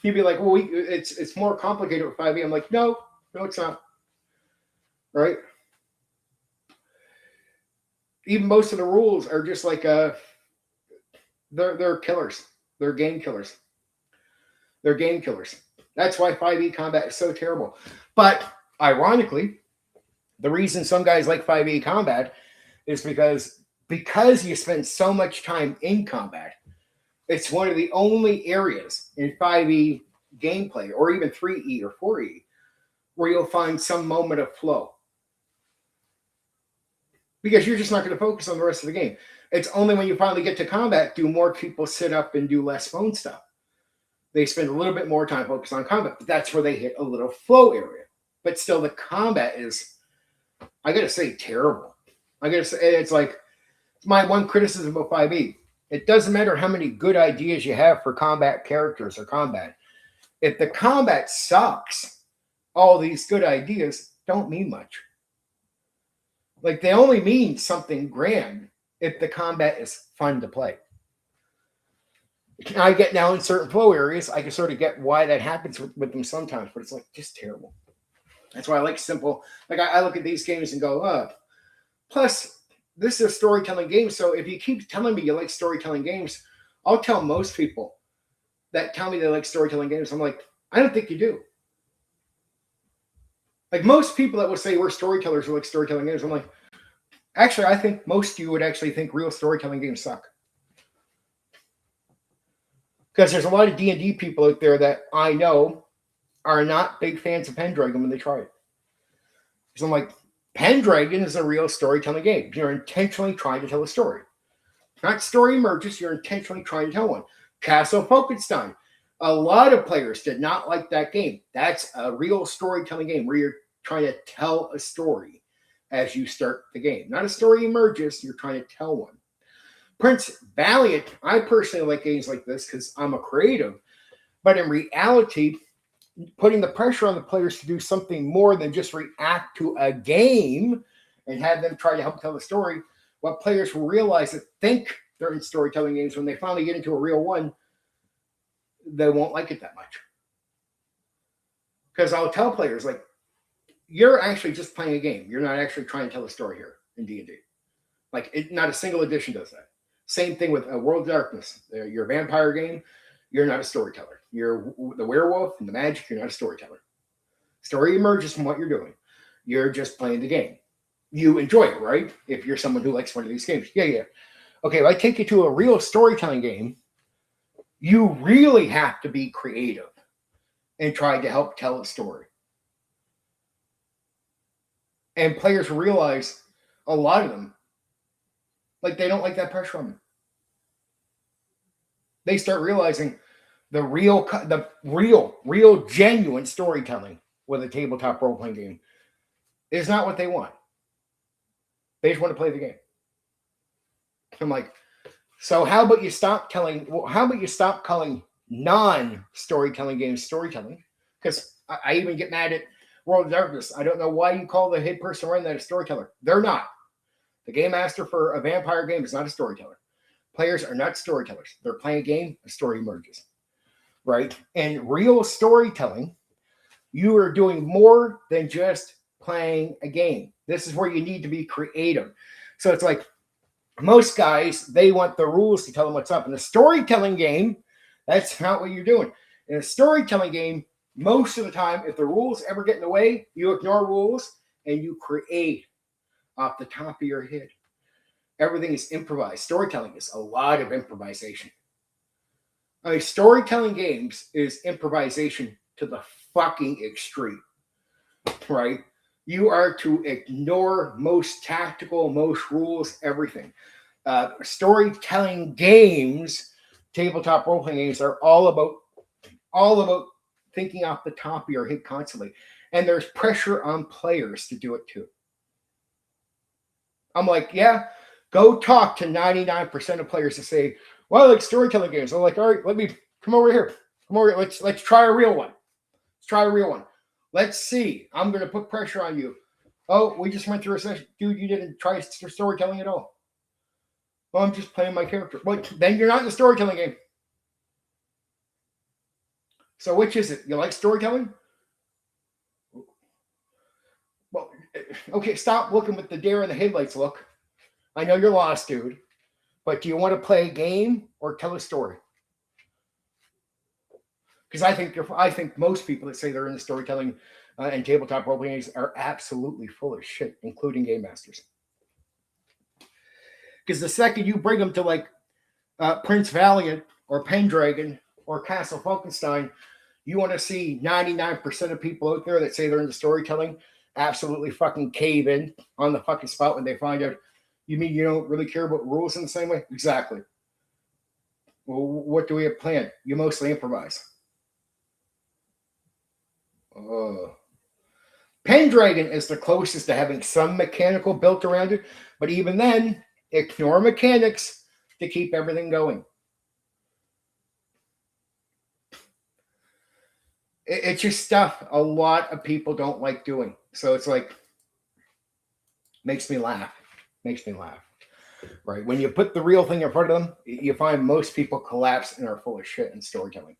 A: You'd be like, well, it's more complicated with 5e. I'm like, no, it's not. Right? Even most of the rules are just like they're killers. They're game killers. They're game killers. That's why 5e combat is so terrible. But ironically, the reason some guys like 5e combat is because you spend so much time in combat. It's one of the only areas in 5e gameplay, or even 3e or 4e, where you'll find some moment of flow. Because you're just not going to focus on the rest of the game. It's only when you finally get to combat do more people sit up and do less phone stuff. They spend a little bit more time focused on combat, but that's where they hit a little flow area. But still, the combat is, I got to say, terrible. I got to say, it's like, my one criticism of 5e. It doesn't matter how many good ideas you have for combat characters or combat. If the combat sucks, all these good ideas don't mean much. Like, they only mean something grand if the combat is fun to play. I get now in certain flow areas, I can sort of get why that happens with them sometimes, but it's like just terrible. That's why I like simple. Like, I look at these games and go, plus, this is a storytelling game. So if you keep telling me you like storytelling games, I'll tell most people that tell me they like storytelling games. I'm like, I don't think you do. Like, most people that would say we're storytellers who like storytelling games, I'm like, actually, I think most of you would actually think real storytelling games suck. Because there's a lot of D&D people out there that I know are not big fans of Pendragon when they try it. Because I'm like, Pendragon is a real storytelling game. You're intentionally trying to tell a story. Not story emerges, you're intentionally trying to tell one. Castle Falkenstein. A lot of players did not like that game. That's a real storytelling game where you're trying to tell a story as you start the game. Not a story emerges, you're trying to tell one. Prince Valiant, I personally like games like this because I'm a creative. But in reality, putting the pressure on the players to do something more than just react to a game and have them try to help tell the story, what players will realize that think they're in storytelling games, when they finally get into a real one, they won't like it that much. Because I'll tell players, like, you're actually just playing a game. You're not actually trying to tell a story here in D&D. Like, not a single edition does that. Same thing with World of Darkness. Your vampire game, you're not a storyteller. You're the werewolf and the magic, you're not a storyteller. Story emerges from what you're doing. You're just playing the game. You enjoy it, right? If you're someone who likes one of these games. Yeah. Okay, if I take you to a real storytelling game, you really have to be creative and try to help tell a story. And players realize, a lot of them, like, they don't like that pressure on them. They start realizing the real, genuine storytelling with a tabletop role-playing game is not what they want. They just want to play the game. I'm like, so how about you stop calling non-storytelling games storytelling? Because I even get mad at World of Darkness. I don't know why you call the head person running that a storyteller. They're not. The game master for a vampire game is not a storyteller. Players are not storytellers. They're playing a game, a story emerges. Right? And real storytelling, you are doing more than just playing a game. This is where you need to be creative. So it's like most guys, they want the rules to tell them what's up. In a storytelling game, that's not what you're doing. In a storytelling game, most of the time, if the rules ever get in the way, you ignore rules and you create off the top of your head. Everything is improvised. Storytelling is a lot of improvisation. I mean, storytelling games is improvisation to the fucking extreme, right? You are to ignore most tactical, most rules, everything. Storytelling games, tabletop role-playing games, are all about thinking off the top of your head constantly. And there's pressure on players to do it too. I'm like, yeah, go talk to 99% of players to say, well, I like storytelling games. I'm like, all right, let me come over here. Come over here. Let's try a real one. Let's try a real one. Let's see. I'm going to put pressure on you. Oh, we just went through a session. Dude, you didn't try storytelling at all. Well, I'm just playing my character. Well, then you're not in the storytelling game. So which is it? You like storytelling? Well, okay, stop looking with the deer in the headlights look. I know you're lost, dude. But do you want to play a game or tell a story? Because I think most people that say they're in the storytelling and tabletop role playing games are absolutely full of shit, including game masters. Because the second you bring them to like Prince Valiant or Pendragon or Castle Falkenstein, you want to see 99% of people out there that say they're into storytelling absolutely fucking cave in on the fucking spot when they find out. You mean you don't really care about rules in the same way? Exactly. Well, what do we have planned? You mostly improvise. Pendragon is the closest to having some mechanical built around it, but even then, ignore mechanics to keep everything going. It's just stuff a lot of people don't like doing. So it's like, makes me laugh. Right? When you put the real thing in front of them, you find most people collapse and are full of shit in storytelling.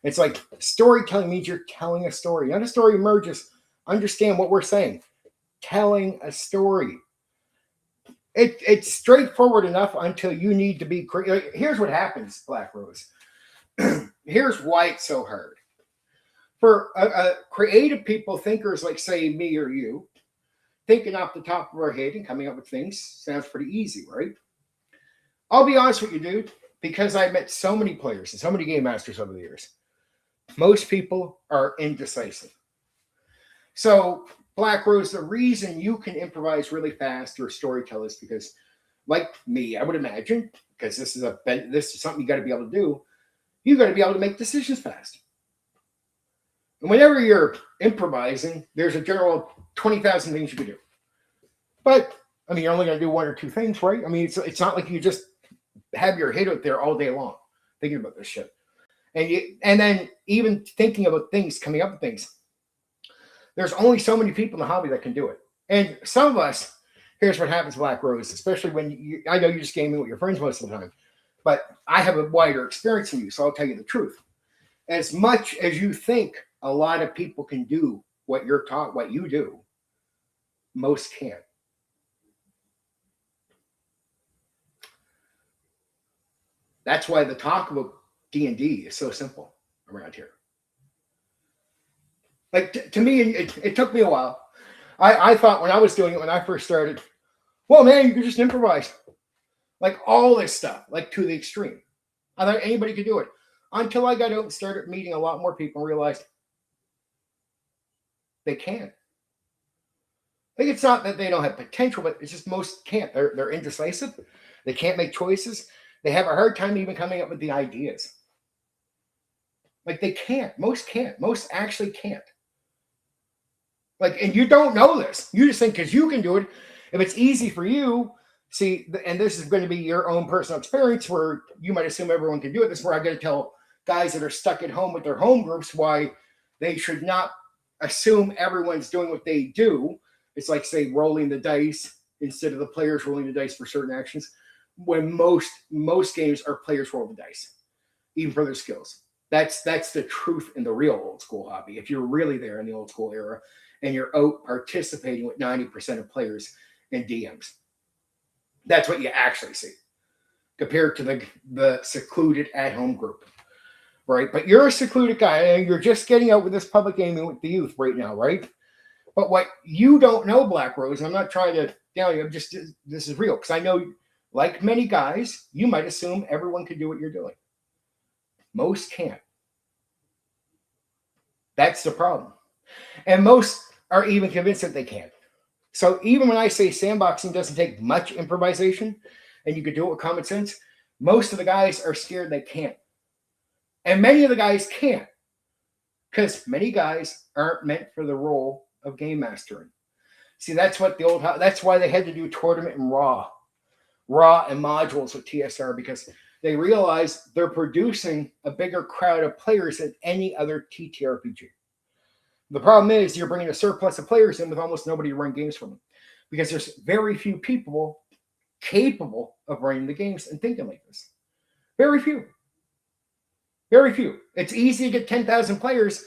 A: It's like storytelling means you're telling a story. Not a story emerges. Understand what we're saying. Telling a story. It's straightforward enough until you need to be creative. Here's what happens, Black Rose. Here's why it's so hard. For creative people, thinkers like, say, me or you, thinking off the top of our head and coming up with things sounds pretty easy, right? I'll be honest with you, dude, because I've met so many players and so many game masters over the years. Most people are indecisive. So, Black Rose, the reason you can improvise really fast or storytell is because, like me, I would imagine, because this is something you got to be able to do, you got to be able to make decisions fast. And whenever you're improvising, there's a general 20,000 things you can do. But, I mean, you're only going to do one or two things, right? I mean, it's not like you just have your head out there all day long thinking about this shit. And then even thinking about things, coming up with things. There's only so many people in the hobby that can do it. And some of us, here's what happens, Black Rose, especially when I know you're just gaming with your friends most of the time, but I have a wider experience than you, so I'll tell you the truth. As much as you think a lot of people can do what you do, most can't. That's why the talk about D&D is so simple around here. Like, to me, it took me a while. I thought when I was doing it, when I first started, well, man, you can just improvise. Like, all this stuff, like, to the extreme. I thought anybody could do it. Until I got out and started meeting a lot more people and realized they can't. Like, it's not that they don't have potential, but it's just most can't. They're indecisive. They can't make choices. They have a hard time even coming up with the ideas. Like, they can't. Most can't. Most actually can't. Like, and you don't know this. You just think because you can do it, if it's easy for you, see, and this is going to be your own personal experience where you might assume everyone can do it. This is where I got to tell guys that are stuck at home with their home groups why they should not assume everyone's doing what they do. It's like, say, rolling the dice instead of the players rolling the dice for certain actions, when most games are players roll the dice, even for their skills. That's the truth in the real old school hobby. If you're really there in the old school era and you're out participating with 90% of players and DMs, that's what you actually see compared to the secluded at-home group, right? But you're a secluded guy and you're just getting out with this public gaming with the youth right now, right? But what you don't know, Black Rose, I'm not trying to down you, this is real, because I know, like many guys, you might assume everyone can do what you're doing. Most can't. That's the problem. And most are even convinced that they can't. So even when I say sandboxing doesn't take much improvisation and you can do it with common sense, most of the guys are scared they can't. And many of the guys can't, because many guys aren't meant for the role of game mastering. See, that's why they had to do tournament and raw and modules with TSR, because they realize they're producing a bigger crowd of players than any other TTRPG. The problem is you're bringing a surplus of players in with almost nobody to run games for them, because there's very few people capable of running the games and thinking like this. Very few. Very few. It's easy to get 10,000 players.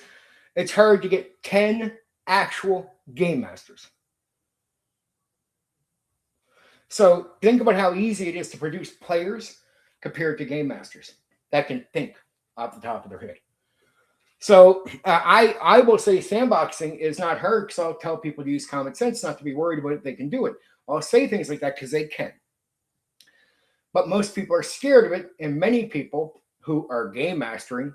A: It's hard to get 10 actual game masters. So think about how easy it is to produce players compared to game masters that can think off the top of their head. So I will say sandboxing is not hard, because I'll tell people to use common sense, not to be worried about it. They can do it. I'll say things like that because they can. But most people are scared of it, and many people who are game mastering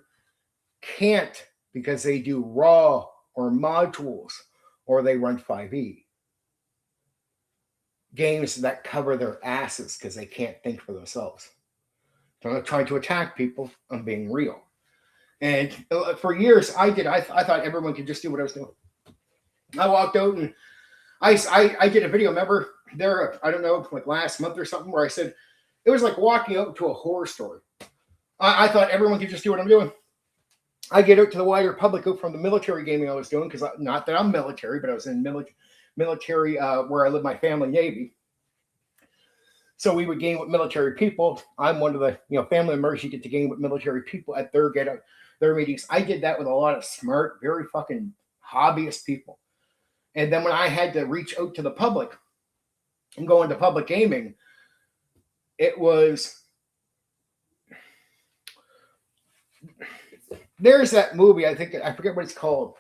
A: can't, because they do raw or modules or they run 5e. Games that cover their asses because they can't think for themselves. So I'm not trying to attack people. I'm being real. And for years, I thought everyone could just do what I was doing. I walked out and I did a video, remember, there, I don't know, like last month or something, where I said, it was like walking out to a horror story. I thought everyone could just do what I'm doing. I get out to the wider public out from the military gaming I was doing, because not that I'm military, but I was in military where I live, my family Navy. So we would game with military people. I'm one of the family members you get to game with military people at their meetings. I did that with a lot of smart, very fucking hobbyist people. And then when I had to reach out to the public and go into public gaming, it was, there's that movie, I forget what it's called,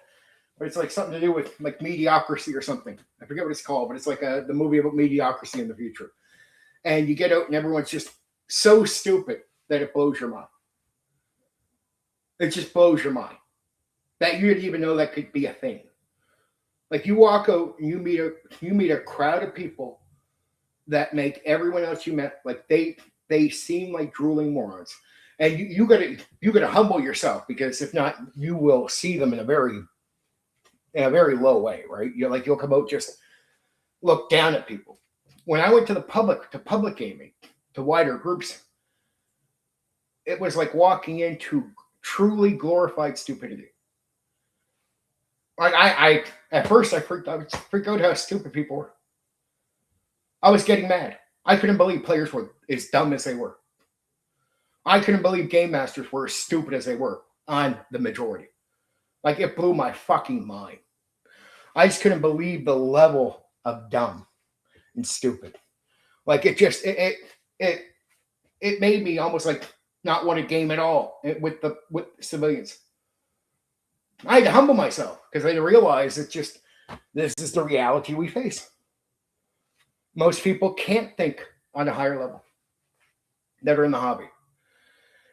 A: but it's like something to do with like mediocrity or something. I forget what it's called, but it's like the movie about mediocrity in the future. And you get out and everyone's just so stupid that it blows your mind. It just blows your mind that you didn't even know that could be a thing. Like you walk out and you meet a crowd of people that make everyone else you met, like they seem like drooling morons. And you gotta humble yourself, because if not, you will see them in a very low way, right? You'll come out just look down at people. When I went to public gaming, to wider groups, it was like walking into truly glorified stupidity. Like I at first I freaked out how stupid people were. I was getting mad. I couldn't believe players were as dumb as they were. I couldn't believe game masters were as stupid as they were on the majority. Like, it blew my fucking mind. I just couldn't believe the level of dumb and stupid. Like, it made me almost like not want to game at all with civilians. I had to humble myself, because I realized this is the reality we face. Most people can't think on a higher level that are in the hobby.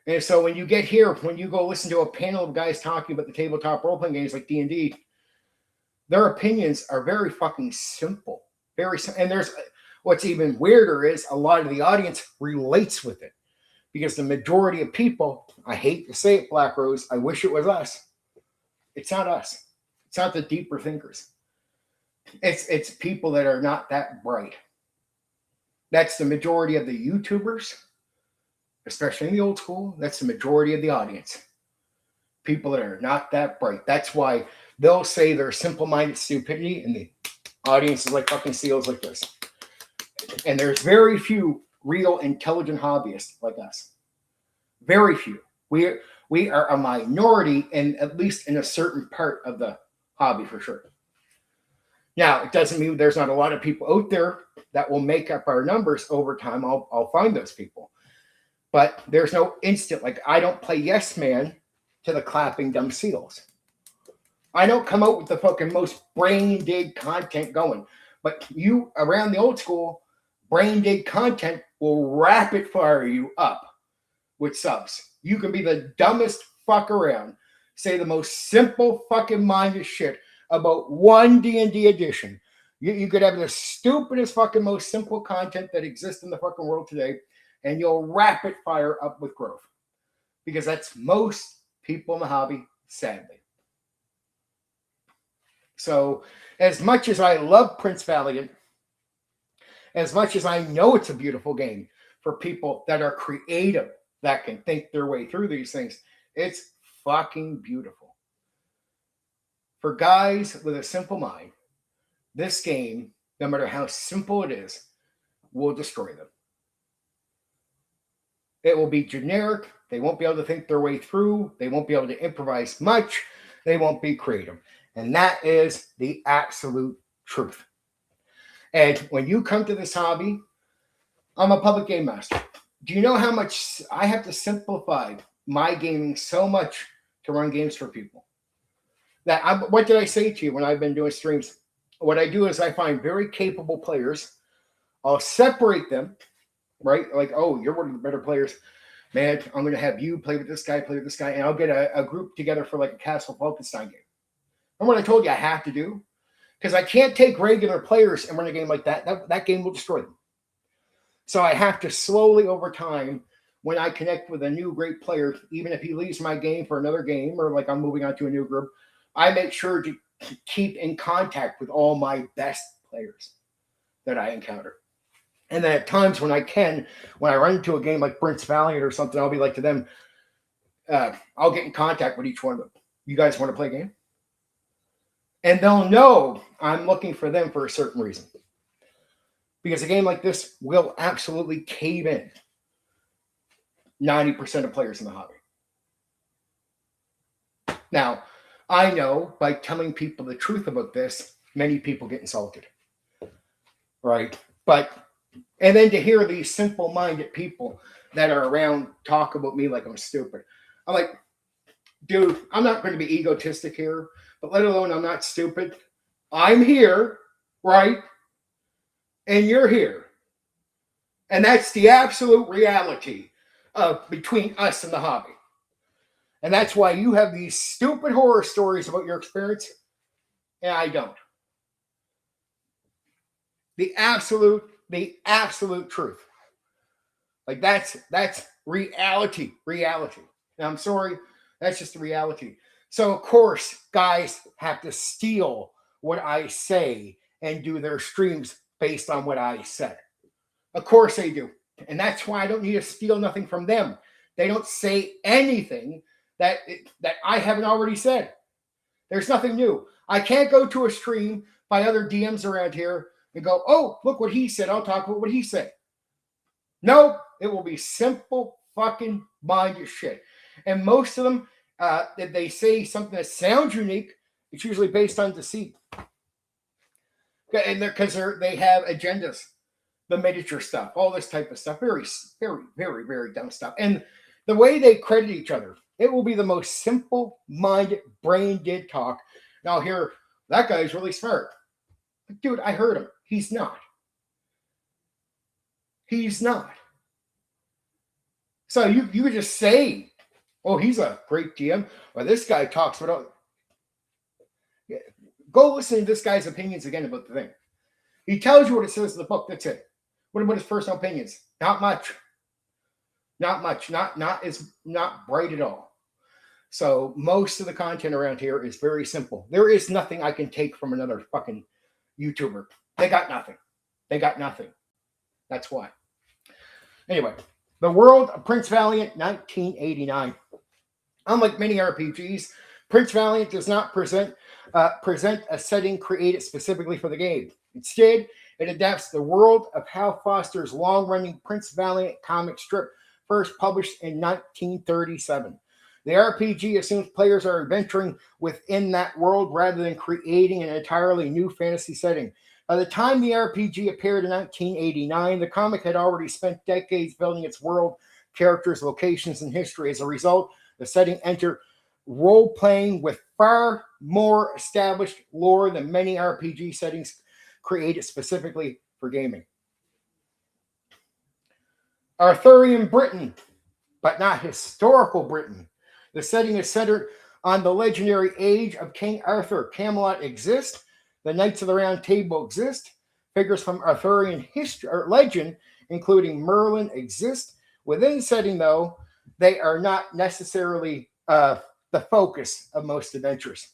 A: And so when you get here, when you go listen to a panel of guys talking about the tabletop role-playing games like D&D, their opinions are very fucking simple. And there's what's even weirder is a lot of the audience relates with it, because the majority of people, I hate to say it, Black Rose, I wish it was us. It's not us. It's not the deeper thinkers. It's people that are not that bright. That's the majority of the YouTubers, especially in the old school. That's the majority of the audience. People that are not that bright. That's why they'll say they're simple-minded stupidity, and the audience is like fucking seals like this. And there's very few real intelligent hobbyists like us. Very few. We we are a minority, and at least in a certain part of the hobby for sure. Now, it doesn't mean there's not a lot of people out there that will make up our numbers over time. I'll find those people. But there's no instant, like I don't play Yes Man to the clapping dumb seals. I don't come out with the fucking most brain dig content going. But you, around the old school, brain dig content will rapid fire you up with subs. You can be the dumbest fuck around, say the most simple fucking minded shit about one D&D edition. You could have the stupidest fucking most simple content that exists in the fucking world today, and you'll rapid fire up with growth. Because that's most people in the hobby, sadly. So, as much as I love Prince Valiant, as much as I know it's a beautiful game for people that are creative, that can think their way through these things, it's fucking beautiful. For guys with a simple mind, this game, no matter how simple it is, will destroy them. It will be generic. They won't be able to think their way through. They won't be able to improvise much. They won't be creative. And that is the absolute truth. And when you come to this hobby, I'm a public game master. Do you know how much I have to simplify my gaming so much to run games for people? What did I say to you when I've been doing streams? What I do is I find very capable players. I'll separate them, right? Like, oh, you're one of the better players. Man, I'm going to have you play with this guy, and I'll get a group together for like a Castle Wolfenstein game. Remember what I told you I have to do? Because I can't take regular players and run a game like that. That game will destroy them. So I have to slowly over time, when I connect with a new great player, even if he leaves my game for another game or like I'm moving on to a new group, I make sure to keep in contact with all my best players that I encounter. And then at times when I run into a game like Prince Valiant or something, I'll be like to them, I'll get in contact with each one of them. You guys want to play a game? And they'll know I'm looking for them for a certain reason. Because a game like this will absolutely cave in 90% of players in the hobby. Now, I know by telling people the truth about this, many people get insulted. Right? And then to hear these simple-minded people that are around talk about me like I'm stupid. I'm like, dude, I'm not going to be egotistic here, but let alone I'm not stupid. I'm here, right? And you're here. And that's the absolute reality between us and the hobby. And that's why you have these stupid horror stories about your experience, and I don't. The absolute truth. Like that's reality. And I'm sorry, that's just the reality. So of course, guys have to steal what I say and do their streams based on what I said. Of course they do. And that's why I don't need to steal nothing from them. They don't say anything that I haven't already said. There's nothing new. I can't go to a stream by other DMs around here and go, oh, look what he said. I'll talk about what he said. No, it will be simple fucking minded shit. And most of them, if they say something that sounds unique, it's usually based on deceit. And because they have agendas, the miniature stuff, all this type of stuff, very, very, very, very dumb stuff. And the way they credit each other, it will be the most simple-minded, brain-dead talk. Now here, that guy's really smart. Dude, I heard him. He's not. He's not. So you could just say, oh, he's a great GM, or this guy talks about. Go listen to this guy's opinions again about the thing. He tells you what it says in the book. That's it. What about his personal opinions? Not much. Not much. Not bright at all. So most of the content around here is very simple. There is nothing I can take from another fucking YouTuber. They got nothing. That's why. Anyway, the world of Prince Valiant, 1989. Unlike many RPGs, Prince Valiant does not present a setting created specifically for the game. Instead, it adapts the world of Hal Foster's long-running Prince Valiant comic strip, first published in 1937. The RPG assumes players are adventuring within that world rather than creating an entirely new fantasy setting. By the time the RPG appeared in 1989, the comic had already spent decades building its world, characters, locations, and history. As a result, the setting entered role playing with far more established lore than many RPG settings created specifically for gaming. Arthurian Britain, but not historical Britain. The setting is centered on the legendary age of King Arthur. Camelot exists. The Knights of the Round Table exist. Figures from Arthurian history or legend, including Merlin, exist. Within the setting, though, they are not necessarily the focus of most adventures.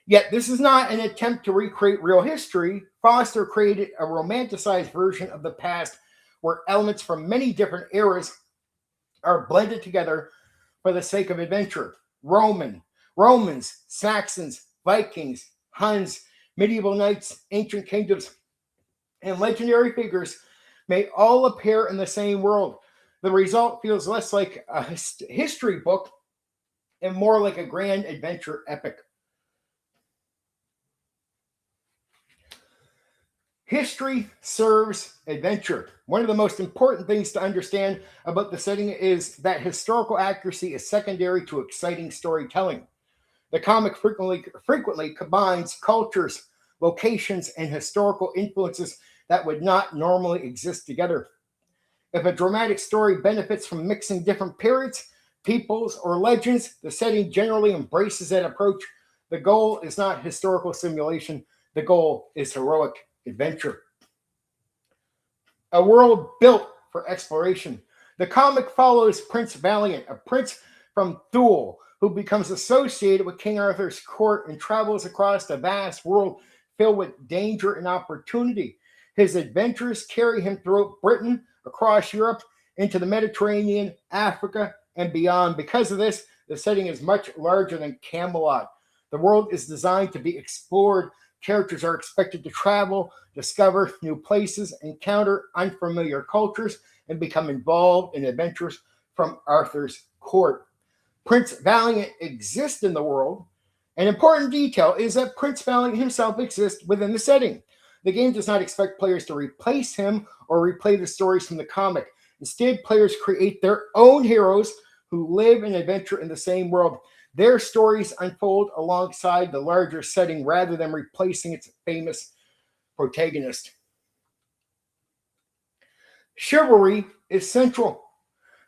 A: Yet this is not an attempt to recreate real history. Foster created a romanticized version of the past where elements from many different eras are blended together for the sake of adventure. Romans, Saxons, Vikings, Huns, medieval knights, ancient kingdoms, and legendary figures may all appear in the same world. The result feels less like a history book and more like a grand adventure epic. History serves adventure. One of the most important things to understand about the setting is that historical accuracy is secondary to exciting storytelling. The comic frequently combines cultures, locations, and historical influences that would not normally exist together. If a dramatic story benefits from mixing different periods, peoples, or legends, the setting generally embraces that approach. The goal is not historical simulation, the goal is heroic adventure. A world built for exploration. The comic follows Prince Valiant, a prince from Thule, who becomes associated with King Arthur's court and travels across a vast world filled with danger and opportunity. His adventures carry him throughout Britain, across Europe, into the Mediterranean, Africa, and beyond. Because of this, the setting is much larger than Camelot. The world is designed to be explored. Characters are expected to travel, discover new places, encounter unfamiliar cultures, and become involved in adventures from Arthur's court. Prince Valiant exists in the world. An important detail is that Prince Valiant himself exists within the setting. The game does not expect players to replace him or replay the stories from the comic. Instead, players create their own heroes who live and adventure in the same world. Their stories unfold alongside the larger setting rather than replacing its famous protagonist. Chivalry is central.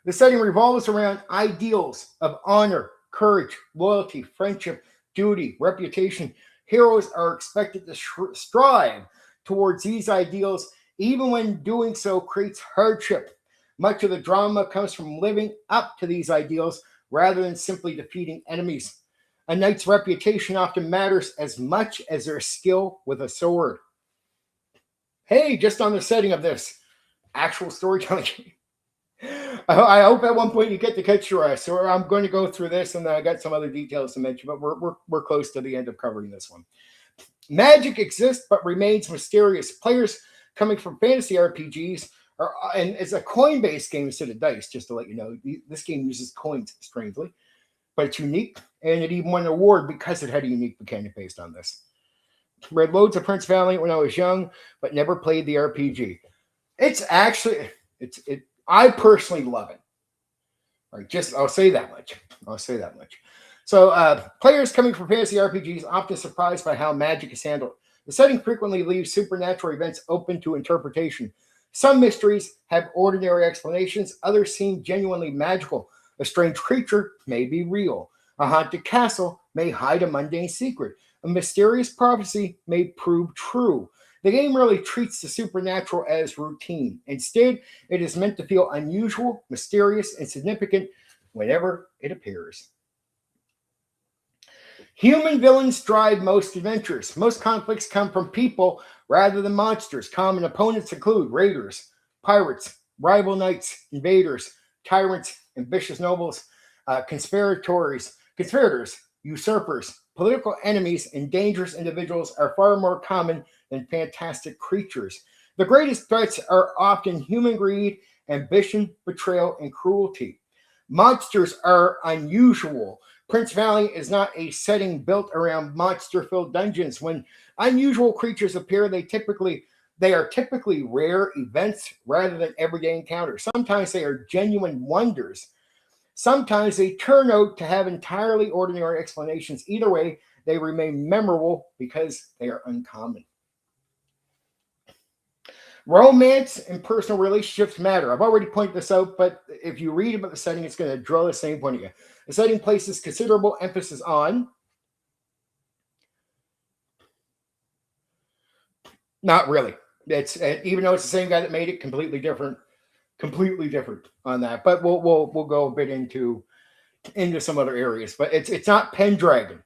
A: The setting revolves around ideals of honor, courage, loyalty, friendship, duty, reputation. Heroes are expected to strive towards these ideals, even when doing so creates hardship. Much of the drama comes from living up to these ideals rather than simply defeating enemies. A knight's reputation often matters as much as their skill with a sword. Hey, just on the setting of this actual storytelling game. I hope at one point you get to catch your eye. So I'm going to go through this, and then I got some other details to mention, but we're close to the end of covering this one. Magic exists but remains mysterious. Players coming from fantasy RPGs and it's a coin-based game instead of dice, just to let you know. This game uses coins, strangely, but it's unique, and it even won an award because it had a unique mechanic based on this. Read loads of Prince Valiant when I was young, but never played the RPG. It's actually, I personally love it. All right, I'll say that much. So players coming from fantasy RPGs often surprised by how magic is handled. The setting frequently leaves supernatural events open to interpretation. Some mysteries have ordinary explanations, others seem genuinely magical. A strange creature may be real. A haunted castle may hide a mundane secret. A mysterious prophecy may prove true. The game really treats the supernatural as routine. Instead, it is meant to feel unusual, mysterious, and significant whenever it appears. Human villains drive most adventures. Most conflicts come from people rather than monsters. Common opponents include raiders, pirates, rival knights, invaders, tyrants, ambitious nobles, conspirators, usurpers. Political enemies and dangerous individuals are far more common than fantastic creatures. The greatest threats are often human greed, ambition, betrayal, and cruelty. Monsters are unusual. Prince Valiant is not a setting built around monster-filled dungeons. When unusual creatures appear, they are typically rare events rather than everyday encounters. Sometimes they are genuine wonders. Sometimes they turn out to have entirely ordinary explanations. Either way, they remain memorable because they are uncommon. Romance and personal relationships matter. I've already pointed this out, but if you read about the setting, it's going to draw the same point again. The setting places considerable emphasis on, not really. It's even though it's the same guy that made it, completely different on that. But we'll go a bit into some other areas. But it's not Pendragon.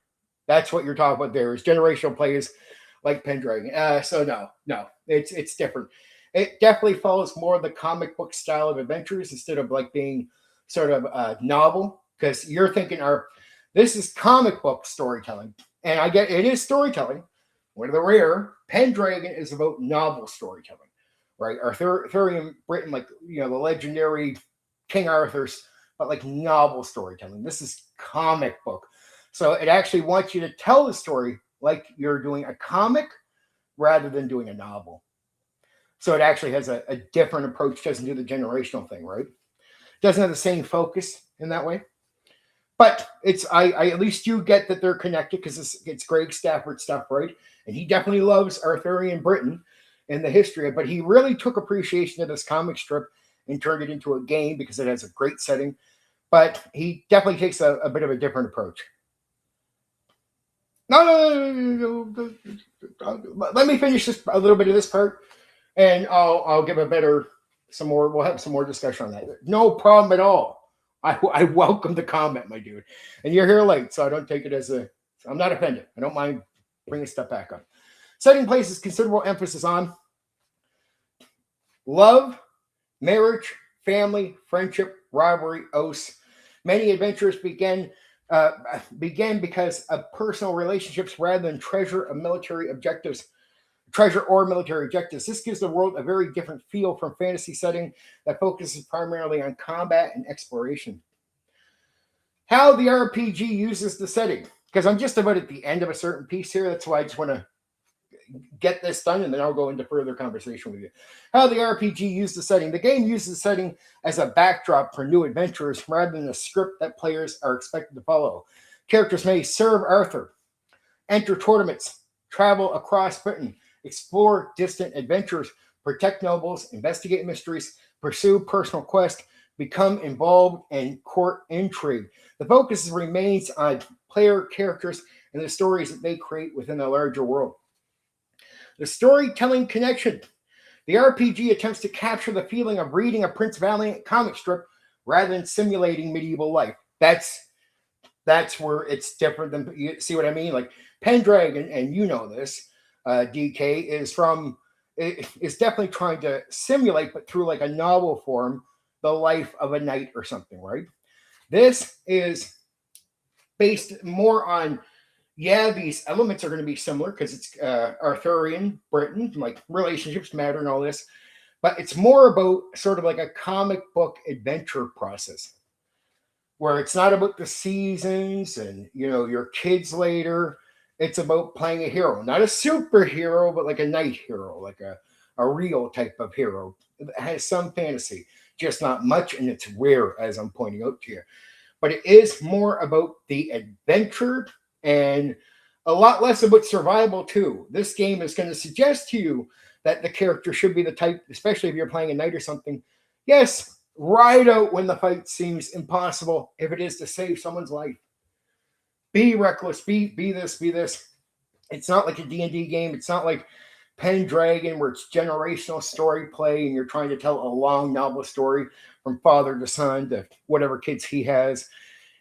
A: That's what you're talking about. There is generational plays like Pendragon. So no, it's different. It definitely follows more of the comic book style of adventures instead of like being sort of a novel. Because you're thinking, this is comic book storytelling, and I get it is storytelling. One of the rare, Pendragon is about novel storytelling, right? Arthurian Britain, like the legendary King Arthur's, but like novel storytelling. This is comic book, so it actually wants you to tell the story like you're doing a comic rather than doing a novel. So it actually has a different approach. Doesn't do the generational thing, right? Doesn't have the same focus in that way. But I at least you get that they're connected because it's Greg Stafford stuff, right? And he definitely loves Arthurian Britain and the history. But he really took appreciation of this comic strip and turned it into a game because it has a great setting. But he definitely takes a bit of a different approach. No. Let me finish a little bit of this part. And I'll give some more. We'll have some more discussion on that. No problem at all. I welcome the comment, my dude. And you're here late, so I don't take it as I'm not offended. I don't mind bringing stuff back up. Setting places considerable emphasis on love, marriage, family, friendship, rivalry, oaths. Many adventures began because of personal relationships rather than treasure or military objectives. This gives the world a very different feel from fantasy setting that focuses primarily on combat and exploration. How the RPG uses the setting, because I'm just about at the end of a certain piece here. That's why I just want to get this done, and then I'll go into further conversation with you. How the RPG uses the setting. The game uses the setting as a backdrop for new adventures rather than a script that players are expected to follow. Characters may serve Arthur, enter tournaments, travel across Britain, explore distant adventures, protect nobles, investigate mysteries, pursue personal quests, become involved in court intrigue. The focus remains on player characters and the stories that they create within a larger world. The storytelling connection. The RPG attempts to capture the feeling of reading a Prince Valiant comic strip rather than simulating medieval life. That's where it's different than, you see what I mean? Like Pendragon, and you know this, DK is definitely trying to simulate, but through like a novel form, the life of a knight or something, right? This is based more on, these elements are going to be similar because it's Arthurian Britain, like relationships matter and all this, but it's more about sort of like a comic book adventure process where it's not about the seasons and your kids later. It's about playing a hero, not a superhero, but like a knight hero, like a real type of hero. It has some fantasy, just not much, and it's rare, as I'm pointing out to you. But it is more about the adventure and a lot less about survival, too. This game is going to suggest to you that the character should be the type, especially if you're playing a knight or something. Yes, ride out when the fight seems impossible if it is to save someone's life. Be reckless, be this, be this. It's not like a D&D game. It's not like Pendragon where it's generational story play and you're trying to tell a long novel story from father to son to whatever kids he has.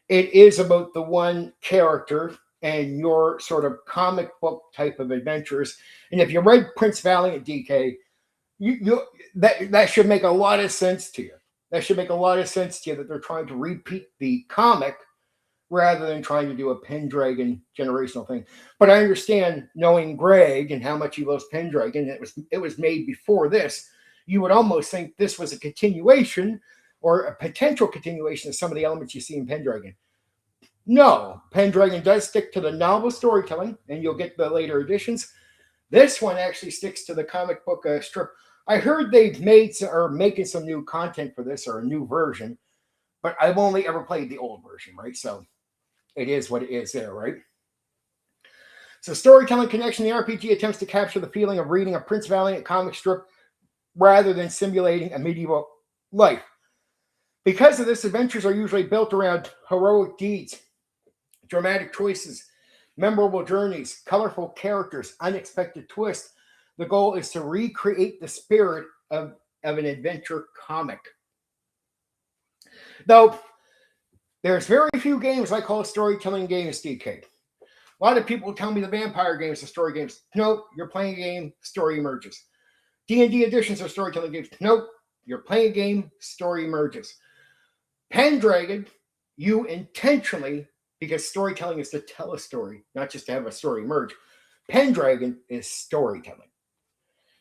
A: It is about the one character and your sort of comic book type of adventures. And if you read Prince Valiant, DK, that should make a lot of sense to you. That should make a lot of sense to you that they're trying to repeat the comic rather than trying to do a Pendragon generational thing. But I understand, knowing Greg and how much he loves Pendragon, it was made before this, you would almost think this was a continuation or a potential continuation of some of the elements you see in Pendragon. No, Pendragon does stick to the novel storytelling, and you'll get the later editions. This one actually sticks to the comic book strip. I heard they've making some new content for this, or a new version, but I've only ever played the old version, right? So it is what it is there, right? So storytelling connection, the RPG attempts to capture the feeling of reading a Prince Valiant comic strip rather than simulating a medieval life. Because of this, adventures are usually built around heroic deeds, dramatic choices, memorable journeys, colorful characters, unexpected twists. The goal is to recreate the spirit of an adventure comic. Though there's very few games I call storytelling games, DK. A lot of people tell me the vampire games are story games. Nope, you're playing a game, story emerges. D&D editions are storytelling games. Nope, you're playing a game, story emerges. Pendragon, you intentionally, because storytelling is to tell a story, not just to have a story emerge. Pendragon is storytelling.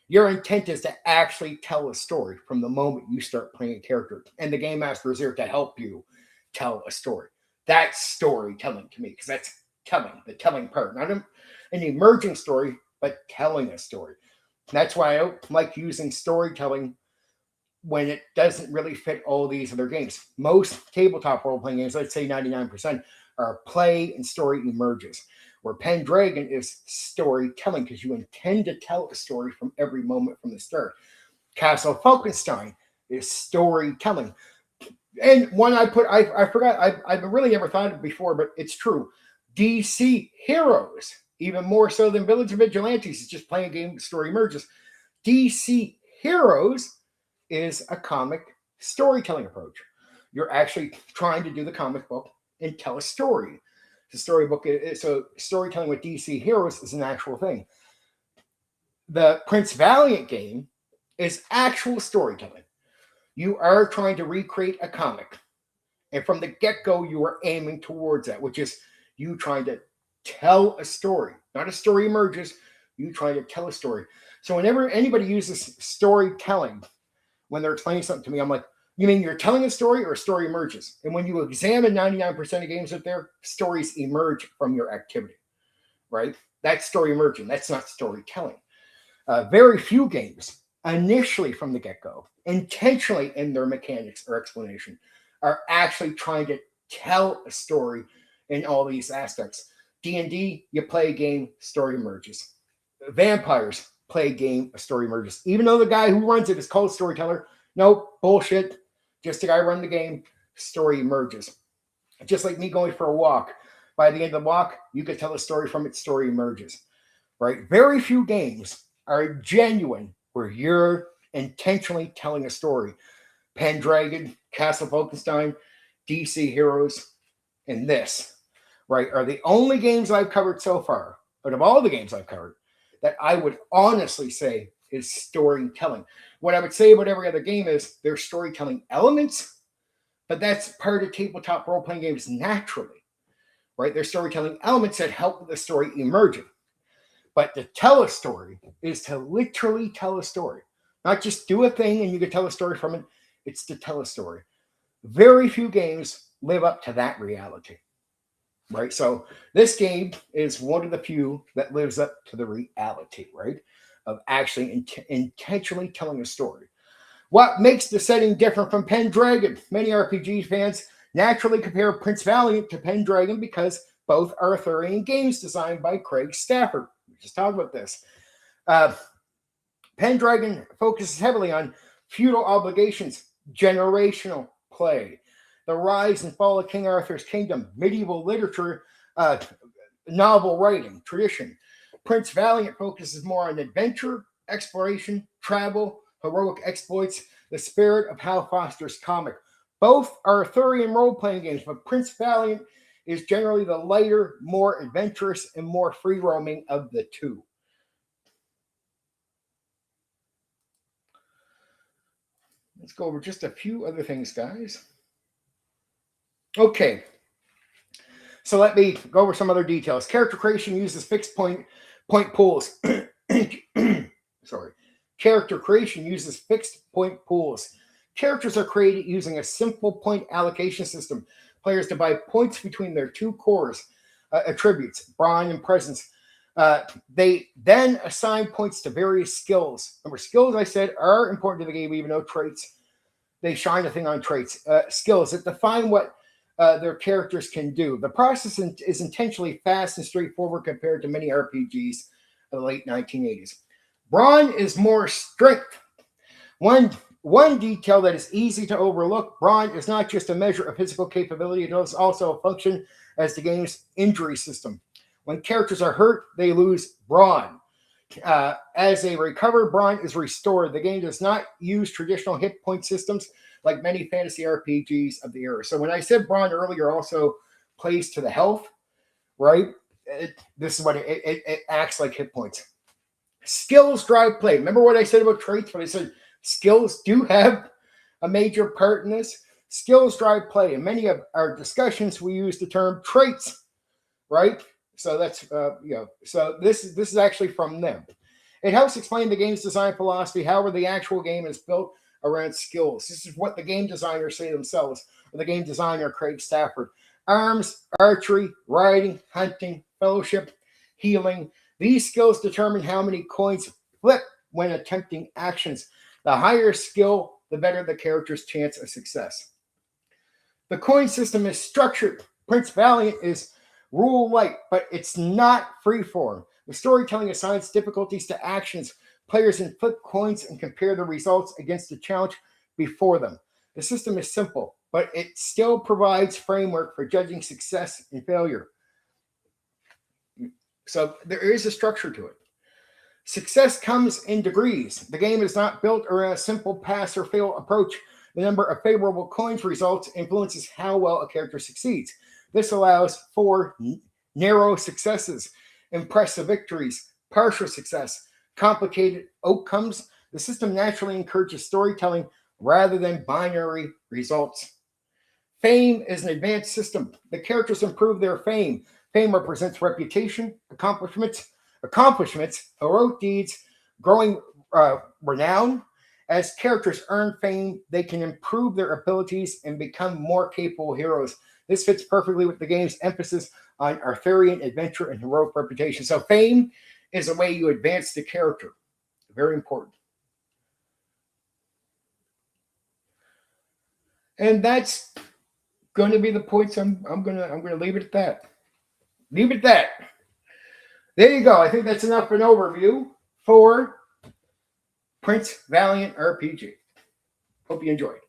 A: Your intent is to actually tell a story from the moment you start playing a character, and the game master is there to help you tell a story. That's storytelling to me, because that's telling, the telling part, not an emerging story, but telling a story. That's why I like using storytelling when it doesn't really fit all these other games. Most tabletop role-playing games, let's say 99%, are play and story emerges, where Pendragon is storytelling because you intend to tell a story from every moment from the start. Castle Falkenstein is storytelling. And one I forgot, I've really never thought of it before, but it's true. DC Heroes, even more so than Village of Vigilantes, is just playing a game, story emerges. DC Heroes is a comic storytelling approach. You're actually trying to do the comic book and tell a story. The storybook so storytelling with DC Heroes is an actual thing. The Prince Valiant game is actual storytelling. You are trying to recreate a comic, and from the get-go, you are aiming towards that, which is you trying to tell a story, not a story emerges. You trying to tell a story. So whenever anybody uses storytelling when they're explaining something to me, I'm like, you mean you're telling a story or a story emerges? And when you examine 99% of games out there, stories emerge from your activity, right? That's story emerging. That's not storytelling. Very few games initially from the get-go, intentionally in their mechanics or explanation, are actually trying to tell a story in all these aspects. D&D, you play a game, story emerges. Vampires, play a game, a story emerges. Even though the guy who runs it is called storyteller, nope, bullshit. Just the guy running the game, story emerges. Just like me going for a walk. By the end of the walk, you could tell a story from it, story emerges. Right? Very few games are genuine where you're intentionally telling a story. Pendragon, Castle Falkenstein, DC Heroes, and this, right, are the only games I've covered so far, out of all the games I've covered, that I would honestly say is storytelling. What I would say about every other game is there's storytelling elements, but that's part of tabletop role-playing games naturally, right? There's storytelling elements that help with the story emerging. But to tell a story is to literally tell a story. Not just do a thing and you can tell a story from it. It's to tell a story. Very few games live up to that reality, right? So this game is one of the few that lives up to the reality, right? Of actually intentionally telling a story. What makes the setting different from Pendragon? Many RPG fans naturally compare Prince Valiant to Pendragon because both are Arthurian games designed by Craig Stafford. We just talked about this. Pendragon focuses heavily on feudal obligations, generational play, the rise and fall of King Arthur's kingdom, medieval literature, novel writing, tradition. Prince Valiant focuses more on adventure, exploration, travel, heroic exploits, the spirit of Hal Foster's comic. Both are Arthurian role-playing games, but Prince Valiant is generally the lighter, more adventurous, and more free-roaming of the two. Let's go over just a few other things, guys. Okay. So let me go over some other details. Character creation uses fixed point pools. Sorry. Character creation uses fixed point pools. Characters are created using a simple point allocation system. Players divide points between their two cores, attributes, brawn and presence. They then assign points to various skills. Remember, skills, I said, are important to the game, even though traits, they shine a thing on traits. Skills that define what their characters can do. The process is intentionally fast and straightforward compared to many RPGs of the late 1980s. Brawn is more strength. One detail that is easy to overlook, brawn is not just a measure of physical capability, it is also a function as the game's injury system. When characters are hurt, they lose brawn. As they recover, brawn is restored. The game does not use traditional hit point systems like many fantasy RPGs of the era. So when I said brawn earlier also plays to the health, right? This is what it acts like hit points. Skills drive play. Remember what I said about traits when I said skills do have a major part in this? Skills drive play. In many of our discussions, we use the term traits, right? So that's, so this is actually from them. It helps explain the game's design philosophy. However, the actual game is built around skills. This is what the game designers say themselves, or the game designer, Craig Stafford. Arms, archery, riding, hunting, fellowship, healing. These skills determine how many coins flip when attempting actions. The higher skill, the better the character's chance of success. The coin system is structured. Prince Valiant is rule light, but it's not freeform. The storytelling assigns difficulties to actions. Players can flip coins and compare the results against the challenge before them. The system is simple, but it still provides framework for judging success and failure. So there is a structure to it. Success comes in degrees. The game is not built around a simple pass or fail approach. The number of favorable coins results influences how well a character succeeds. This allows for narrow successes, impressive victories, partial success, complicated outcomes. The system naturally encourages storytelling rather than binary results. Fame is an advanced system. The characters improve their fame. Fame represents reputation, accomplishments, heroic deeds, growing renown. As characters earn fame, they can improve their abilities and become more capable heroes. This fits perfectly with the game's emphasis on Arthurian adventure and heroic reputation. So fame is a way you advance the character. Very important. And that's going to be the points. I'm going to leave it at that. Leave it at that. There you go. I think that's enough of an overview for Prince Valiant RPG. Hope you enjoyed.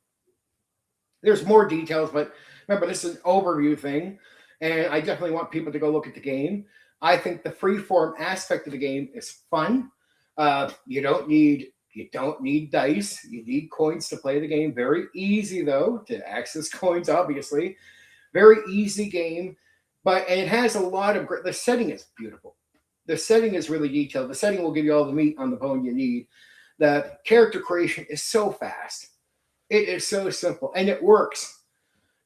A: There's more details, but remember, this is an overview thing, and I definitely want people to go look at the game. I think the freeform aspect of the game is fun. You don't need dice. You need coins to play the game. Very easy though to access coins. Obviously, very easy game, and it has a lot of great. The setting is beautiful. The setting is really detailed. The setting will give you all the meat on the bone you need. The character creation is so fast. It is so simple, and it works.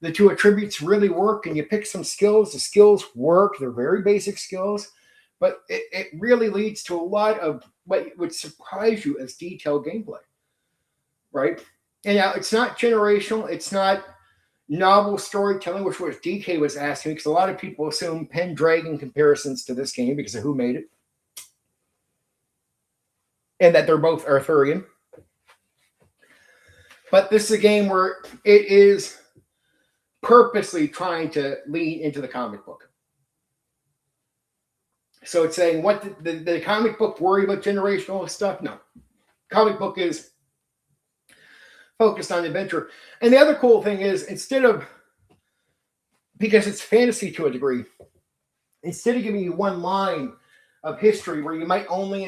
A: The two attributes really work, and you pick some skills. The skills work. They're very basic skills, but it really leads to a lot of what would surprise you as detailed gameplay, right? And now it's not generational. It's not novel storytelling, which was DK was asking, because a lot of people assume Pendragon comparisons to this game because of who made it, and that they're both Arthurian. But this is a game where it is purposely trying to lean into the comic book. So it's saying, what the comic book worry about generational stuff? No. Comic book is focused on adventure. And the other cool thing is, because it's fantasy to a degree, instead of giving you one line of history where you might only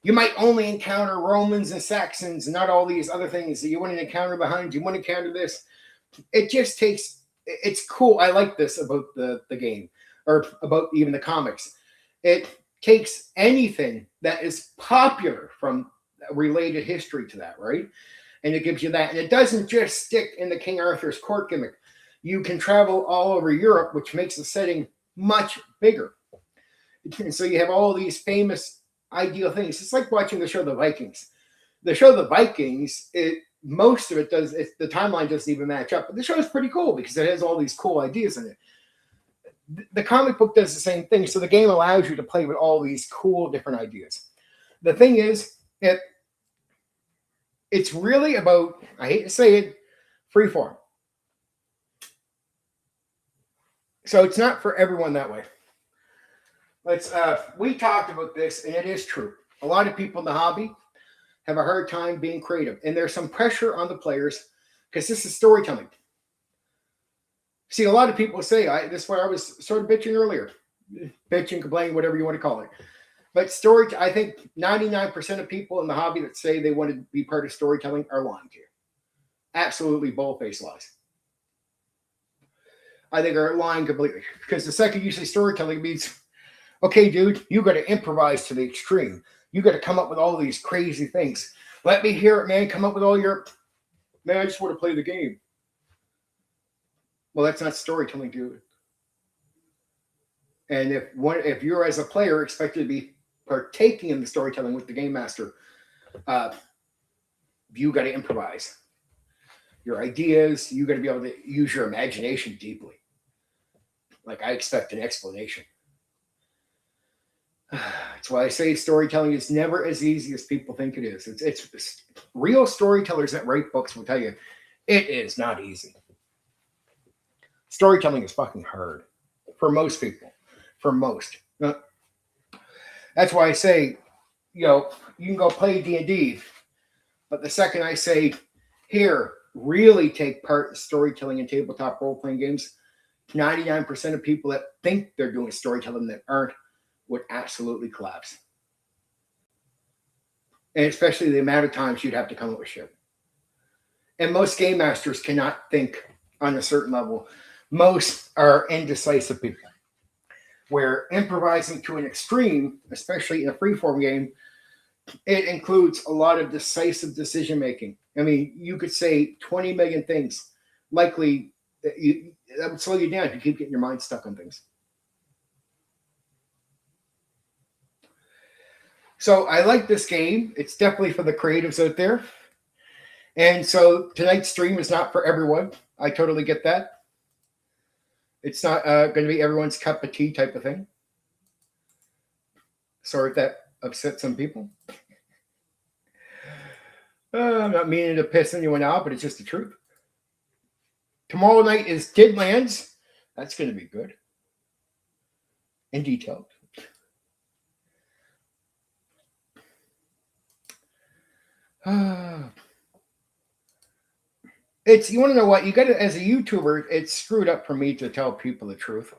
A: encounter Romans and Saxons and not all these other things that you wouldn't encounter behind you, wouldn't encounter this. It just takes, it's cool. I like this about the game, or about even the comics. It takes anything that is popular from related history to that, right? And it gives you that. And it doesn't just stick in the King Arthur's court gimmick. You can travel all over Europe, which makes the setting much bigger. And so you have all these famous ideal things. It's like watching the show The Vikings. The show The Vikings, most of it does. The timeline doesn't even match up. But the show is pretty cool because it has all these cool ideas in it. The comic book does the same thing. So the game allows you to play with all these cool different ideas. The thing is, it's really about, I hate to say it, freeform. So it's not for everyone that way. We talked about this, and it is true. A lot of people in the hobby have a hard time being creative, and there's some pressure on the players because this is storytelling. See, a lot of people say, this is what I was sort of bitching earlier. Bitching, complaining, whatever you want to call it. But I think 99% of people in the hobby that say they want to be part of storytelling are lying to you. Absolutely bull-faced lies. I think are lying completely. Because the second you say storytelling means, okay, dude, you got to improvise to the extreme. You got to come up with all these crazy things. Let me hear it, man. Come up with all your, man, I just want to play the game. Well, that's not storytelling, dude. And if you're as a player expected to be partaking in the storytelling with the game master, you got to improvise your ideas. You got to be able to use your imagination deeply. Like, I expect an explanation. That's why I say storytelling is never as easy as people think it is. It's real storytellers that write books will tell you it is not easy. Storytelling is fucking hard for most people. For most. That's why I say, you can go play D&D, but the second I say, here, really take part in storytelling and tabletop role-playing games, 99% of people that think they're doing storytelling that aren't would absolutely collapse. And especially the amount of times you'd have to come up with shit. And most game masters cannot think on a certain level. Most are indecisive people. Where improvising to an extreme, especially in a freeform game, it includes a lot of decisive decision making. I mean, you could say 20 million things. Likely, that would slow you down if you keep getting your mind stuck on things. So I like this game. It's definitely for the creatives out there. And so tonight's stream is not for everyone. I totally get that. It's not going to be everyone's cup of tea type of thing. Sorry if that upset some people. I'm not meaning to piss anyone out, but it's just the truth. Tomorrow night is Kidlands. That's going to be good. And detailed. You want to know what? You got to, as a YouTuber, it's screwed up for me to tell people the truth.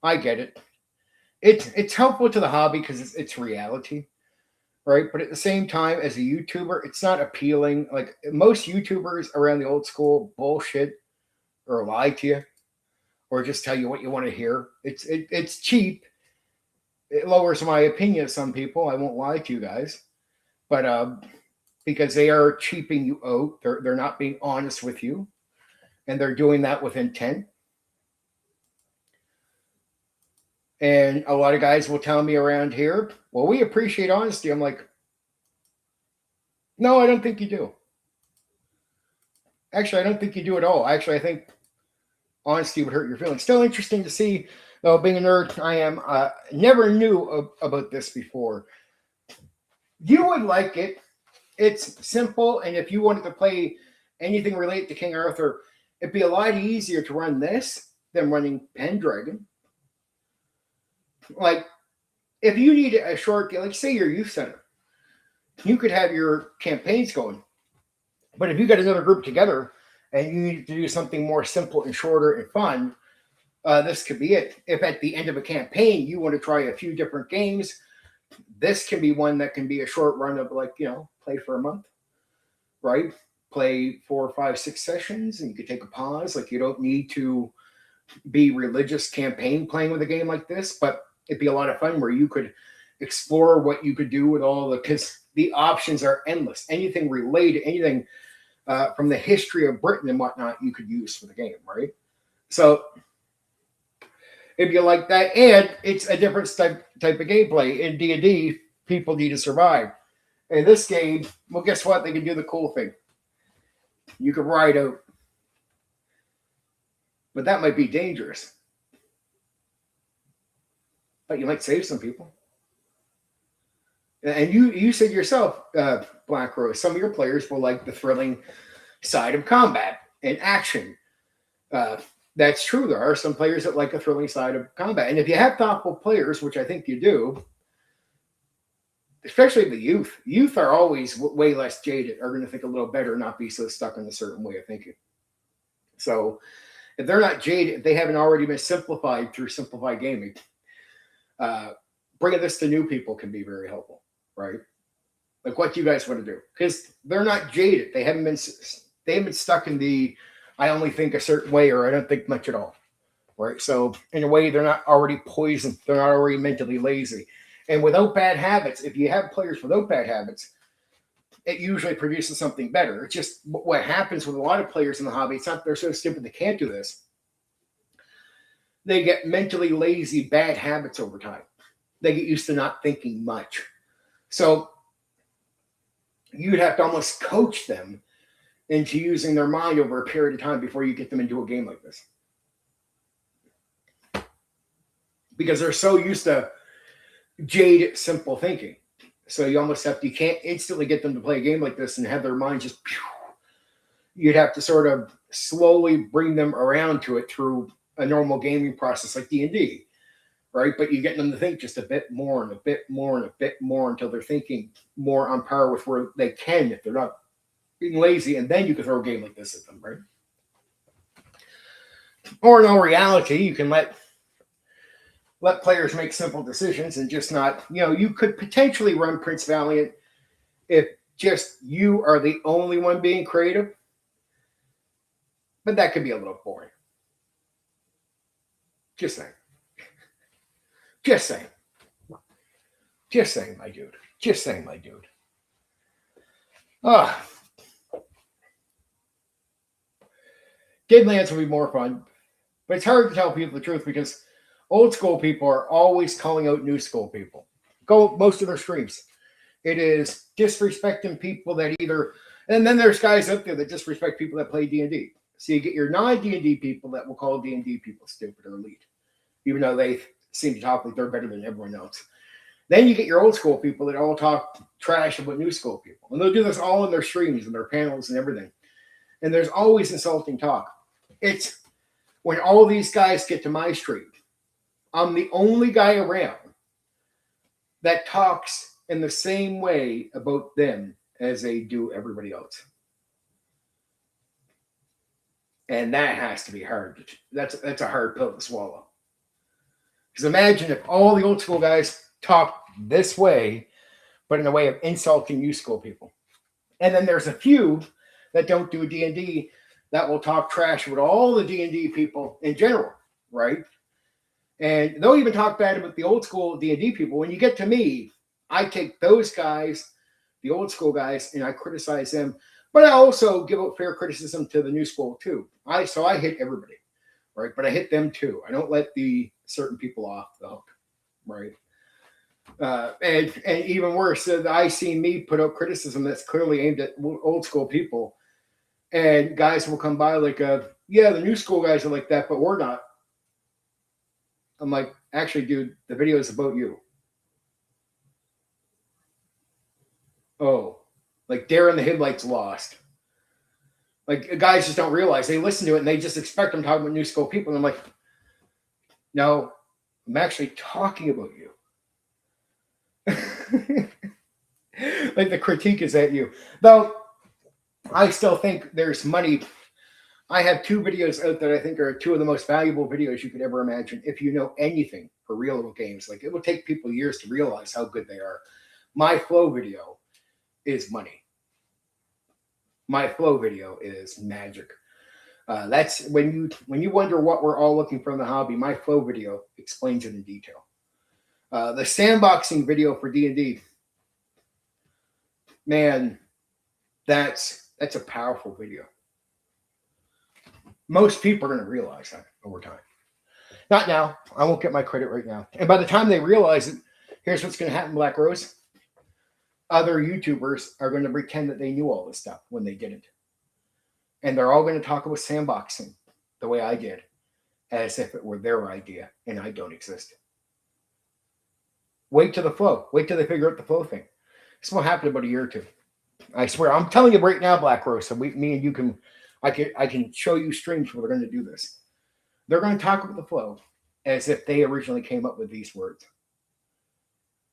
A: I get it. It's helpful to the hobby because it's reality, right? But at the same time, as a YouTuber, it's not appealing. Like most YouTubers around the old school bullshit or lie to you or just tell you what you want to hear. It's cheap. It lowers my opinion of some people. I won't lie to you guys. But because they are cheaping you out. They're not being honest with you. And they're doing that with intent. And a lot of guys will tell me around here, well, we appreciate honesty. I'm like, no, I don't think you do. Actually, I don't think you do at all. Actually, I think honesty would hurt your feelings. Still interesting to see, though, being a nerd, I am. Never knew about this before. You would like it. It's simple, and if you wanted to play anything related to King Arthur, it'd be a lot easier to run this than running Pendragon. Like, if you need a short, like say your youth center, you could have your campaigns going. But if you got another group together and you need to do something more simple and shorter and fun, this could be it. If at the end of a campaign you want to try a few different games, this can be one that can be a short run of play for a month, right? Play 4, 5, 6 sessions, and you could take a pause. Like, you don't need to be religious campaign playing with a game like this, but it'd be a lot of fun where you could explore what you could do with because the options are endless. Anything related, anything from the history of Britain and whatnot, you could use for the game, right? So if you like that, and it's a different type of gameplay. In D&D, people need to survive. In this game, well, guess what? They can do the cool thing. You could ride out, but that might be dangerous. But you might save some people. And you said yourself, Black Rose, some of your players will like the thrilling side of combat and action. That's true. There are some players that like a thrilling side of combat. And if you have thoughtful players, which I think you do, especially the youth are always way less jaded, are going to think a little better, not be so stuck in a certain way of thinking. So if they're not jaded, if they haven't already been simplified through simplified gaming, bringing this to new people can be very helpful, right? Like what you guys want to do, because they're not jaded. They haven't been stuck in the I only think a certain way or I don't think much at all, right? So in a way, they're not already poisoned. They're not already mentally lazy. And without bad habits, if you have players without bad habits, it usually produces something better. It's just what happens with a lot of players in the hobby. It's not they're so stupid they can't do this. They get mentally lazy, bad habits over time. They get used to not thinking much. So you'd have to almost coach them into using their mind over a period of time before you get them into a game like this. Because they're so used to jaded, simple thinking. So you can't instantly get them to play a game like this and have their mind just, you'd have to sort of slowly bring them around to it through a normal gaming process like D&D, right? But you get them to think just a bit more and a bit more and a bit more until they're thinking more on par with where they can if they're not being lazy, and then you can throw a game like this at them, right? Or in all reality, you can let players make simple decisions and just not, you could potentially run Prince Valiant if just you are the only one being creative, but that could be a little boring. Just saying. Just saying. Just saying, my dude. Just saying, my dude. Deadlands will be more fun, but it's hard to tell people the truth because old school people are always calling out new school people. Go most of their streams. It is disrespecting people that either, and then there's guys out there that disrespect people that play D&D. So you get your non-D&D people that will call D&D people stupid or elite, even though they seem to talk like they're better than everyone else. Then you get your old school people that all talk trash about new school people. And they'll do this all in their streams and their panels and everything. And there's always insulting talk. It's when all these guys get to my stream, I'm the only guy around that talks in the same way about them as they do everybody else. And that has to be hard. That's a hard pill to swallow. Because imagine if all the old school guys talk this way, but in a way of insulting new school people. And then there's a few that don't do D&D that will talk trash with all the D&D people in general, right? And they'll even talk bad about the old school D&D people. When you get to me, I take those guys, the old school guys, and I criticize them. But I also give out fair criticism to the new school too. So I hit everybody, right? But I hit them too. I don't let the certain people off the hook, right? And even worse, I see me put out criticism that's clearly aimed at old school people. And guys will come by like, yeah, the new school guys are like that, but we're not. I'm like, actually, dude, the video is about you. Oh, like Darren the Headlights lost. Like guys just don't realize. They listen to it and they just expect them talking about new school people. And I'm like, no, I'm actually talking about you. Like the critique is at you. Though I still think there's money. I have 2 videos out that I think are 2 of the most valuable videos you could ever imagine if you know anything for real little games. Like it will take people years to realize how good they are. My flow video is money. My flow video is magic. That's when you wonder what we're all looking for in the hobby. My flow video explains it in detail. The sandboxing video for D&D, man, that's a powerful video. Most people are going to realize that over time. Not now. I won't get my credit right now. And by the time they realize it, here's what's going to happen, Black Rose. Other YouTubers are going to pretend that they knew all this stuff when they didn't. And they're all going to talk about sandboxing the way I did, as if it were their idea and I don't exist. Wait till the flow. Wait till they figure out the flow thing. This will happen about a year or two. I swear. I'm telling you right now, Black Rose. So me and you can, I can show you streams where they're going to do this. They're going to talk about the flow as if they originally came up with these words,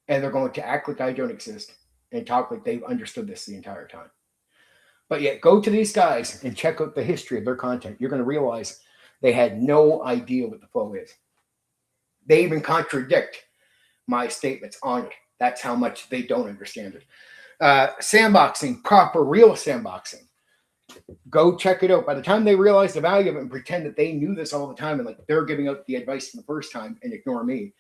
A: and they're going to act like I don't exist and talk like they've understood this the entire time. But yet, go to these guys and check out the history of their content. You're going to realize they had no idea what the flow is. They even contradict my statements on it. That's how much they don't understand it. Sandboxing, proper, real sandboxing. Go check it out. By the time they realize the value of it and pretend that they knew this all the time and like they're giving out the advice the first time and ignore me,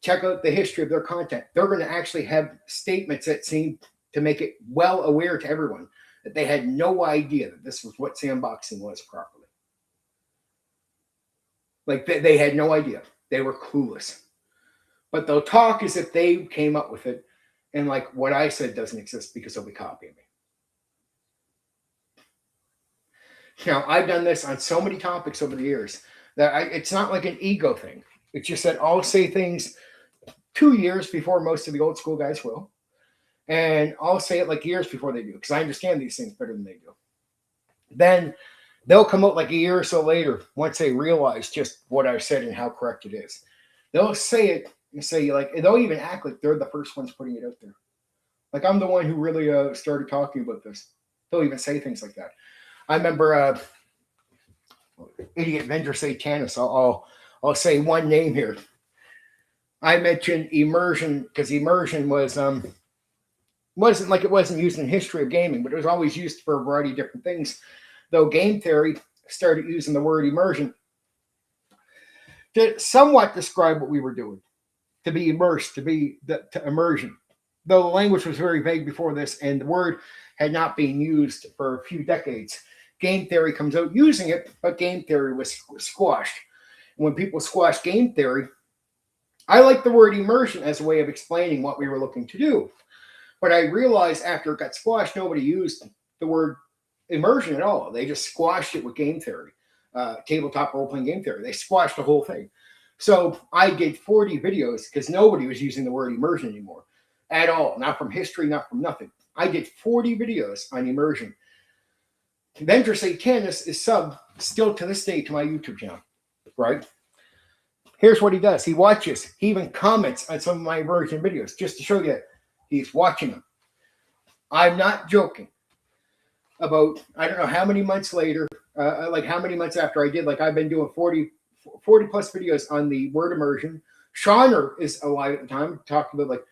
A: check out the history of their content. They're going to actually have statements that seem to make it well aware to everyone that they had no idea that this was what sandboxing was properly. Like they had no idea. They were clueless. But they'll talk as if they came up with it, and like what I said doesn't exist because they'll be copying me. Now, I've done this on so many topics over the years that it's not like an ego thing. It's just that I'll say things 2 years before most of the old school guys will. And I'll say it like years before they do because I understand these things better than they do. Then they'll come out like a year or so later once they realize just what I said and how correct it is. They'll say it and say, like, they'll even act like they're the first ones putting it out there. Like, I'm the one who really started talking about this. They'll even say things like that. I remember idiot vendor Satanus. I'll say one name here. I mentioned immersion because immersion wasn't like it wasn't used in history of gaming, but it was always used for a variety of different things. Though game theory started using the word immersion to somewhat describe what we were doing, to be immersed, to immersion. Though the language was very vague before this, and the word had not been used for a few decades. Game theory comes out using it, but game theory was squashed. When people squashed game theory, I like the word immersion as a way of explaining what we were looking to do. But I realized after it got squashed, nobody used the word immersion at all. They just squashed it with game theory, tabletop role-playing game theory. They squashed the whole thing. So I did 40 videos because nobody was using the word immersion anymore at all. Not from history, not from nothing. I did 40 videos on immersion. Vendor Satanus is sub still to this day to my YouTube channel, right? Here's what he does. He watches. He even comments on some of my immersion videos just to show you he's watching them. I'm not joking. About, I don't know how many months later, like how many months after I did, like I've been doing 40 plus videos on the word immersion. Shauner is alive at the time, talking about like,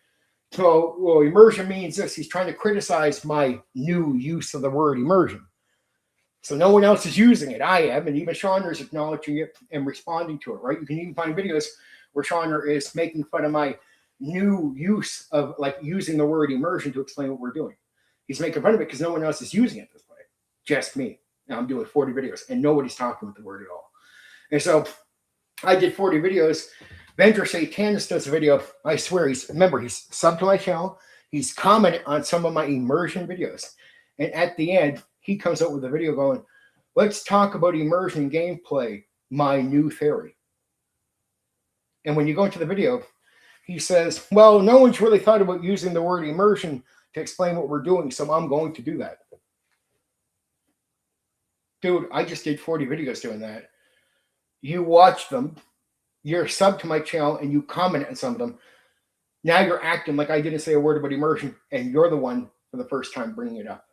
A: so, well, immersion means this. He's trying to criticize my new use of the word immersion. So no one else is using it. I am, and even Shauner is acknowledging it and responding to it, right? You can even find videos where Shauner is making fun of my new use of like using the word immersion to explain what we're doing. He's making fun of it because no one else is using it this way. Just me. Now I'm doing 40 videos and nobody's talking with the word at all. And so I did 40 videos. Vendor Satanus does a video. I swear he's subbed to my channel. He's commented on some of my immersion videos. And at the end, he comes out with a video going, let's talk about immersion gameplay, my new theory. And when you go into the video, he says, well, no one's really thought about using the word immersion to explain what we're doing, so I'm going to do that. Dude, I just did 40 videos doing that. You watch them, you're subbed to my channel, and you comment on some of them. Now you're acting like I didn't say a word about immersion, and you're the one for the first time bringing it up.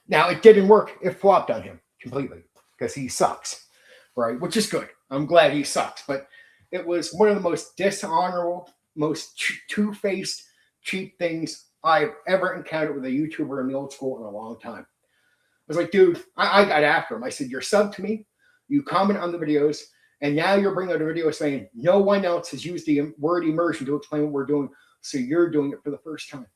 A: Now, it didn't work. It flopped on him completely because he sucks, right? Which is good. I'm glad he sucks, but it was one of the most dishonorable, most two-faced, cheap things I've ever encountered with a YouTuber in the old school in a long time. I was like, dude, I got after him. I said, you're subbed to me, you comment on the videos, and now you're bringing out a video saying no one else has used the word immersion to explain what we're doing, so you're doing it for the first time.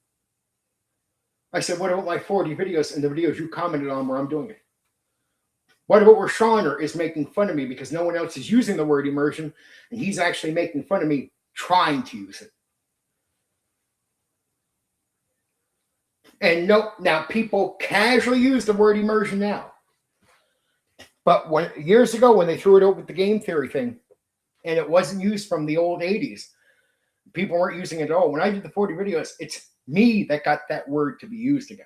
A: I said, what about my 40 videos and the videos you commented on where I'm doing it? What about where Shauner is making fun of me because no one else is using the word immersion, and he's actually making fun of me trying to use it? And no, now people casually use the word immersion now. But years ago, when they threw it out with the game theory thing, and it wasn't used from the old 80s, people weren't using it at all. When I did the 40 videos, it's me that got that word to be used again.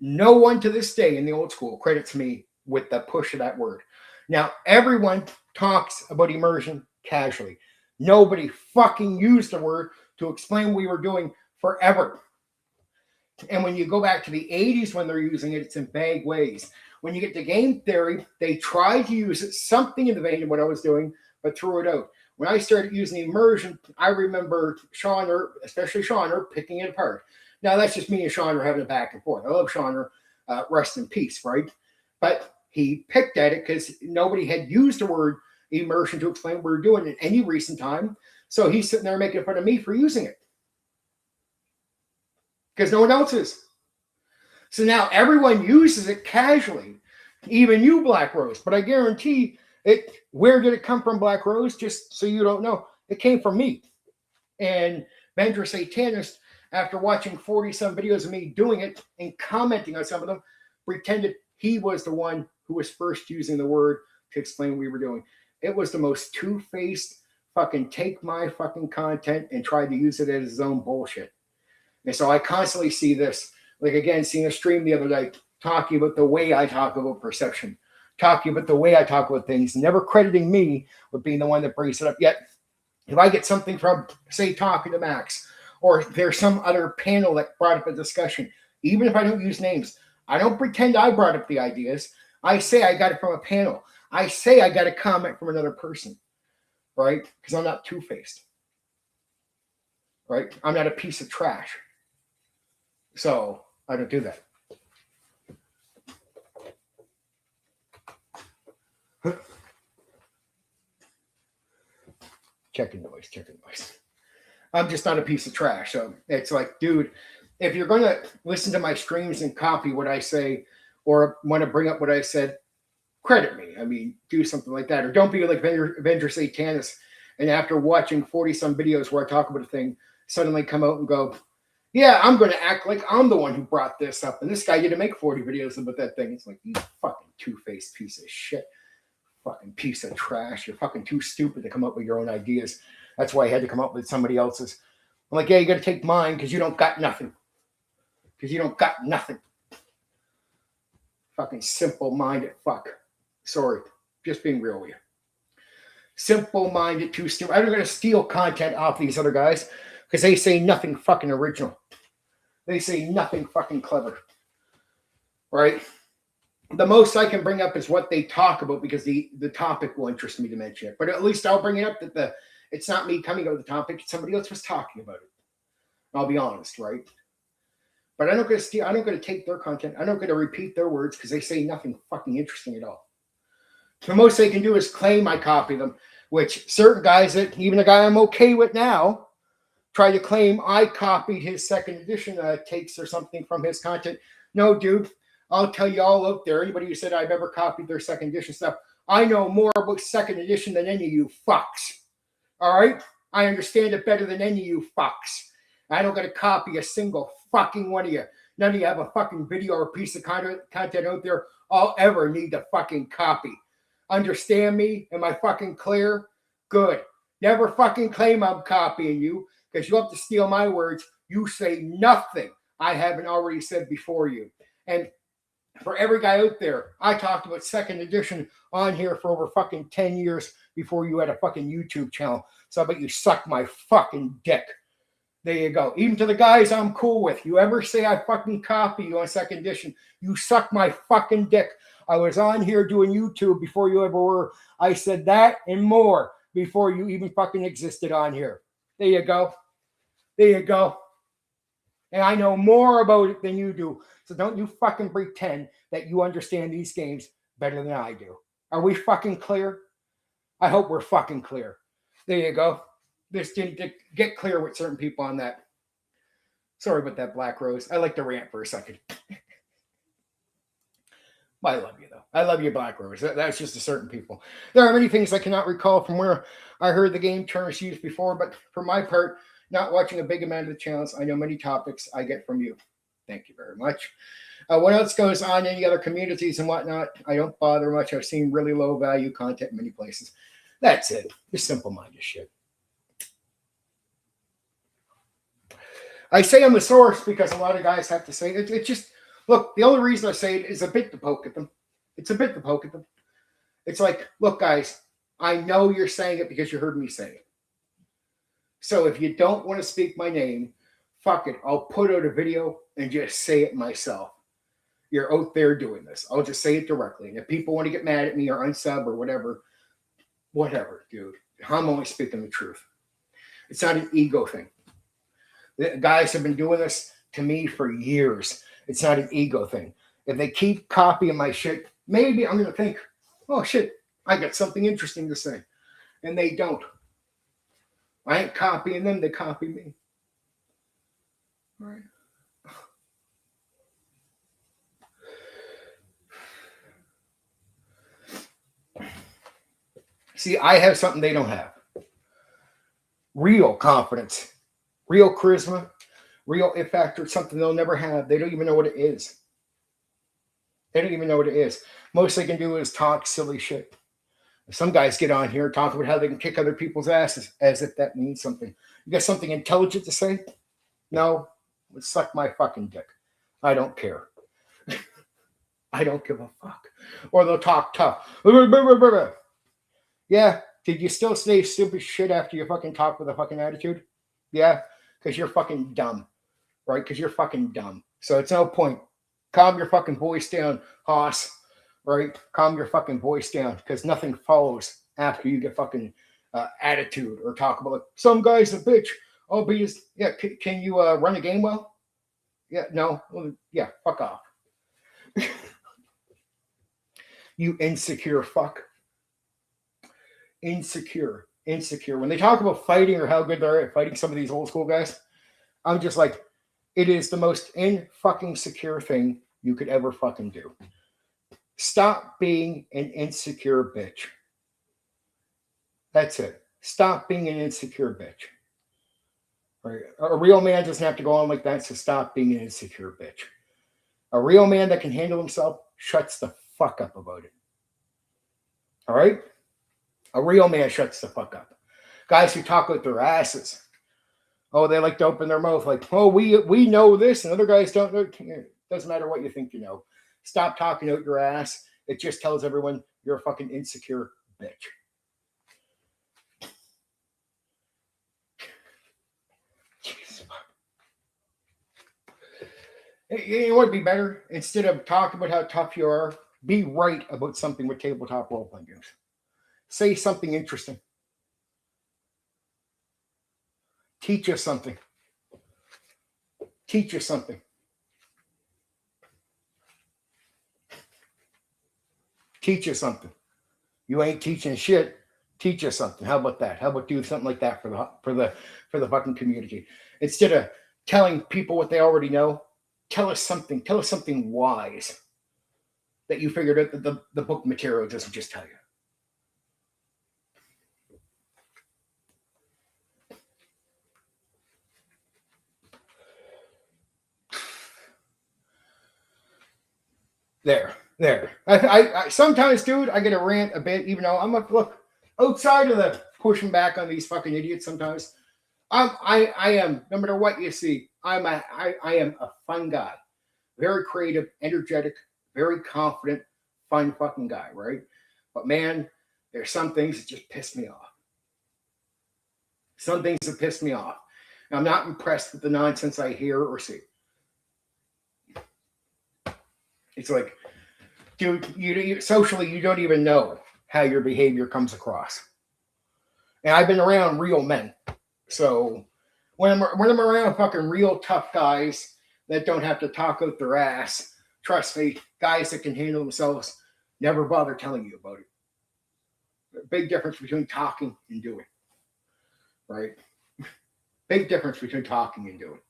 A: No one to this day in the old school credits me with the push of that word. Now, everyone talks about immersion casually. Nobody fucking used the word to explain what we were doing forever. And when you go back to the 80s when they're using it, it's in vague ways. When you get to game theory, they tried to use it, something in the vein of what I was doing, but threw it out. When I started using immersion, I remember especially Sean, picking it apart. Now, that's just me and Sean having a back and forth. I love Sean, rest in peace, right? But he picked at it because nobody had used the word immersion to explain what we were doing in any recent time. So he's sitting there making fun of me for using it. Because no one else is. So now everyone uses it casually, even you, Black Rose. But I guarantee it. Where did it come from, Black Rose? Just so you don't know, it came from me. And Vendor Satanist, after watching 40-some videos of me doing it and commenting on some of them, pretended he was the one who was first using the word to explain what we were doing. It was the most two-faced fucking take my fucking content and tried to use it as his own bullshit. And so I constantly see this, like again, seeing a stream the other day, talking about the way I talk about perception, talking about the way I talk about things, never crediting me with being the one that brings it up. Yet, if I get something from, say, Talking to Max, or there's some other panel that brought up a discussion, even if I don't use names, I don't pretend I brought up the ideas. I say I got it from a panel. I say I got a comment from another person, right? Because I'm not two-faced, right? I'm not a piece of trash. So I don't do that. Checking noise. I'm just not a piece of trash. So it's like, dude, if you're going to listen to my streams and copy what I say or want to bring up what I said, credit me. I mean, do something like that. Or don't be like Avenger Satanist and after watching 40-some videos where I talk about a thing, suddenly come out and go, yeah, I'm going to act like I'm the one who brought this up. And this guy didn't make 40 videos about that thing. It's like, you fucking two-faced piece of shit. Fucking piece of trash. You're fucking too stupid to come up with your own ideas. That's why I had to come up with somebody else's. I'm like, yeah, you got to take mine because you don't got nothing. Fucking simple-minded fuck. Sorry. Just being real with you. Simple-minded, too stupid. I'm going to steal content off these other guys because they say nothing fucking original. They say nothing fucking clever. Right? The most I can bring up is what they talk about because the topic will interest me to mention it. But at least I'll bring it up that it's not me coming up with the topic. Somebody else was talking about it. I'll be honest, right? But I'm not going to steal. I'm not going to take their content. I'm not going to repeat their words because they say nothing fucking interesting at all. The most they can do is claim I copy them, which certain guys, that even a guy I'm okay with now, try to claim I copied his second edition takes or something from his content. No, dude. I'll tell you all out there, anybody who said I've ever copied their second edition stuff, I know more about second edition than any of you fucks. All right? I understand it better than any of you fucks. I don't got to copy a single fucking one of you. None of you have a fucking video or piece of content out there I'll ever need to fucking copy. Understand me? Am I fucking clear? Good. Never fucking claim I'm copying you because you have to steal my words. You say nothing I haven't already said before you. And for every guy out there, I talked about second edition on here for over fucking 10 years before you had a fucking YouTube channel. So I bet you suck my fucking dick. There you go. Even to the guys I'm cool with. You ever say I fucking copy you on second edition, you suck my fucking dick. I was on here doing YouTube before you ever were. I said that and more before you even fucking existed on here. There you go. There you go. And I know more about it than you do. So don't you fucking pretend that you understand these games better than I do. Are we fucking clear? I hope we're fucking clear. There you go. This didn't get clear with certain people on that. Sorry about that, Black Rose. I like to rant for a second. I love you, though. I love you, Black Rose. That's just to certain people. There are many things I cannot recall from where I heard the game terms used before, but for my part, not watching a big amount of the channels. I know many topics I get from you. Thank you very much. What else goes on in any other communities and whatnot? I don't bother much. I've seen really low value content in many places. That's it. Just simple-minded shit. I say I'm the source because a lot of guys have to say it. It's just, look, the only reason I say it is a bit to poke at them. It's a bit to poke at them. It's like, look, guys, I know you're saying it because you heard me say it. So if you don't want to speak my name, fuck it. I'll put out a video and just say it myself. You're out there doing this. I'll just say it directly. And if people want to get mad at me or unsub or whatever, dude. I'm only speaking the truth. It's not an ego thing. The guys have been doing this to me for years. It's not an ego thing. If they keep copying my shit, maybe I'm going to think, oh, shit, I got something interesting to say. And they don't. I ain't copying them. They copy me. All right. See, I have something they don't have. Real confidence, real charisma, real it factor, something they'll never have. They don't even know what it is. They don't even know what it is. Most they can do is talk silly shit. Some guys get on here, talk about how they can kick other people's asses as if that means something. You got something intelligent to say? No, suck my fucking dick. I don't care. I don't give a fuck. Or they'll talk tough. Yeah, did you still say stupid shit after you fucking talk with a fucking attitude? Yeah, because you're fucking dumb, right? Because you're fucking dumb. So it's no point. Calm your fucking voice down, Hoss, right? Calm your fucking voice down because nothing follows after you get fucking attitude or talk about, like, some guy's a bitch. I'll be his, yeah, can you run a game well? Yeah, no, well, yeah, fuck off. You insecure fuck. Insecure. When they talk about fighting or how good they're at fighting some of these old school guys, I'm just like, it is the most fucking secure thing you could ever fucking do. Stop being an insecure bitch. That's it. Stop being an insecure bitch. Right? A real man doesn't have to go on like that, so stop being an insecure bitch. A real man that can handle himself shuts the fuck up about it. All right? A real man shuts the fuck up. Guys who talk with their asses. Oh, they like to open their mouth like, oh, we know this, and other guys don't know. It doesn't matter what you think you know. Stop talking out your ass. It just tells everyone you're a fucking insecure bitch. You know what would be better? Instead of talking about how tough you are, be right about something with tabletop role-playing games. Say something interesting. Teach us something. Teach us something. Teach us something. You ain't teaching shit. Teach us something. How about that? How about do something like that for the fucking community? Instead of telling people what they already know, tell us something. Tell us something wise that you figured out that the book material doesn't just tell you. There. I sometimes, dude, I get a rant a bit, even though I'm like, look, outside of the pushing back on these fucking idiots sometimes, I am, no matter what you see, I am a fun guy. Very creative, energetic, very confident, fun fucking guy, right? But man, there's some things that just piss me off. Some things that piss me off. I'm not impressed with the nonsense I hear or see. It's like, dude, you socially, you don't even know how your behavior comes across. And I've been around real men. So when I'm around fucking real tough guys that don't have to talk out their ass, trust me, guys that can handle themselves, never bother telling you about it. Big difference between talking and doing. Right? Big difference between talking and doing.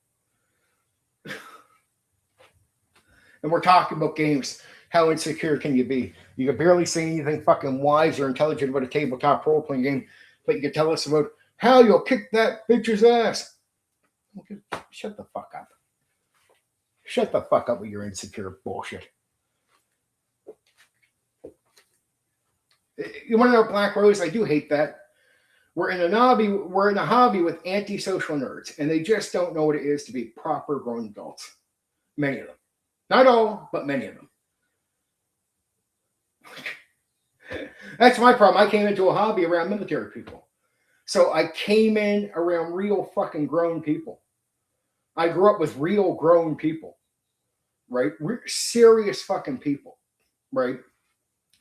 A: And we're talking about games. How insecure can you be? You can barely say anything fucking wise or intelligent about a tabletop role-playing game, but you can tell us about how you'll kick that bitch's ass. Shut the fuck up. Shut the fuck up with your insecure bullshit. You want to know Black Rose? I do hate that. We're in a hobby with antisocial nerds, and they just don't know what it is to be proper grown adults. Many of them. Not all, but many of them. That's my problem. I came into a hobby around military people. So I came in around real fucking grown people. I grew up with real grown people, right? Serious fucking people, right?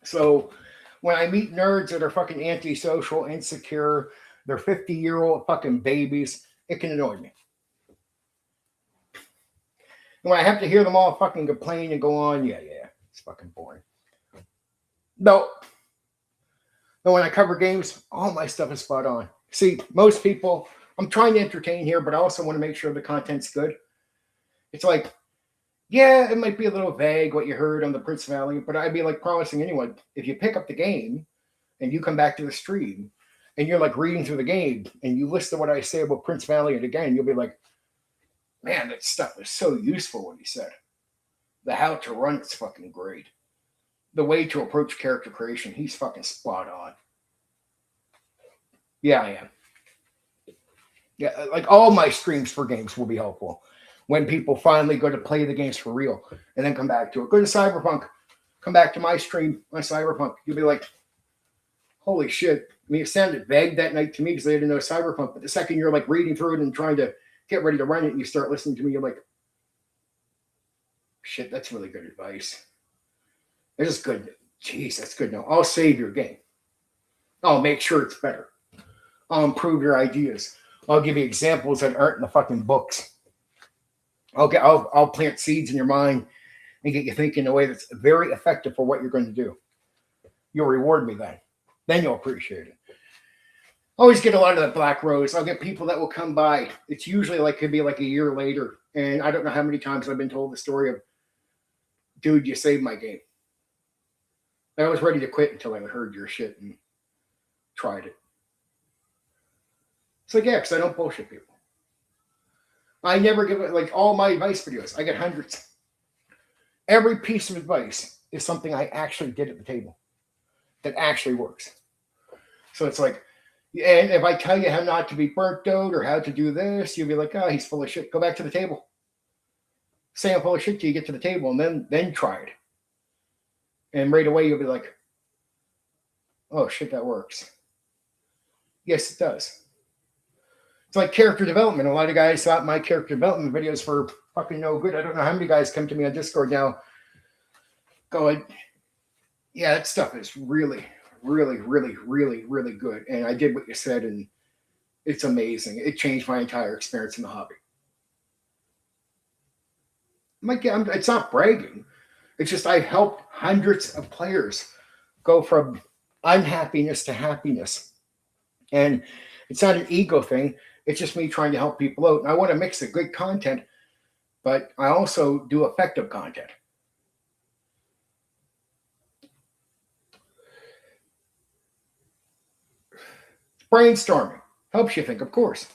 A: So when I meet nerds that are fucking antisocial, insecure, they're 50-year-old fucking babies, it can annoy me. And when I have to hear them all fucking complain and go on, yeah, it's fucking boring. No. And when I cover games, all my stuff is spot on. See, most people, I'm trying to entertain here, but I also want to make sure the content's good. It's like, yeah, it might be a little vague what you heard on the Prince Valiant, but I'd be like promising anyone, if you pick up the game and you come back to the stream and you're like reading through the game and you listen to what I say about Prince Valiant again, you'll be like, man, that stuff is so useful what he said. The how to run is fucking great. The way to approach character creation, he's fucking spot on. Yeah, I am. Yeah, like all my streams for games will be helpful when people finally go to play the games for real and then come back to it. Go to Cyberpunk, come back to my stream on Cyberpunk. You'll be like, holy shit. I mean, it sounded vague that night to me because they didn't know Cyberpunk, but the second you're like reading through it and trying to get ready to run it and you start listening to me, you're like, shit, that's really good advice. This is good. Jeez, that's good. No, I'll save your game. I'll make sure it's better. I'll improve your ideas. I'll give you examples that aren't in the fucking books. I'll plant seeds in your mind and get you thinking in a way that's very effective for what you're going to do. You'll reward me then. Then you'll appreciate it. I always get a lot of that Black Rose. I'll get people that will come by. It's usually like could be like a year later. And I don't know how many times I've been told the story of, dude, you saved my game. I was ready to quit until I heard your shit and tried it. It's like, yeah, because I don't bullshit people. I never give it, like all my advice videos, I get hundreds. Every piece of advice is something I actually did at the table that actually works. So it's like, and if I tell you how not to be burnt out or how to do this, you'll be like, oh, he's full of shit. Go back to the table. Say I'm full of shit till you get to the table and then try it. And right away, you'll be like, oh, shit, that works. Yes, it does. It's like character development. A lot of guys thought my character development videos were fucking no good. I don't know how many guys come to me on Discord now going, yeah, that stuff is really, really, really, really, really good. And I did what you said, and it's amazing. It changed my entire experience in the hobby. It's not bragging. It's just I've helped hundreds of players go from unhappiness to happiness. And it's not an ego thing. It's just me trying to help people out. And I want to mix the good content, but I also do effective content. Brainstorming helps you think, of course.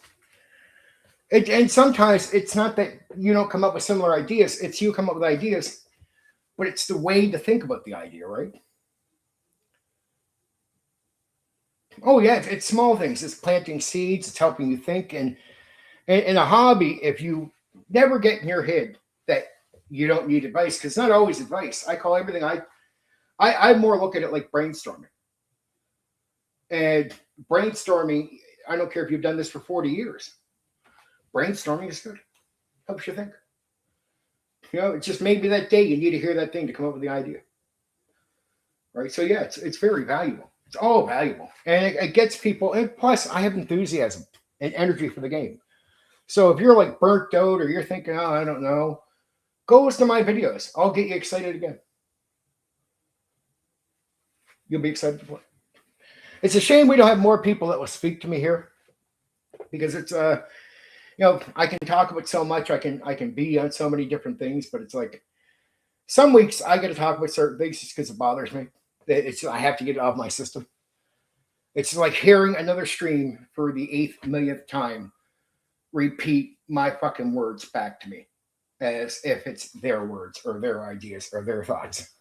A: And sometimes it's not that you don't come up with similar ideas. It's you come up with ideas, but it's the way to think about the idea, right? Oh, yeah, it's small things. It's planting seeds. It's helping you think. And in a hobby, if you never get in your head that you don't need advice, because it's not always advice. I call everything, I more look at it like brainstorming. And brainstorming, I don't care if you've done this for 40 years. Brainstorming is good. Helps you think. You know, it's just maybe that day you need to hear that thing to come up with the idea. Right? So, yeah, it's very valuable. It's all valuable. And it gets people, and plus I have enthusiasm and energy for the game. So if you're like burnt out or you're thinking, oh, I don't know, go listen to my videos. I'll get you excited again. You'll be excited to play. It's a shame we don't have more people that will speak to me here because it's, you know, I can talk about so much. I can be on so many different things, but it's like some weeks I get to talk about certain things just because it bothers me. I have to get it off my system. It's like hearing another stream for the 8th millionth time repeat my fucking words back to me as if it's their words or their ideas or their thoughts.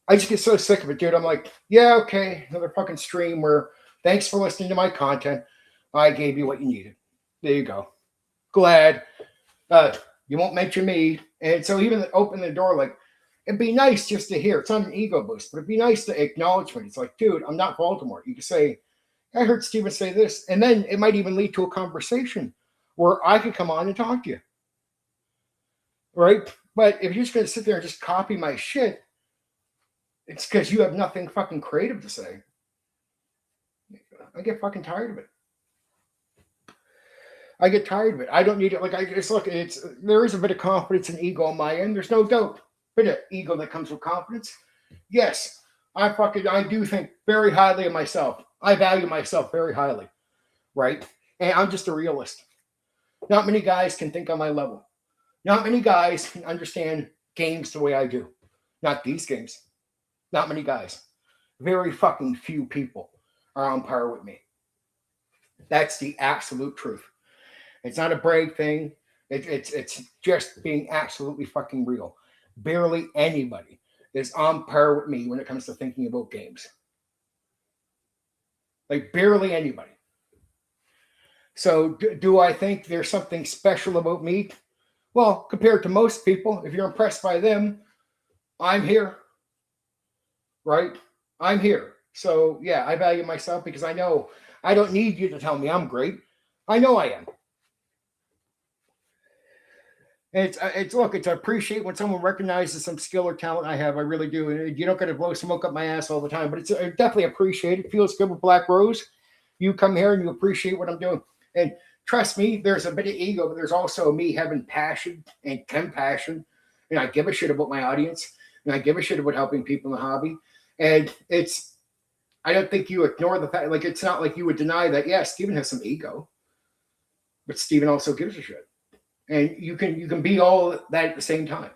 A: I just get so sick of it, dude. I'm like, yeah, okay, another fucking stream where thanks for listening to my content. I gave you what you needed. There you go. Glad. You won't mention me. And so even open the door, like, it'd be nice just to hear. It's not an ego boost, but it'd be nice to acknowledge me. It's like, dude, I'm not Baltimore. You can say, I heard Steven say this. And then it might even lead to a conversation where I could come on and talk to you. Right? But if you're just going to sit there and just copy my shit, it's because you have nothing fucking creative to say. I get fucking tired of it. I get tired of it. I don't need it. Like, there is a bit of confidence and ego on my end. There's no doubt. Bit of ego that comes with confidence. Yes, I do think very highly of myself. I value myself very highly, right? And I'm just a realist. Not many guys can think on my level. Not many guys can understand games the way I do. Not these games. Not many guys. Very fucking few people are on par with me. That's the absolute truth. It's not a brag thing. It's just being absolutely fucking real. Barely anybody is on par with me when it comes to thinking about games. Like, barely anybody. So do I think there's something special about me? Well, compared to most people, if you're impressed by them, I'm here. Right? I'm here. So, yeah, I value myself because I know I don't need you to tell me I'm great. I know I am. It's I appreciate when someone recognizes some skill or talent I have. I really do. And you don't got to blow smoke up my ass all the time, but it's definitely appreciate it. Feels good with Black Rose. You come here and you appreciate what I'm doing. And trust me, there's a bit of ego, but there's also me having passion and compassion. And I give a shit about my audience. And I give a shit about helping people in the hobby. And I don't think you ignore the fact, like, it's not like you would deny that, yeah, Steven has some ego, but Steven also gives a shit. And you can be all that at the same time.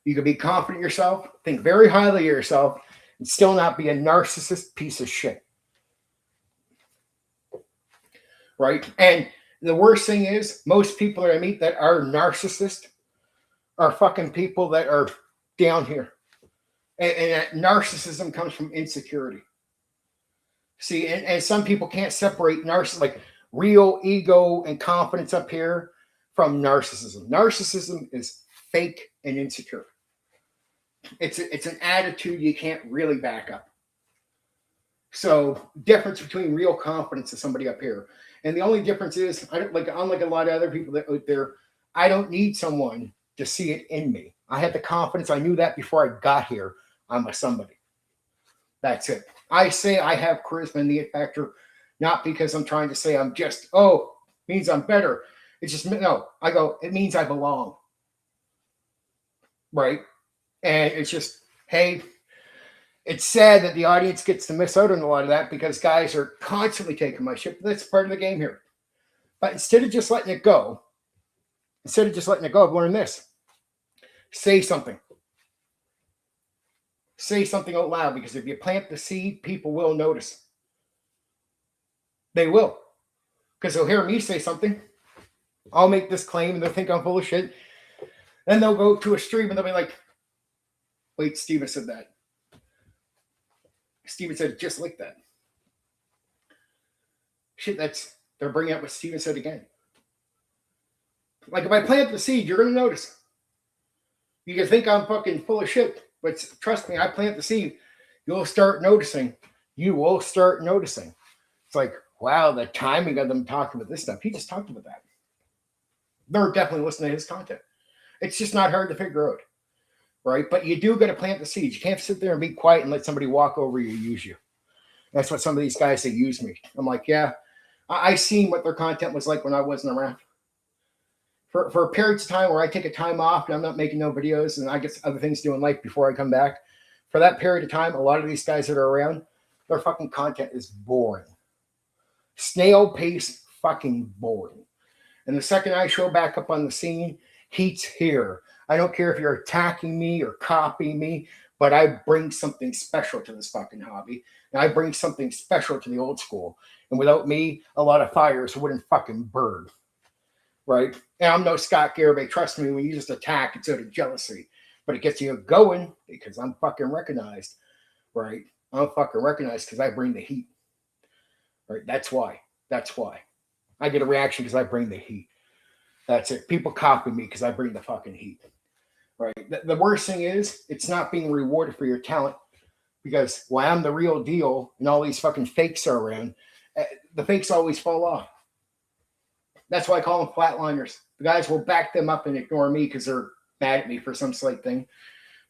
A: You can be confident in yourself, think very highly of yourself, and still not be a narcissist piece of shit. Right? And the worst thing is, most people that I meet that are narcissists are fucking people that are down here. And that narcissism comes from insecurity. See, and some people can't separate like real ego and confidence up here from narcissism. Narcissism is fake and insecure. It's an attitude you can't really back up. So, difference between real confidence and somebody up here. And the only difference is, unlike a lot of other people that out there, I don't need someone to see it in me. I had the confidence. I knew that before I got here. I'm a somebody. That's it. I say I have charisma and the it factor, not because I'm trying to say I'm just, means I'm better. It's just, no, I go, it means I belong. Right? And it's just, hey, it's sad that the audience gets to miss out on a lot of that because guys are constantly taking my shit. That's part of the game here. But instead of just letting it go, I've learned this. Say something. Say something out loud, because if you plant the seed, people will notice. They will. Because they'll hear me say something. I'll make this claim and they'll think I'm full of shit. Then they'll go to a stream and they'll be like, wait, Steven said that. Steven said it just like that. Shit, they're bringing up what Steven said again. Like, if I plant the seed, you're going to notice. You can think I'm fucking full of shit, but trust me, I plant the seed. You'll start noticing. You will start noticing. It's like, wow, the timing of them talking about this stuff. He just talked about that. They're definitely listening to his content. It's just not hard to figure out, right? But you do got to plant the seeds. You can't sit there and be quiet and let somebody walk over you and use you. That's what some of these guys that use me. I'm like, yeah, I seen what their content was like when I wasn't around. For periods of time where I take a time off and I'm not making no videos and I get other things to do in life before I come back, for that period of time, a lot of these guys that are around, their fucking content is boring. Snail pace, fucking boring. And the second I show back up on the scene, heat's here. I don't care if you're attacking me or copying me, but I bring something special to this fucking hobby. And I bring something special to the old school. And without me, a lot of fires wouldn't fucking burn. right? And I'm no Scott Garibay. Trust me, when you just attack, it's out of jealousy. But it gets you going because I'm fucking recognized, right? I'm fucking recognized because I bring the heat, right? That's why. That's why. I get a reaction because I bring the heat. That's it. People copy me because I bring the fucking heat, right? The worst thing is it's not being rewarded for your talent because while I'm the real deal and all these fucking fakes are around, the fakes always fall off. That's why I call them flatliners. The guys will back them up and ignore me because they're mad at me for some slight thing.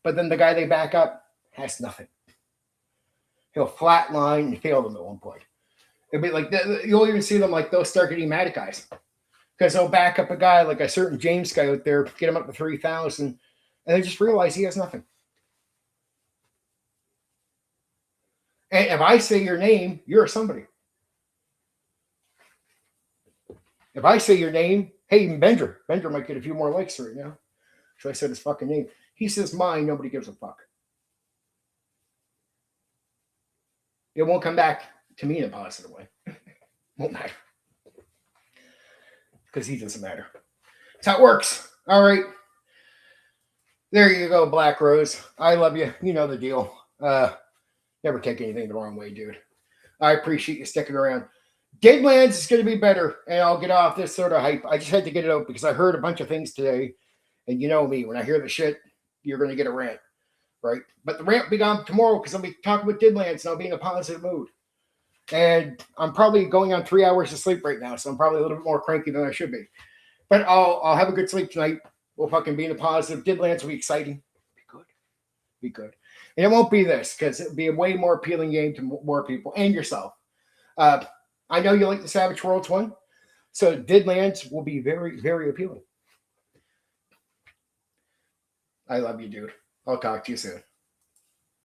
A: But then the guy they back up has nothing. He'll flatline and fail them at one point. It'll be like you'll even see them like they'll start getting mad at guys because they'll back up a guy like a certain James guy out there, get him up to 3,000, and they just realize he has nothing. And if I say your name, you're somebody. If I say your name, hey, even Bender might get a few more likes right now. So I said his fucking name. He says mine, nobody gives a fuck. It won't come back to me in a positive way. Won't matter. Because he doesn't matter. That's how it works. All right. There you go, Black Rose. I love you. You know the deal. Never take anything the wrong way, dude. I appreciate you sticking around. Deadlands is going to be better, and I'll get off this sort of hype. I just had to get it out because I heard a bunch of things today, and you know me. When I hear the shit, you're going to get a rant, right? But the rant will be gone tomorrow because I'll be talking about Deadlands, and I'll be in a positive mood. And I'm probably going on 3 hours of sleep right now, so I'm probably a little bit more cranky than I should be. But I'll have a good sleep tonight. We'll fucking be in a positive. Deadlands will be exciting. Be good. Be good. And it won't be this because it'll be a way more appealing game to more people and yourself. I know you like the Savage Worlds one, so Deadlands will be very, very appealing. I love you, dude. I'll talk to you soon.